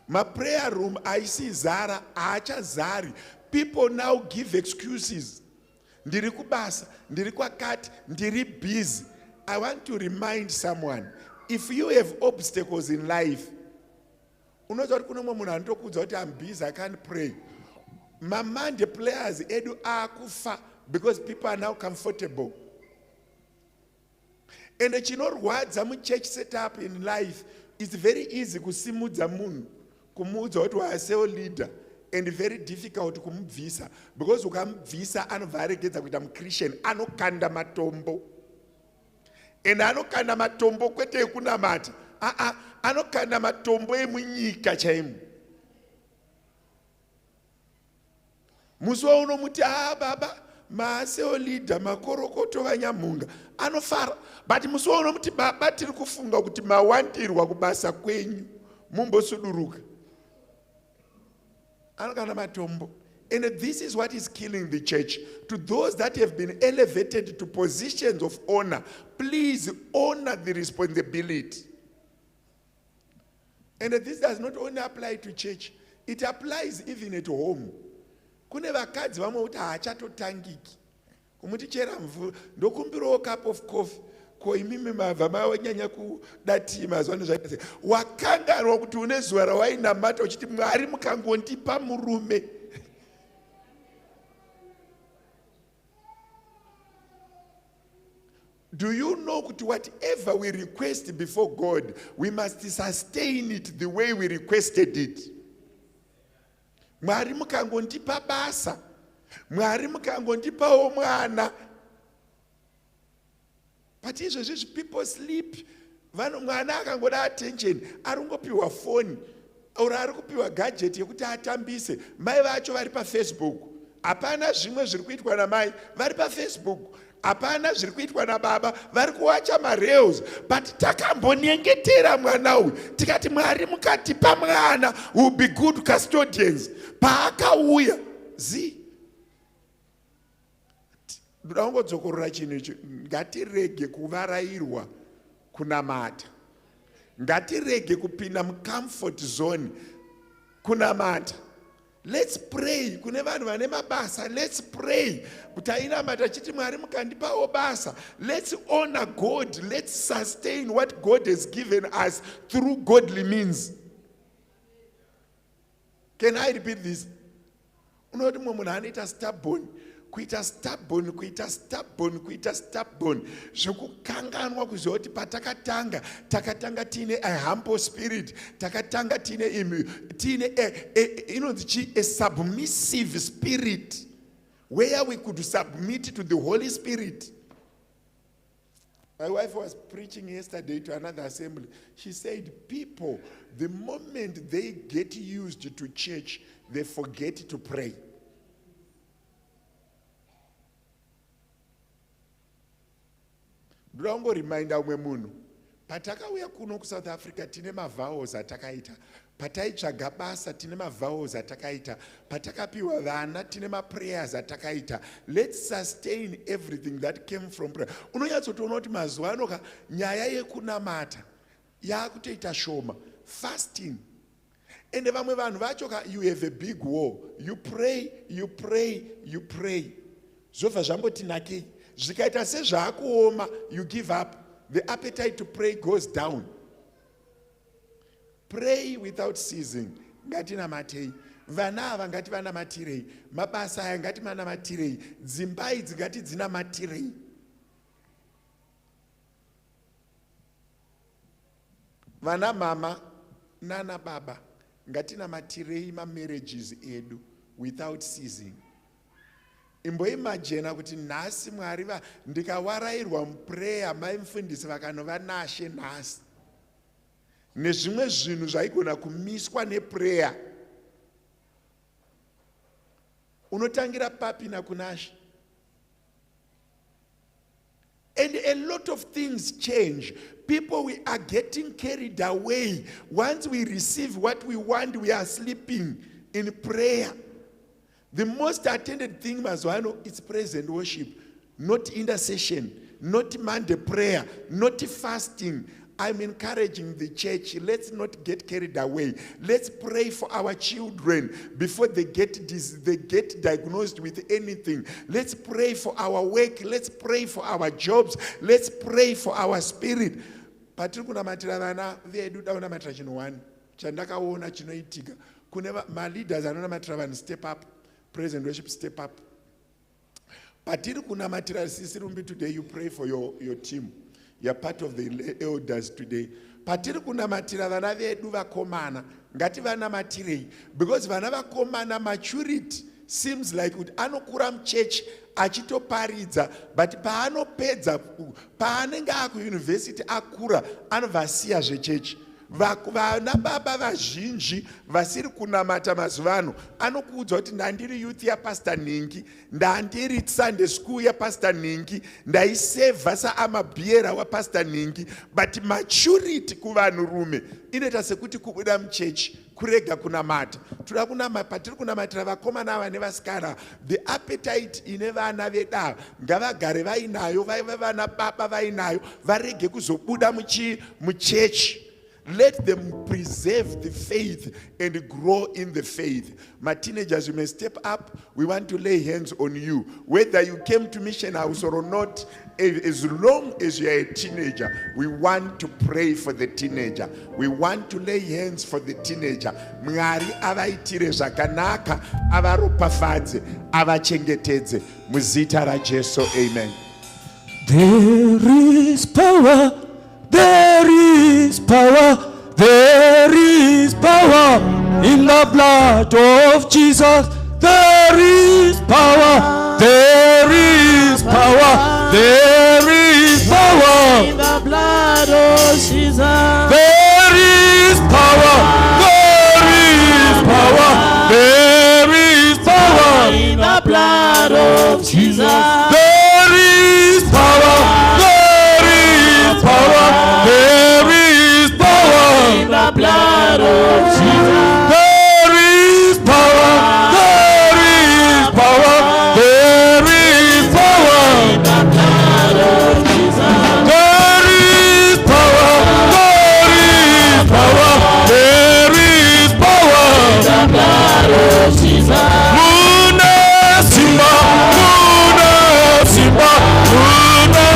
My prayer room, I see Zara, Acha Zari. People now give excuses. Ndiri kubasa, ndiri kwakati, ndiri busy. I want to remind someone, if you have obstacles in life, unozoti kuno munhu anotokudza kuti I'm busy, I can't pray. Mamande players edu akufa because people are now comfortable. And chinorwadza mu church setup in life, it's very easy kusimudza munhu, kumudza kuti waseo leader, and very difficult kumubvisa, because ukamubvisa anovharegedza kuita muChristian, anokanda matombo. And anokanda matombo kwete ekunamata, anokanda matombo emunyika chaimo. Musi waunomuti baba maaseo leader makorokoto vanyamunga anofara, but musi waunomuti baba tiri kufunga kuti mawandirwa kubasa kwenyu mumbosuduruka, anokanda matombo. And this is what is killing the church. To those that have been elevated to positions of honor, please honor the responsibility. And this does not only apply to church, it applies even at home. Kune vakadzi vamwe kuti haachatotangiki kumuti chera mvura ndokumbirawo cup of coffee ko imimi mabva manyanya kudati mazwano zvaita wakanganwa kuti une zuva rawainamata uchiti Mwari mukangondipa murume. Do you know that whatever we request before God, we must sustain it the way we requested it? Mwari mukangondipa basa, Mwari mukangondipawo mwana. But izvozvi people sleep. Mwana akangoda attention, aringopiwa phone, or arikupiwa gadget yekuti atambise. Mai vacho vari paFacebook. Hapana zvimwe zviri kuitwa namai, vari paFacebook. Hapana zviri kuitwa nababa, vari kuwacha mareels. But takambonyengetera mwana uyu, tikati Mwari mukatipa mwana, will be good custodians. Paakauya, ndaongodzokorora chinhu ichi, ngatirege kuvarairwa kunamata. Ngatirege kupinda mucomfort zone kunamata. Let's pray. Kune vanhu vane mabasa, let's pray. Kuti ainamata chiti Mwari mukandipawo basa. Let's honor God. Let's sustain what God has given us through godly means. Can I repeat this? Unoti mumwe munhu anoita stubborn, kuita stubborn, zvokukanganwa kuziva kuti patakatanga, takatanga tiine a humble spirit, takatanga tiine a submissive spirit, where we could submit to the Holy Spirit. My wife was preaching yesterday to another assembly. She said, people, the moment they get used to church, they forget to pray. Don't remind umwe munhu Patakauya kuno kuSouth Africa tine mavowels atakaita. Pataitsvaga basa tine mavowels atakaita. Patakapiwa vana tine maprayers atakaita. Let's sustain everything that came from prayer. Unonyatsotoona kuti mazuva ano nyaya yekunamata yakutoita shoma. Fasting. And vamwe vanhu vacho you have a big war. You pray, you pray, you pray. Zvobva zvamboti nakei. Zvikaita sezvaakuoma, you give up. The appetite to pray goes down. Pray without ceasing. Ngatinamatei. Vana ava ngativanamatire. Mabasa aya ngativanamatire. Dzimba idzi ngatidzinamatirei. Vana mama nana baba ngatinamatirei marriages edu without ceasing. Imboimagina kuti nhasi Mwari ndikawarairwa muprayer maimufundisi vakanova nashe nhasi. Nezvimwe zvinhu zvaigona kumiswa neprayer. Unotangira papi nakunashe. And a lot of things change. People, we are getting carried away. Once we receive what we want, we are sleeping in prayer. The most attended thing, Mazwano, is praise and worship, not intercession, not Monday prayer, not fasting. I'm encouraging the church, let's not get carried away. Let's pray for our children before they get diagnosed with anything. Let's pray for our work. Let's pray for our jobs. Let's pray for our spirit. Patiri kunamatira vana vedu daunamatira chinhu one chandakaona chinoitika kune leaders anonamatira vanhu step up, praise and worship step up. Patiri kunamatira Sisi Rumbi today, you pray for your team. You are part of the elders today. Patiri kunamatira vana vedu vakomana ngati vanamatirei, because vana vakomana maturity seems like kuti anokura muchechi achitoparidza, but paanopedza paanenge akuyunivhesiti akura anovasiya zvechechi. Vana baba vazhinji vasiri kunamata mazuva ano anokuudza kuti ndandiri youth yaPastor Ningi, ndandiri Sunday school yaPastor Ningi, ndaisevha saamabhiera waPastor Ningi, but maturity kuvanhurume inoita sekuti kubuda muchechi kurega kunamata. Patiri kunamatira vakomana ava nevasikana, the appetite ine vana vedava ngavagare vainayo, vaiva vana baba vainayo, varege kuzobuda muchechi. Let them preserve the faith and grow in the faith. My teenagers, you may step up. We want to lay hands on you. Whether you came to Mission House or not, as long as you are a teenager, we want to pray for the teenager. We want to lay hands for the teenager. Mwari avaitire zvakanaka, avaropafadze, avachengetedze. Muzita raJesu, amen. There is power. There is power, there is power in the blood of Jesus. There is power, there is power, there is power in the blood of Jesus. There is power, there is power, there is power in the blood of Jesus. There is power, there is power. There is power in the blood of Jesus. There is power. There is power. There is power in the blood of Jesus. There is power. There is power. There is power in the blood of Jesus. Mune Simba, Mune Simba, Mune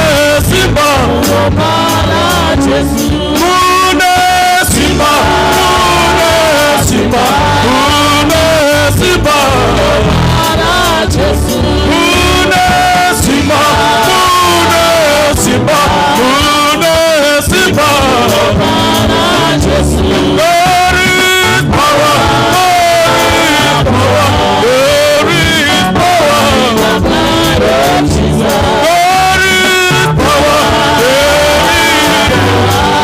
Simba, Mune Simba. Mune Simba, Mune Simba, Mune Simba, Mune Simba, Mune Simba, Mune Simba, there is power, there is power, there is power in the blood of Jesus. There is power, there is power.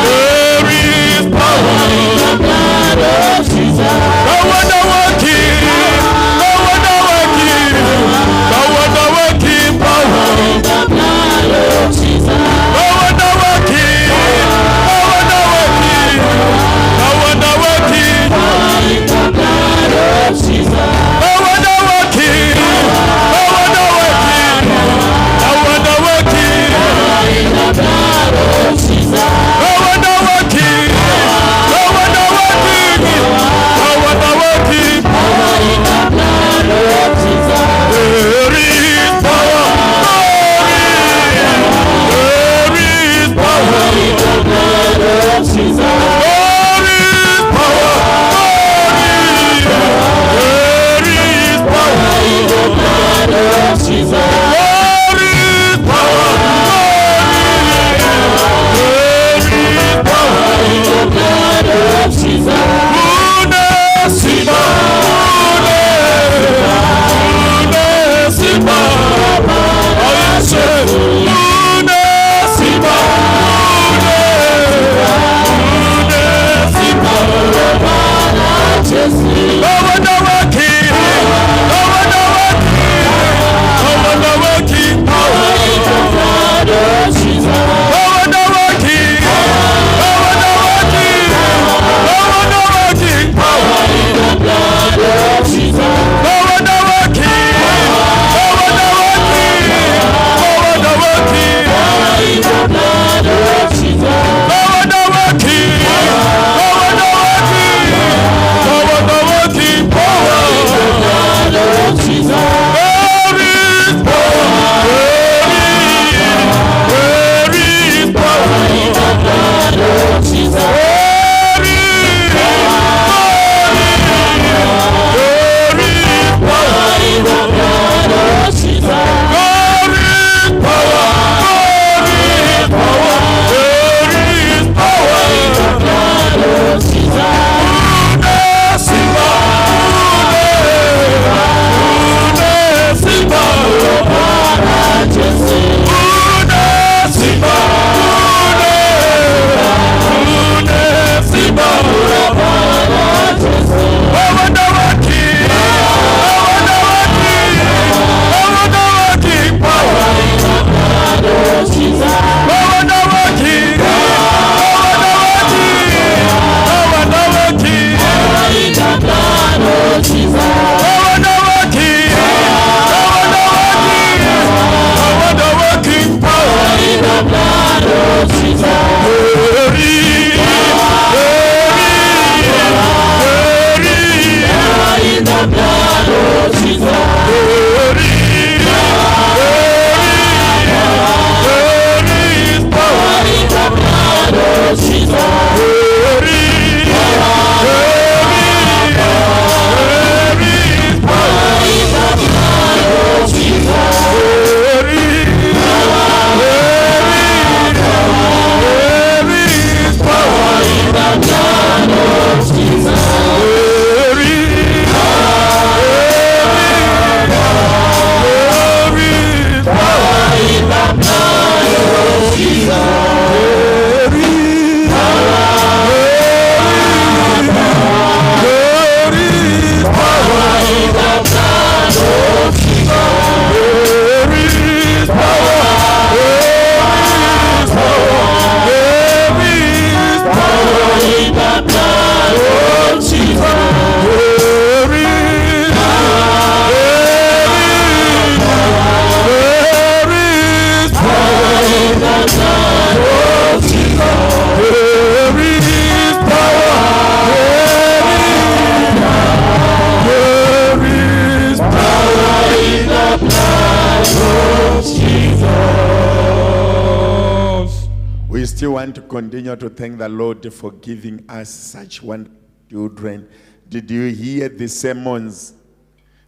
We still want to continue to thank the Lord for giving us such wonderful children. Did you hear the sermons,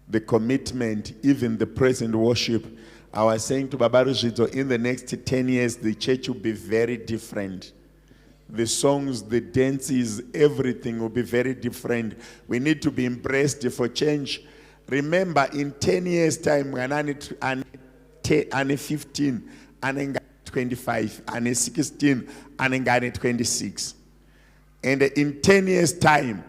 the commitment, even the present worship? I was saying to Baba Rujito, in the next 10 years, the church will be very different. The songs, the dances, everything will be very different. We need to be embraced for change. Remember, in 10 years' time, when I'm 15, I'm 25, I'm 16, I'm 26. And in 10 years' time,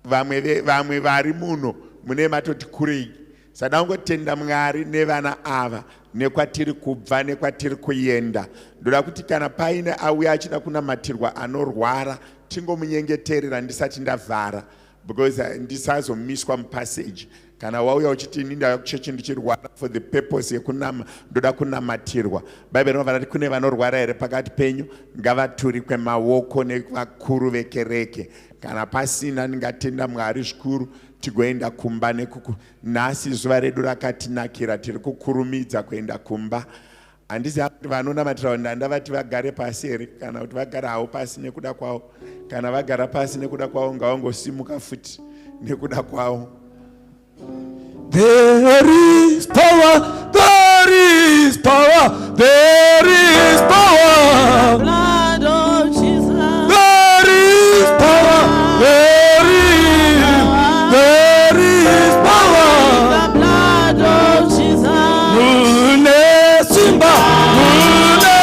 vamwe vari muno mune matoti kurei sadangotenda Mwari nevana ava nekwatiri kubva nekwatiri kuenda. Ndoda kuti kana paine auya achida kunamatirwa anorwara tingomunyengeterera ndisati ndavhara, because ndisazomiswa mupassage. Kana wauya uchiti ninda kuchechi ndichirwara for the purpose yekunama, ndoda kunamatirwa. Bible rinobva rati kune vanorwara here pakati penyu, ngavaturikwe maoko nevakuru vekereke. Kana pasina ningatenda Mwari zvikuru tigoenda kumba nekuku. Nhasi zuva redu rakatinakira, tiri kukurumidza kuenda kumba. Handisi kuti vanonamatira ndavati vagare pasi here, kana kuti vagara hawo pasi nekuda kwavo. Kana vagara pasi nekuda kwavo ngavangosimuka futi nekuda kwavo. There is power, there is power, there is power. The blood of Jesus. There is power, there is power. The blood of Jesus. Mune simba, mune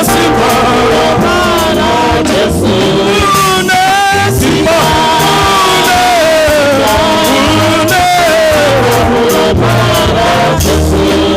simba. The blood of Jesus. Mune simba. The blood of Jesus.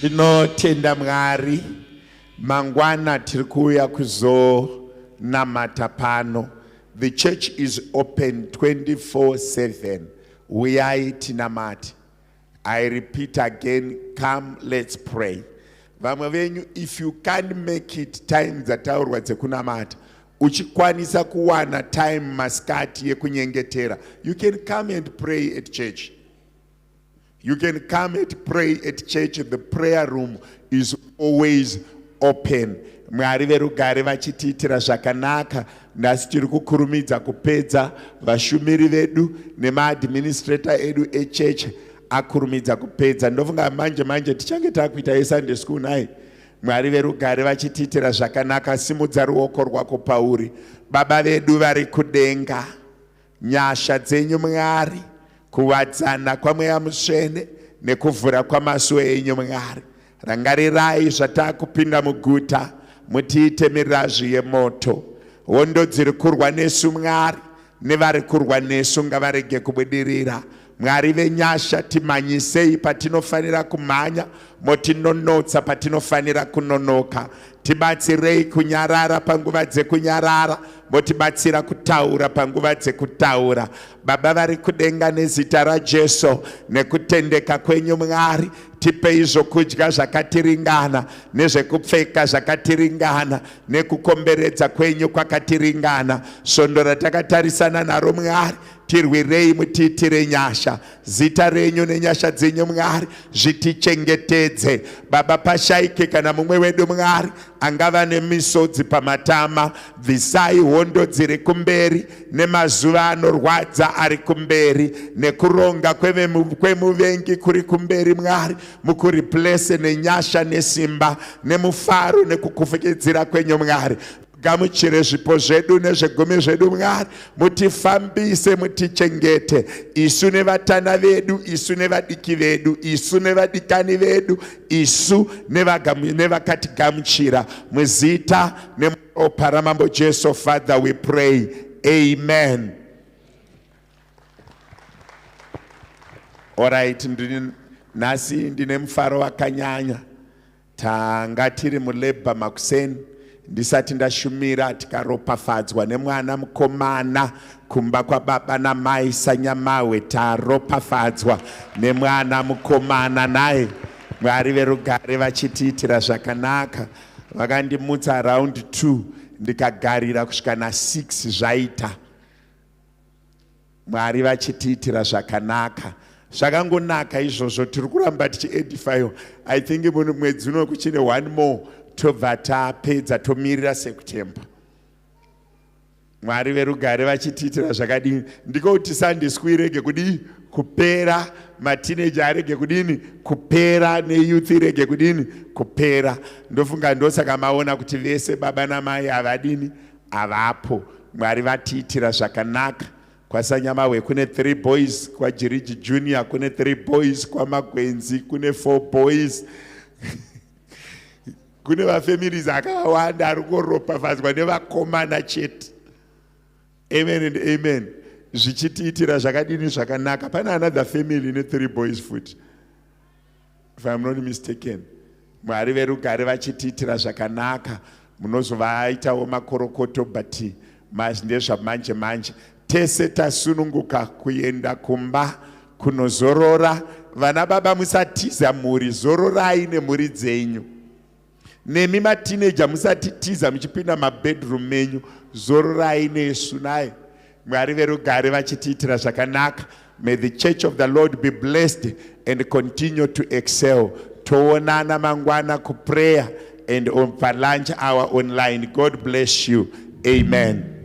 Tinotenda Mwari mangwana tirikuya kuzo namata pano. The church is open 24/7. Uyai tinamati. I repeat again, come, let's pray. Vamwe venyu, if you can't make it time dzataurwa dzekunamata, uchikwanisa kuwana time maskati yekunyengetera, you can come and pray at church. You can come and pray at church. The prayer room is always open. Mwari verugare vachitiitira zvakanaka. Nhasi tiri kukurumidza kupedza vashumiri vedu nemaadministrator edu echurch akurumidza kupedza. Ndofunga manje tichange takuita yesunday school nai. Mwari verugare vachitiitira zvakanaka. Simudza ruoko rwako pauri. Baba vedu vari kudenga, nyasha dzenyu Mwari, kuwadzana kwamweya mutsvene nekuvhura kwamasuo enyu Mwari. Rangarirai zvatakupinda muguta, mutiite mirazvi yemoto. Hondo dziri kurwa nesu Mwari nevari kurwa nesu ngavarege kubudirira. Mwari venyasha, timanyisei patinofanira kumhanya, motinonotsa patinofanira kunonoka. Tibatsirei kunyarara panguva dzekunyarara, motibatsira kutaura panguva dzekutaura. Baba vari kudenga nezita raJesu, nekutendeka kwenyu Mwari, tipei zvokudya zvakatiringana, nezvekupfeka zvakatiringana, nekukomberedza kwenyu kwakatiringana. Svondo ratakatarisana naro Mwari, tirwirei mutiitire nyasha. Zita renyu nenyasha dzenyu Mwari zvitichengetedze. Baba, pashaike kana mumwe wedu Mwari angava nemisodzi pamatama, bvisai hondo dziri kumberi nemazuva anorwadza ari kumberi, nekuronga kwemuvengi kuri kumberi Mwari, mukuriplese nenyasha nesimba nemufaro nekukufukedzira kwenyu Mwari. Gamuchire zvipo zvedu nezvegumi zvedu Mwari, mutifambise, mutichengete, isu nevatana vedu, isu nevadiki vedu, isu nevadikani vedu, isu nevakatigamuchira muzita nemuropa ramambo Jesu. Father, we pray, amen. Alright, nasi ndine mufaro wakanyanya. Tanga tiri muleba makuseni, ndisati ndashumira tikaropafadzwa nemwana mukomana kumba kwa baba namai Sanyamawe. Taropafadzwa nemwana mukomana naye. Mwari verugare vachitiitira zvakanaka. Vakandimutsa around 2 ndikagarira kusvika na6 zvaita. Mwari vachitiitira zvakanaka. Zvakangonaka izvozvo, tiri kuramba tichiedify. I think mwedzi uno kuchine 1 more tobva tapedza tomirira September. Mwari verugare vachitiitira zvakadini. Ndikoti Sunday school irege kudini kupera, mateenager arege kudini kupera, neyouth irege kudini kupera. Ndofunga ndosaka maona kuti vese baba namai havadini havapo. Mwari vatiitira zvakanaka. Kwa Sanyamawe kune 3 boys, kwa Jiriji Junior kune 3 boys, kwa Magwenzi kune 4 boys. Kune vafamilies akawanda ari kuropafadzwa nevakomana chete. Amen and amen. Zvichitiitira zvakadini zvakanaka. Pane another family ne 3 boys foot, if I'm not mistaken. Mwari verugare vachitiitira zvakanaka. Munozovaitawo makorokoto, but ndezvamanje manje. Tese tasununguka kuenda kumba kunozorora. Vana baba musatiza muri, zororai nemhuri dzenyu. Nemi mateenager musatitiza muchipinda mabedroom menyu, zororai nesu naye. Mwari verugare vachitiitira zvakanaka. May the church of the Lord be blessed and continue to excel. Toonana mangwana ku prayer and on lunch hour online. God bless you. Amen.